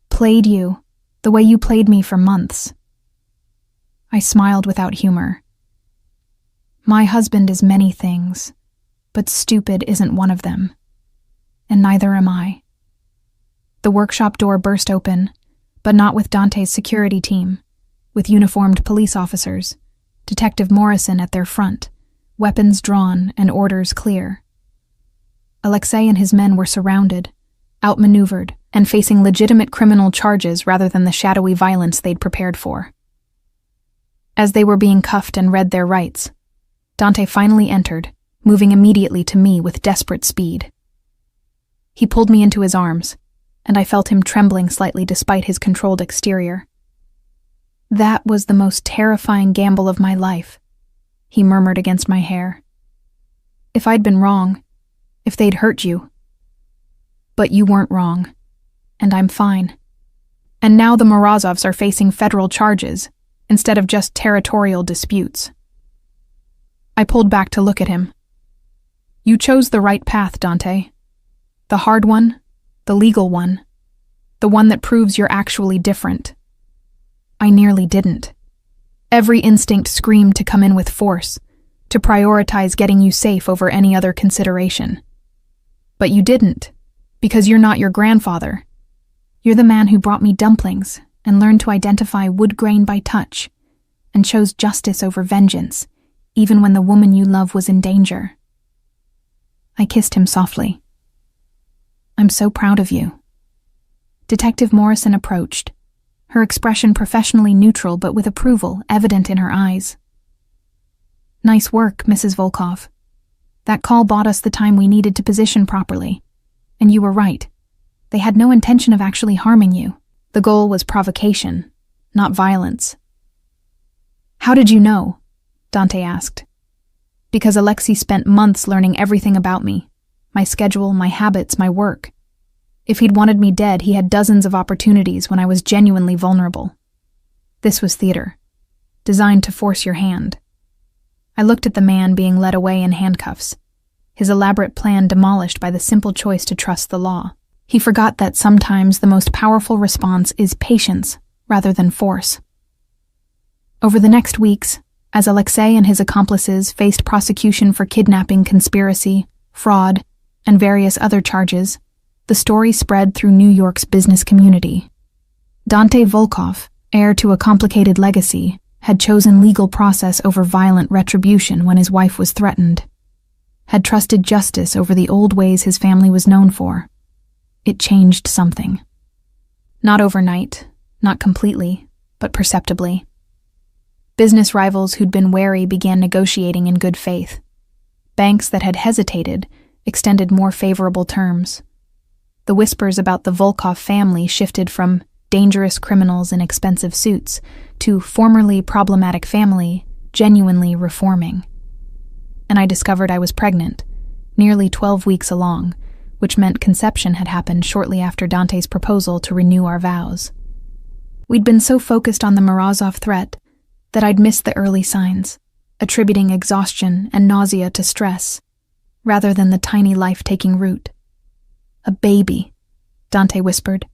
played you, the way you played me for months. I smiled without humor. My husband is many things, but stupid isn't one of them. And neither am I. The workshop door burst open, but not with Dante's security team, with uniformed police officers, Detective Morrison at their front, weapons drawn and orders clear. Alexei and his men were surrounded, outmaneuvered, and facing legitimate criminal charges rather than the shadowy violence they'd prepared for. As they were being cuffed and read their rights, Dante finally entered, moving immediately to me with desperate speed. He pulled me into his arms, and I felt him trembling slightly despite his controlled exterior. That was the most terrifying gamble of my life, he murmured against my hair. If I'd been wrong, if they'd hurt you. But you weren't wrong, and I'm fine. And now the Morozovs are facing federal charges, instead of just territorial disputes. I pulled back to look at him. You chose the right path, Dante. The hard one, the legal one, the one that proves you're actually different. I nearly didn't. Every instinct screamed to come in with force, to prioritize getting you safe over any other consideration. But you didn't, because you're not your grandfather. You're the man who brought me dumplings and learned to identify wood grain by touch, and chose justice over vengeance, even when the woman you love was in danger. I kissed him softly. I'm so proud of you. Detective Morrison approached, her expression professionally neutral but with approval evident in her eyes. "Nice work, Mrs. Volkov. That call bought us the time we needed to position properly. And you were right. They had no intention of actually harming you. The goal was provocation, not violence." "How did you know?" Dante asked. "Because Alexei spent months learning everything about me. My schedule, my habits, my work. If he'd wanted me dead, he had dozens of opportunities when I was genuinely vulnerable. This was theater, designed to force your hand." I looked at the man being led away in handcuffs, his elaborate plan demolished by the simple choice to trust the law. He forgot that sometimes the most powerful response is patience rather than force. Over the next weeks, as Alexei and his accomplices faced prosecution for kidnapping, conspiracy, fraud, and various other charges, the story spread through New York's business community. Dante Volkov, heir to a complicated legacy, had chosen legal process over violent retribution when his wife was threatened, had trusted justice over the old ways his family was known for. It changed something. Not overnight, not completely, but perceptibly. Business rivals who'd been wary began negotiating in good faith. Banks that had hesitated extended more favorable terms. The whispers about the Volkov family shifted from dangerous criminals in expensive suits to formerly problematic family, genuinely reforming. And I discovered I was pregnant, nearly 12 weeks along, which meant conception had happened shortly after Dante's proposal to renew our vows. We'd been so focused on the Morozov threat that I'd missed the early signs, attributing exhaustion and nausea to stress, rather than the tiny life-taking root. "A baby," Dante whispered,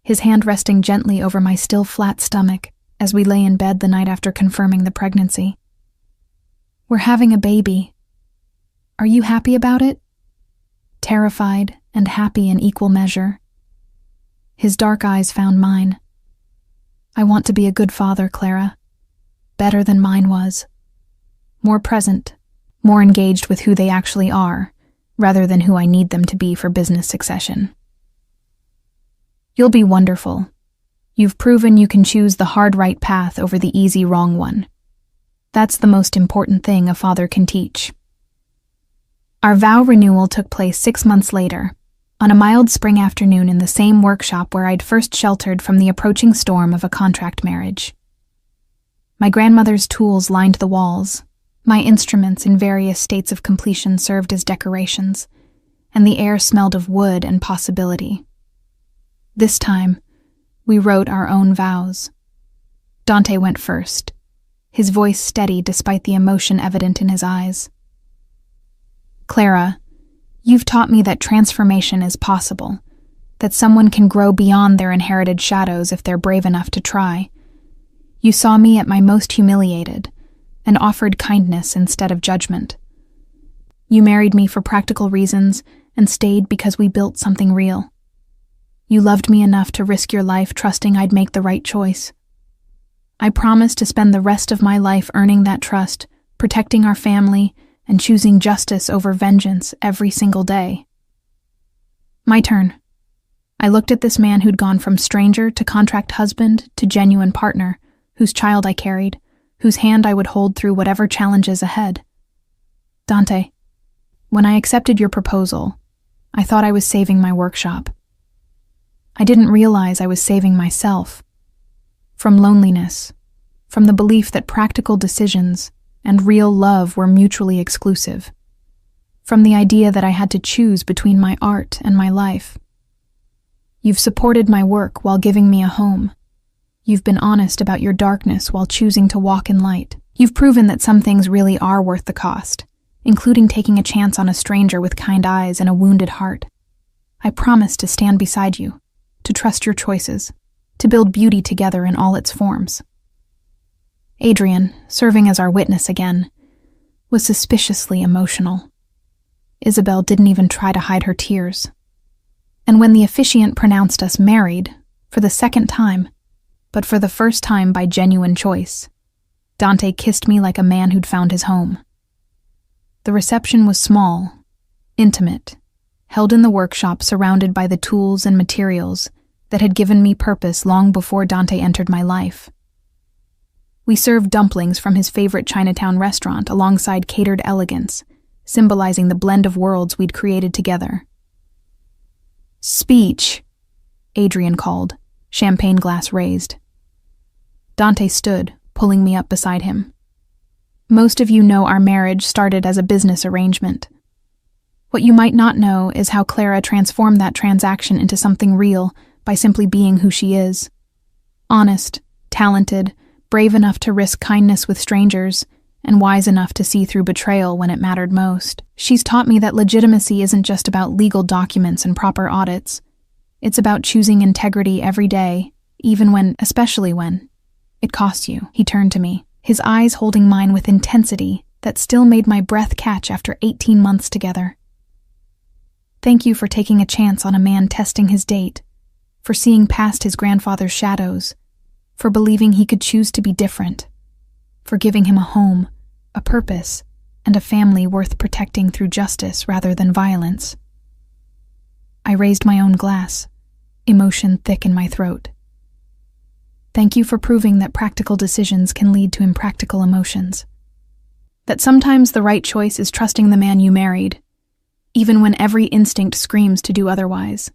his hand resting gently over my still flat stomach as we lay in bed the night after confirming the pregnancy. "We're having a baby. Are you happy about it?" Terrified and happy in equal measure. His dark eyes found mine. "I want to be a good father, Clara. Better than mine was. More present, more engaged with who they actually are, rather than who I need them to be for business succession." "You'll be wonderful. You've proven you can choose the hard right path over the easy wrong one. That's the most important thing a father can teach." Our vow renewal took place 6 months later, on a mild spring afternoon in the same workshop where I'd first sheltered from the approaching storm of a contract marriage. My grandmother's tools lined the walls, my instruments in various states of completion served as decorations, and the air smelled of wood and possibility. This time, we wrote our own vows. Dante went first, his voice steady despite the emotion evident in his eyes. "Clara, you've taught me that transformation is possible, that someone can grow beyond their inherited shadows if they're brave enough to try. You saw me at my most humiliated, and offered kindness instead of judgment. You married me for practical reasons and stayed because we built something real. You loved me enough to risk your life trusting I'd make the right choice. I promise to spend the rest of my life earning that trust, protecting our family, and choosing justice over vengeance every single day." My turn. I looked at this man who'd gone from stranger to contract husband to genuine partner, whose child I carried, whose hand I would hold through whatever challenges ahead. "Dante, when I accepted your proposal, I thought I was saving my workshop. I didn't realize I was saving myself. From loneliness, from the belief that practical decisions and real love were mutually exclusive. From the idea that I had to choose between my art and my life. You've supported my work while giving me a home. You've been honest about your darkness while choosing to walk in light. You've proven that some things really are worth the cost, including taking a chance on a stranger with kind eyes and a wounded heart. I promise to stand beside you, to trust your choices, to build beauty together in all its forms." Adrian, serving as our witness again, was suspiciously emotional. Isabel didn't even try to hide her tears. And when the officiant pronounced us married, for the second time, but for the first time by genuine choice, Dante kissed me like a man who'd found his home. The reception was small, intimate, held in the workshop surrounded by the tools and materials that had given me purpose long before Dante entered my life. We served dumplings from his favorite Chinatown restaurant alongside catered elegance, symbolizing the blend of worlds we'd created together. "Speech," Adrian called, champagne glass raised. Dante stood, pulling me up beside him. "Most of you know our marriage started as a business arrangement. What you might not know is how Clara transformed that transaction into something real by simply being who she is. Honest, talented, brave enough to risk kindness with strangers, and wise enough to see through betrayal when it mattered most. She's taught me that legitimacy isn't just about legal documents and proper audits. It's about choosing integrity every day, especially when it costs you." He turned to me, his eyes holding mine with intensity that still made my breath catch after 18 months together. "Thank you for taking a chance on a man testing his date, for seeing past his grandfather's shadows, for believing he could choose to be different, for giving him a home, a purpose, and a family worth protecting through justice rather than violence." I raised my own glass, emotion thick in my throat. "Thank you for proving that practical decisions can lead to impractical emotions. That sometimes the right choice is trusting the man you married, even when every instinct screams to do otherwise.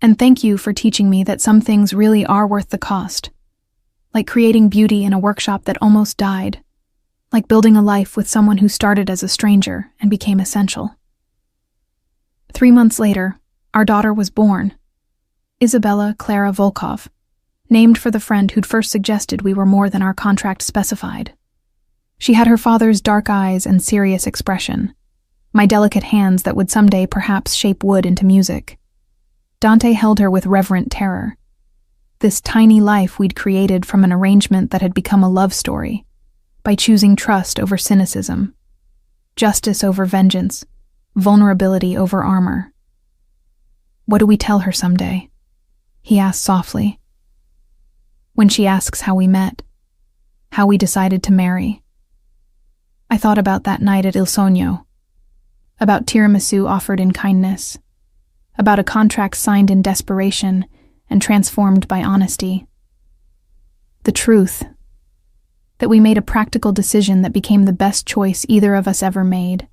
And thank you for teaching me that some things really are worth the cost, like creating beauty in a workshop that almost died, like building a life with someone who started as a stranger and became essential." 3 months later, our daughter was born, Isabella Clara Volkov, named for the friend who'd first suggested we were more than our contract specified. She had her father's dark eyes and serious expression, my delicate hands that would someday perhaps shape wood into music. Dante held her with reverent terror. This tiny life we'd created from an arrangement that had become a love story, by choosing trust over cynicism, justice over vengeance, vulnerability over armor. "What do we tell her someday?" he asked softly. "When she asks how we met, how we decided to marry." I thought about that night at Il Sogno, about tiramisu offered in kindness, about a contract signed in desperation and transformed by honesty. The truth, that we made a practical decision that became the best choice either of us ever made,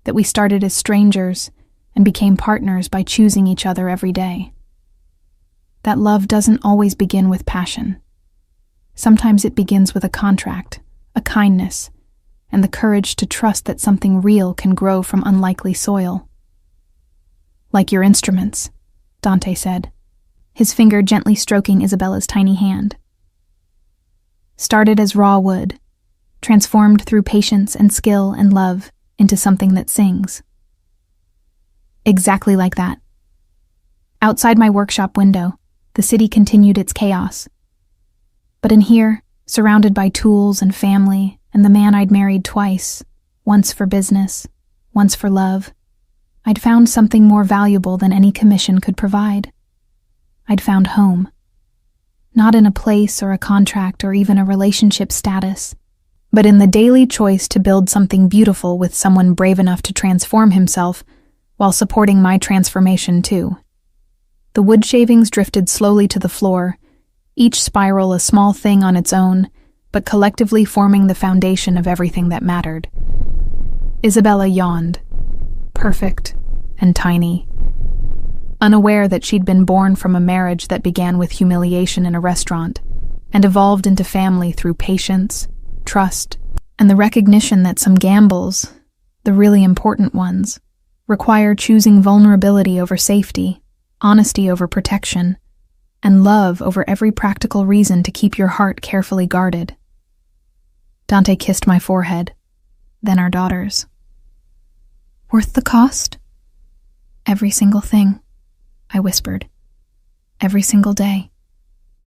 that we started as strangers and became partners by choosing each other every day. That love doesn't always begin with passion. Sometimes it begins with a contract, a kindness, and the courage to trust that something real can grow from unlikely soil. "Like your instruments," Dante said, his finger gently stroking Isabella's tiny hand. "Started as raw wood, transformed through patience and skill and love into something that sings." Exactly like that. Outside my workshop window, the city continued its chaos. But in here, surrounded by tools and family, and the man I'd married twice, once for business, once for love, I'd found something more valuable than any commission could provide. I'd found home. Not in a place or a contract or even a relationship status, but in the daily choice to build something beautiful with someone brave enough to transform himself while supporting my transformation too. The wood shavings drifted slowly to the floor, each spiral a small thing on its own, but collectively forming the foundation of everything that mattered. Isabella yawned, perfect and tiny, unaware that she'd been born from a marriage that began with humiliation in a restaurant and evolved into family through patience, trust, and the recognition that some gambles, the really important ones, require choosing vulnerability over safety, honesty over protection, and love over every practical reason to keep your heart carefully guarded. Dante kissed my forehead, then our daughter's. "Worth the cost?" "Every single thing," I whispered. "Every single day."